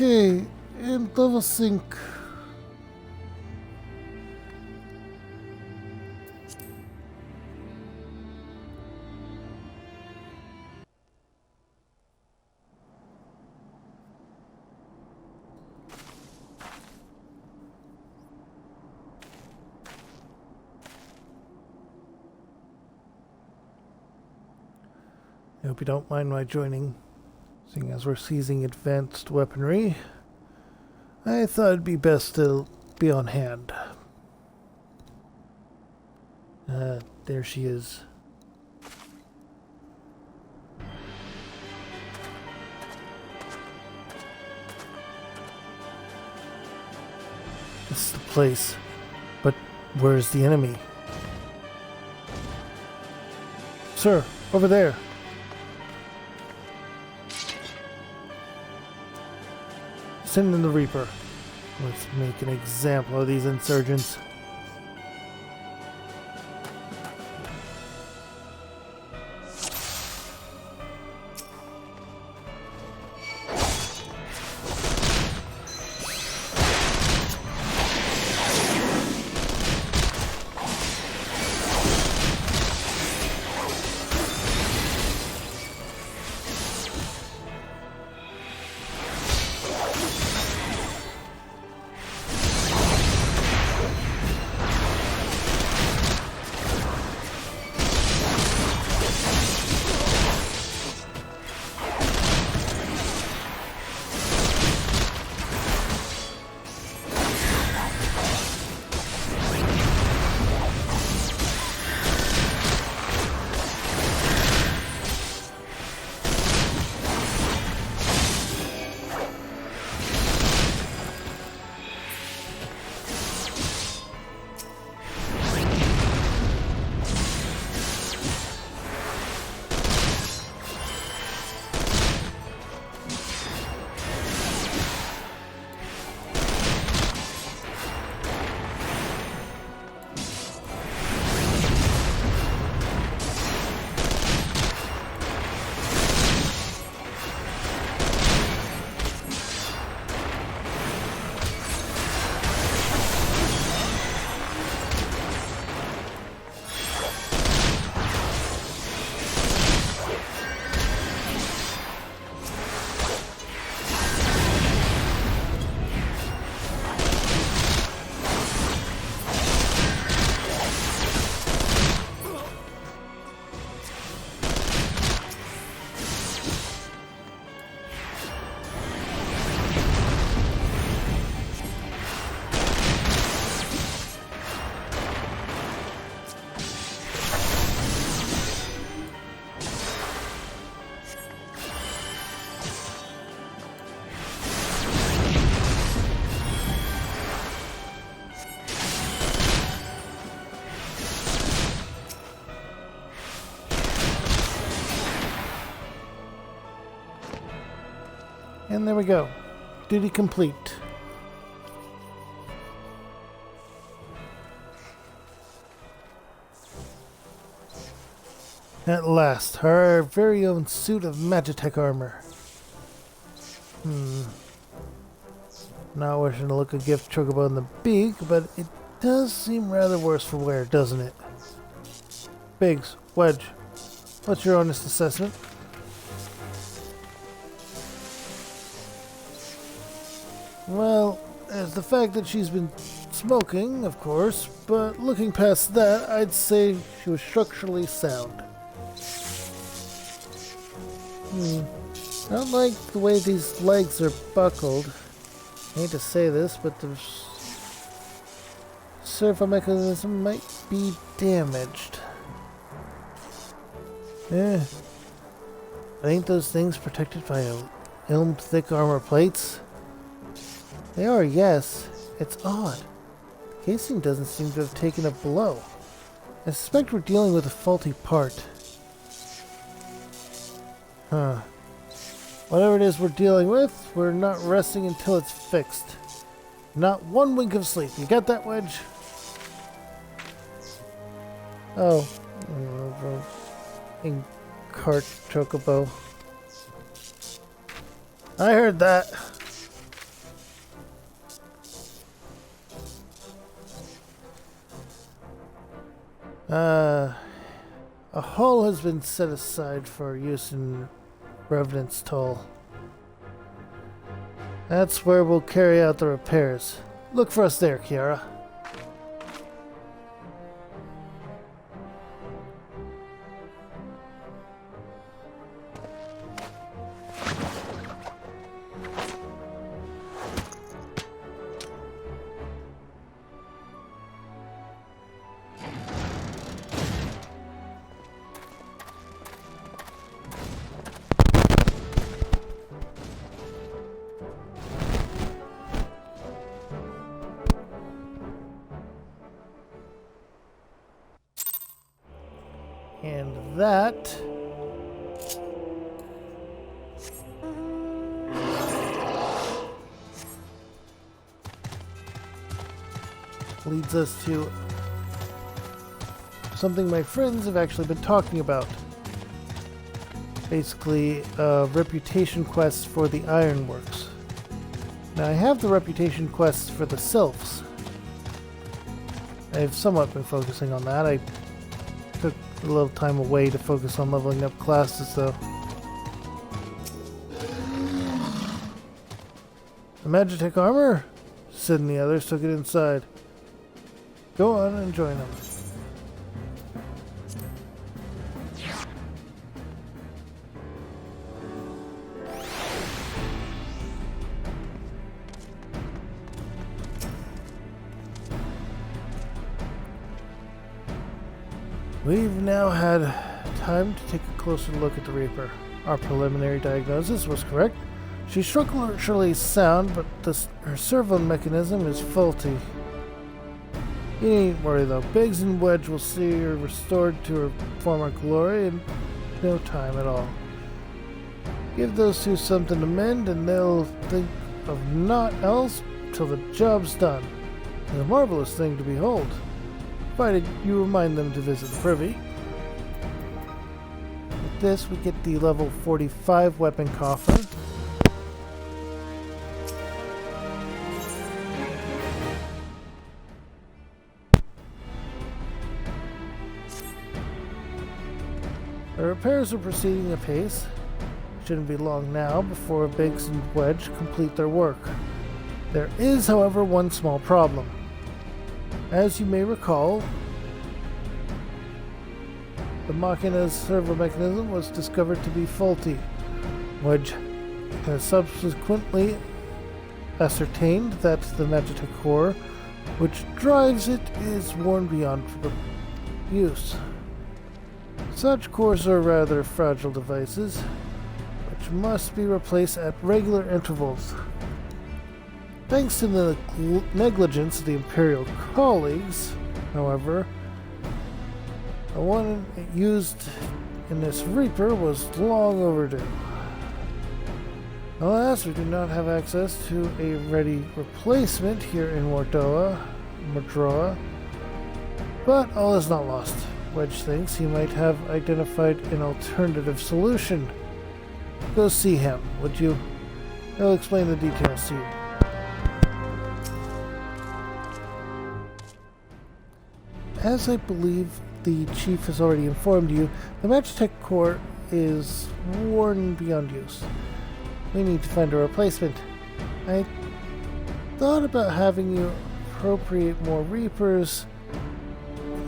Okay, and level sync. I hope you don't mind my joining. Seeing as we're seizing advanced weaponry, I thought it'd be best to be on hand. There she is. This is the place. But where's the enemy? Sir, over there. Send in the Reaper. Let's make an example of these insurgents. And there we go. Duty complete. At last, our very own suit of Magitech armor. Not wishing to look a gift chocobo in the beak, but it does seem rather worse for wear, doesn't it? Biggs, Wedge, what's your honest assessment? Well, there's the fact that she's been smoking, of course, but looking past that, I'd say she was structurally sound. I don't like the way these legs are buckled. I hate to say this, but the servo mechanism might be damaged. Ain't those things protected by thick armor plates? They are, yes. It's odd. The casing doesn't seem to have taken a blow. I suspect we're dealing with a faulty part. Whatever it is we're dealing with, we're not resting until it's fixed. Not one wink of sleep. You got that, Wedge? Oh. In cart chocobo. I heard that. A hall has been set aside for use in Revenant's Toll. That's where we'll carry out the repairs. Look for us there, Kiara. And that leads us to something my friends have actually been talking about. Basically, a reputation quest for the Ironworks. Now, I have the reputation quests for the Sylphs. I've somewhat been focusing on that. I took a little time away to focus on leveling up classes, though. The Magitech armor? Sid and the others took it inside. Go on and join them. We've now had time to take a closer look at the Reaper. Our preliminary diagnosis was correct. She's structurally sound, but her servo mechanism is faulty. You needn't worry though. Biggs and Wedge will see her restored to her former glory in no time at all. Give those two something to mend and they'll think of naught else till the job's done. It's a marvelous thing to behold. Provided you remind them to visit the privy. With this, we get the level 45 weapon coffer. The repairs are proceeding apace. Shouldn't be long now before Biggs and Wedge complete their work. There is, however, one small problem. As you may recall, the Machina's servo mechanism was discovered to be faulty. Wedge has subsequently ascertained that the Magitech core, which drives it, is worn beyond use. Such cores are rather fragile devices, which must be replaced at regular intervals. Thanks to the negligence of the Imperial colleagues, however, the one used in this Reaper was long overdue. Alas, we do not have access to a ready replacement here in Mordroa, but all is not lost. Wedge thinks he might have identified an alternative solution. Go see him, would you? He'll explain the details to you. As I believe the chief has already informed you, the Magitech core is worn beyond use. We need to find a replacement. I thought about having you appropriate more Reapers,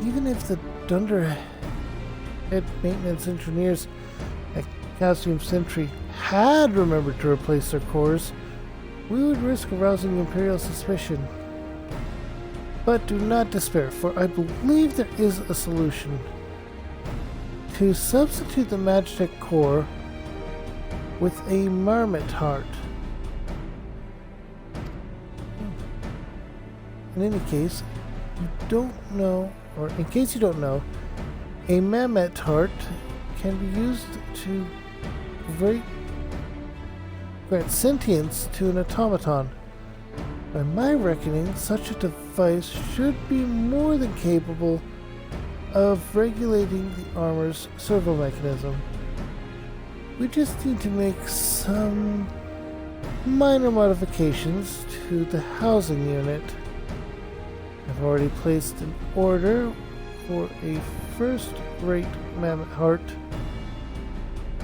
even if the Dunderhead maintenance engineers at Costume Sentry had remembered to replace their cores. We would risk arousing Imperial suspicion. But do not despair, for I believe there is a solution. To substitute the Magitech core with a Marmot heart. In any case, in case you don't know, a Mammoth heart can be used to grant sentience to an automaton. By my reckoning, such a device should be more than capable of regulating the armor's servo mechanism. We just need to make some minor modifications to the housing unit. I've already placed an order for a first-rate mammoth heart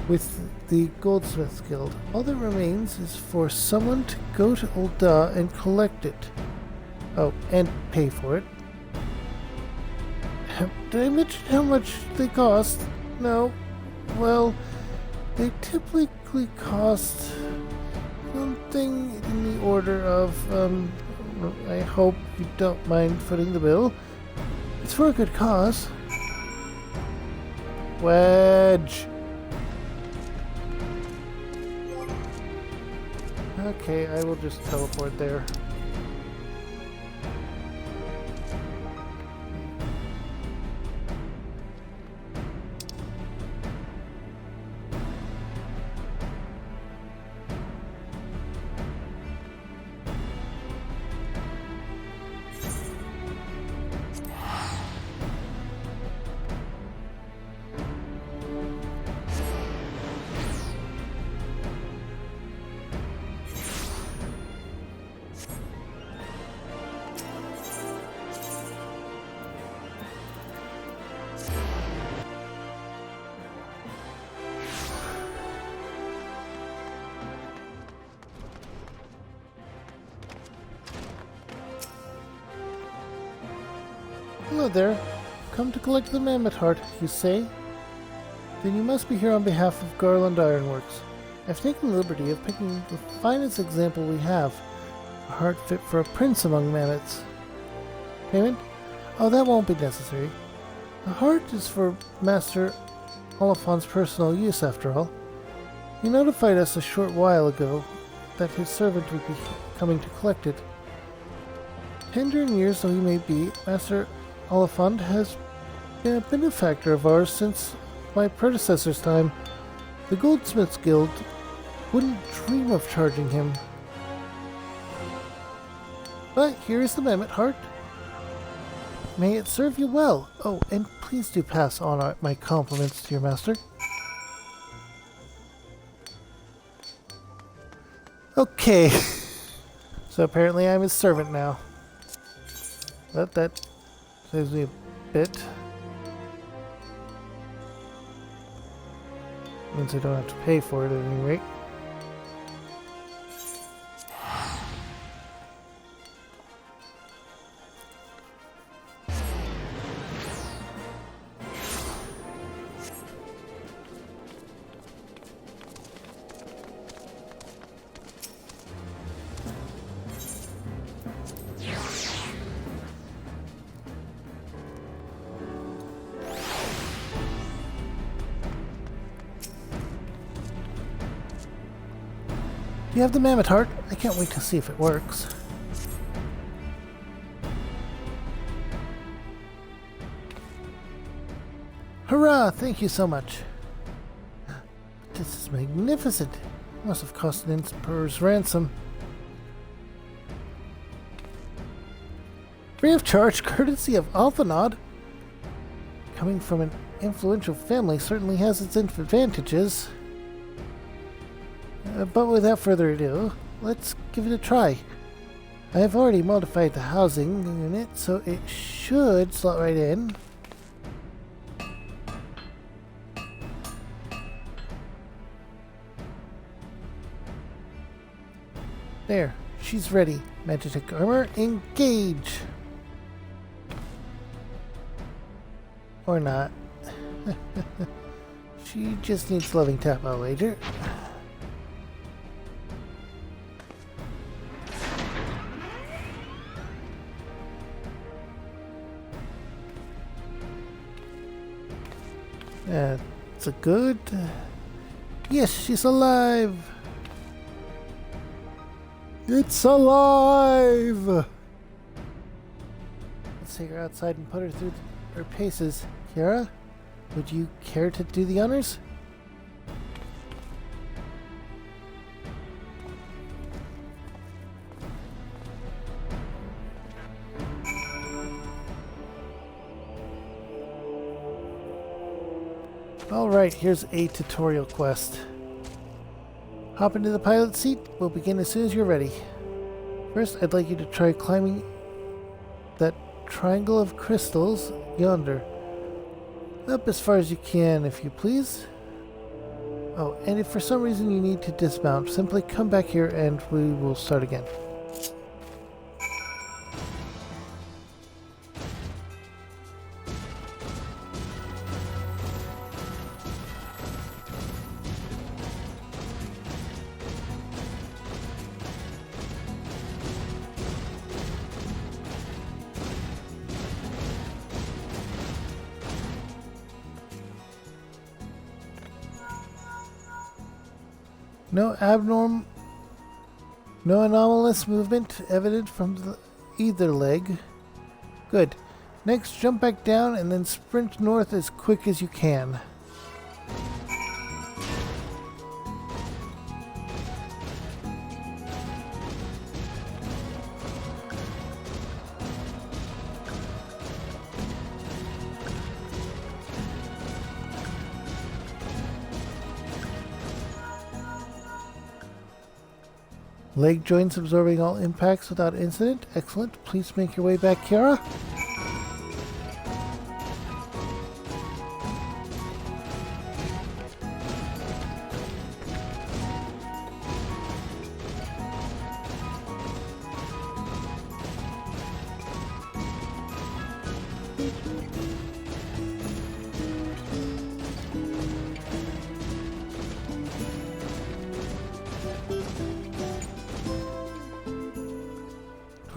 with the Goldsmiths Guild. All that remains is for someone to go to Ul'dah and collect it. Oh, and pay for it. Did I mention how much they cost? No. Well, they typically cost something in the order of, I hope you don't mind footing the bill. It's for a good cause. Wedge! Okay, I will just teleport there. Hello there. Come to collect the mammoth heart, you say? Then you must be here on behalf of Garland Ironworks. I've taken the liberty of picking the finest example we have. A heart fit for a prince among mammoths. Payment? Oh, that won't be necessary. The heart is for Master Oliphant's personal use, after all. He notified us a short while ago that his servant would be coming to collect it. Tender in years though he may be, Master Oliphant has been a benefactor of ours since my predecessor's time. The Goldsmiths Guild wouldn't dream of charging him. But here is the mammoth heart. May it serve you well. Oh, and please do pass on my compliments to your master. Okay. So apparently I'm his servant now. That saves me a bit. Means I don't have to pay for it at any rate. You have the mammoth heart? I can't wait to see if it works. Hurrah! Thank you so much. This is magnificent. Must have cost an emperor's ransom. Free of charge, courtesy of Althanod. Coming from an influential family certainly has its advantages. But without further ado, let's give it a try. I have already modified the housing unit, so it should slot right in. There, she's ready. Magic armor, engage! Or not. She just needs loving tap, I'll wager. That's a good... Yes, she's alive! It's alive! Let's take her outside and put her through her paces. Kiara, would you care to do the honors? Alright, here's a tutorial quest. Hop into the pilot seat. We'll begin as soon as you're ready. First, I'd like you to try climbing that triangle of crystals yonder. Up as far as you can, if you please. Oh, and if for some reason you need to dismount, simply come back here and we will start again. No anomalous movement evident from either leg. Good. Next, jump back down and then sprint north as quick as you can. Leg joints absorbing all impacts without incident. Excellent. Please make your way back, Kiara.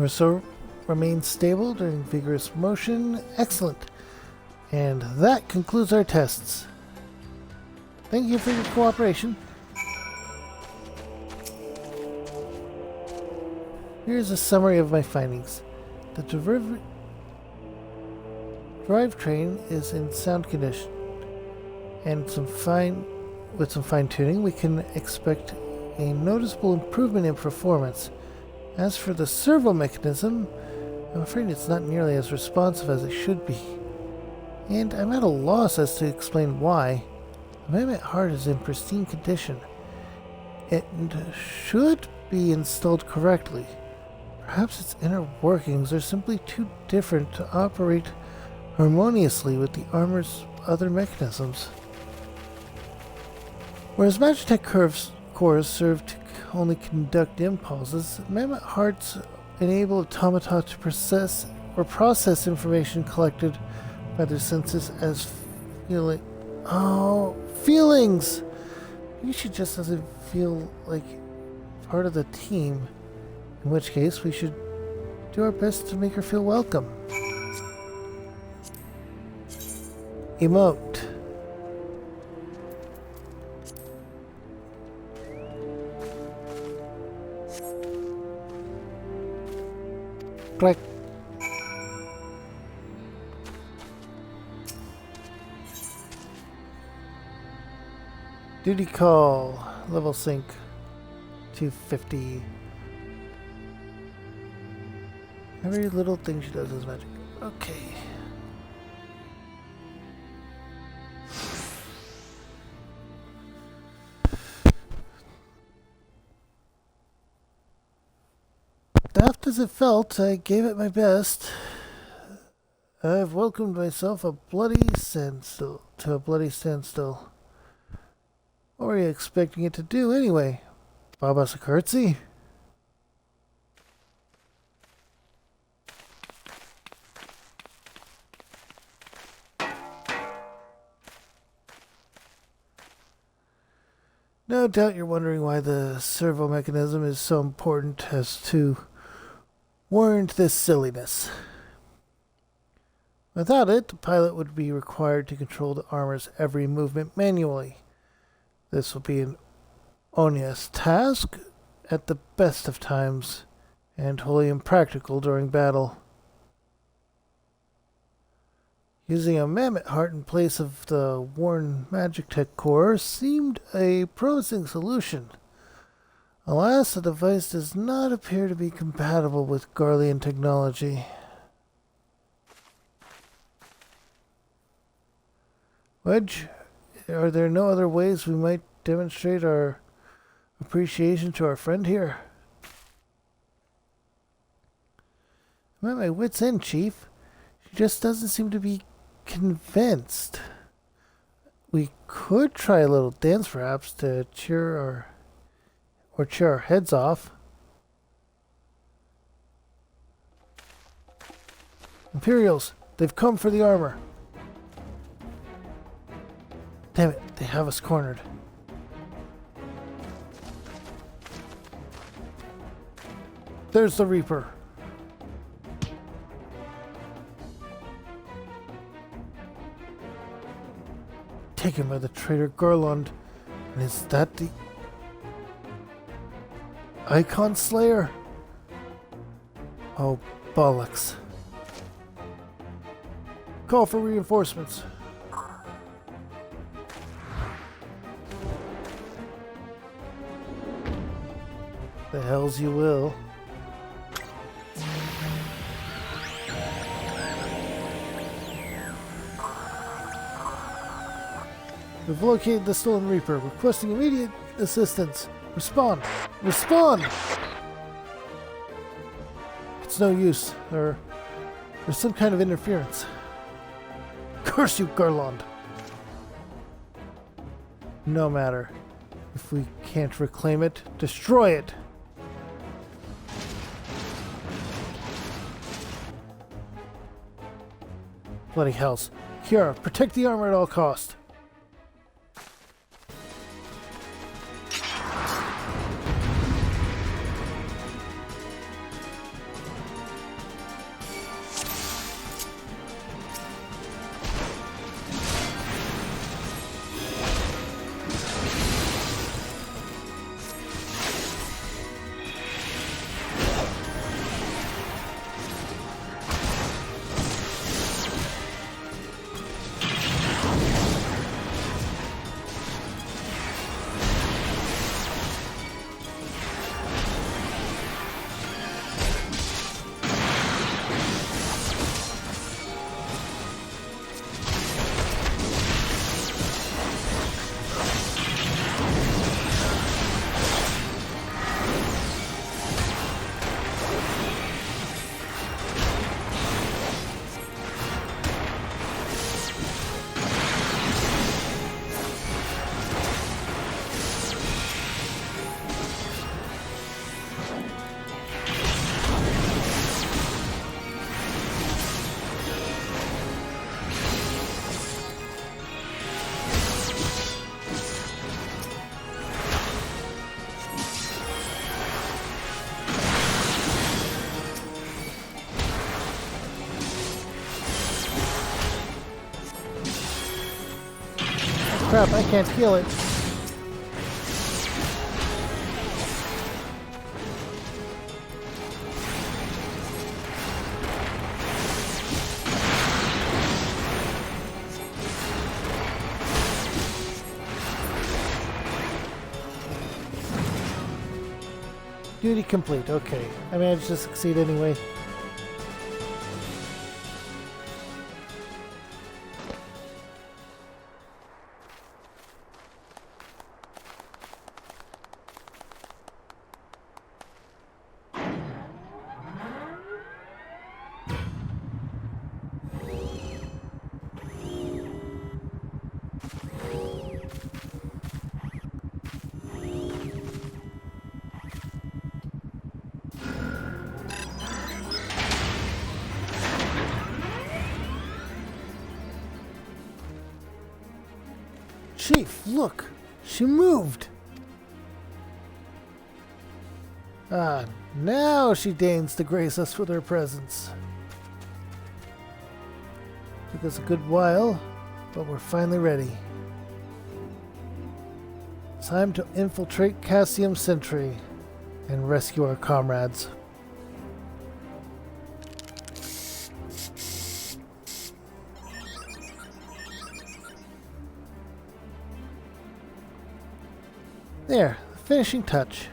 Torso remains stable during vigorous motion. Excellent. And that concludes our tests. Thank you for your cooperation. Here's a summary of my findings. The drivetrain is in sound condition, and with some fine tuning, we can expect a noticeable improvement in performance. As for the servo mechanism, I'm afraid it's not nearly as responsive as it should be. And I'm at a loss as to explain why. The mammoth heart is in pristine condition. It should be installed correctly. Perhaps its inner workings are simply too different to operate harmoniously with the armor's other mechanisms. Whereas Magitech cores serve to only conduct impulses, mammoth hearts enable automata to process information collected by their senses as feelings! She just doesn't feel like part of the team, in which case we should do our best to make her feel welcome. Emote. Click. Duty call. Level sync. 250. Every little thing she does is magic. Okay. Daft as it felt, I gave it my best. I've welcomed myself to a bloody standstill. What were you expecting it to do anyway? Bob us a curtsy? No doubt you're wondering why the servo mechanism is so important as to warrant this silliness. Without it, the pilot would be required to control the armor's every movement manually. This will be an onerous task at the best of times, and wholly impractical during battle. Using a mammoth heart in place of the worn Magitech core seemed a promising solution. Alas, the device does not appear to be compatible with Garlean technology. Wedge, are there no other ways we might demonstrate our appreciation to our friend here? I'm at my wit's end, Chief. She just doesn't seem to be convinced. We could try a little dance perhaps to cheer our heads off. Imperials, they've come for the armor. Damn it, they have us cornered. There's the Reaper. Taken by the traitor Garland. And is that the Icon Slayer? Oh, bollocks. Call for reinforcements. The hells you will. We've located the stolen Reaper, requesting immediate assistance. Respond! Respond! It's no use. There's some kind of interference. Curse you, Garland! No matter. If we can't reclaim it, destroy it! Bloody hells. Kiara, protect the armor at all cost. Crap, I can't heal it. Duty complete, okay. I managed to succeed anyway. Chief, look! She moved! Ah, now she deigns to grace us with her presence. Took us a good while, but we're finally ready. Time to infiltrate Cassium Sentry and rescue our comrades. There, the finishing touch.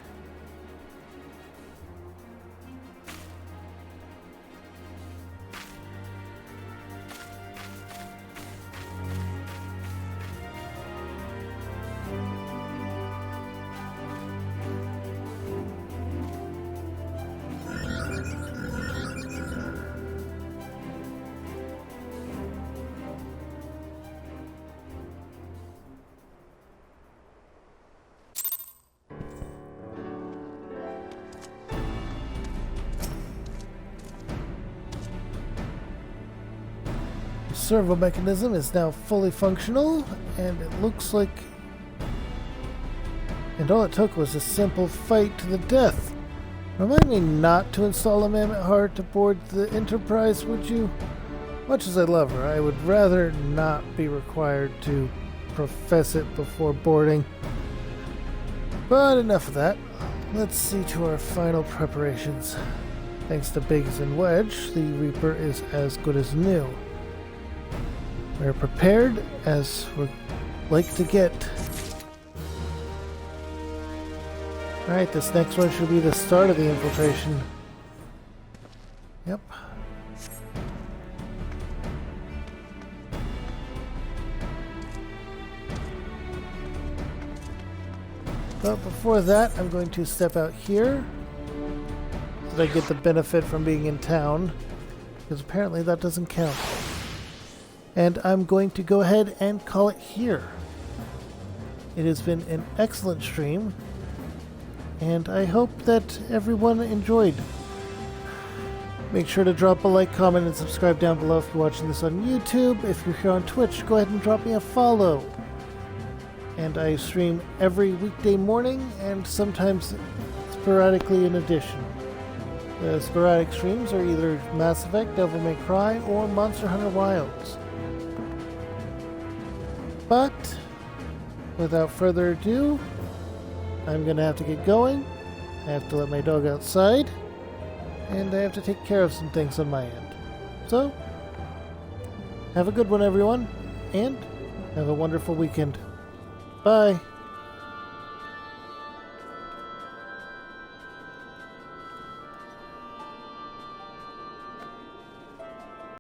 servo mechanism is now fully functional, and it looks like... And all it took was a simple fight to the death. Remind me not to install a mammoth heart aboard the Enterprise, would you? Much as I love her, I would rather not be required to profess it before boarding. But enough of that. Let's see to our final preparations. Thanks to Biggs and Wedge, the Reaper is as good as new. We're prepared as we're like to get. Alright, this next one should be the start of the infiltration. Yep. But before that, I'm going to step out here so that I get the benefit from being in town, because apparently that doesn't count. And I'm going to go ahead and call it here. It has been an excellent stream, and I hope that everyone enjoyed. Make sure to drop a like, comment, and subscribe down below if you're watching this on YouTube. If you're here on Twitch, go ahead and drop me a follow. And I stream every weekday morning and sometimes sporadically in addition. The sporadic streams are either Mass Effect, Devil May Cry, or Monster Hunter Wilds. But without further ado, I'm going to have to get going. I have to let my dog outside, and I have to take care of some things on my end. So, have a good one, everyone, and have a wonderful weekend. Bye.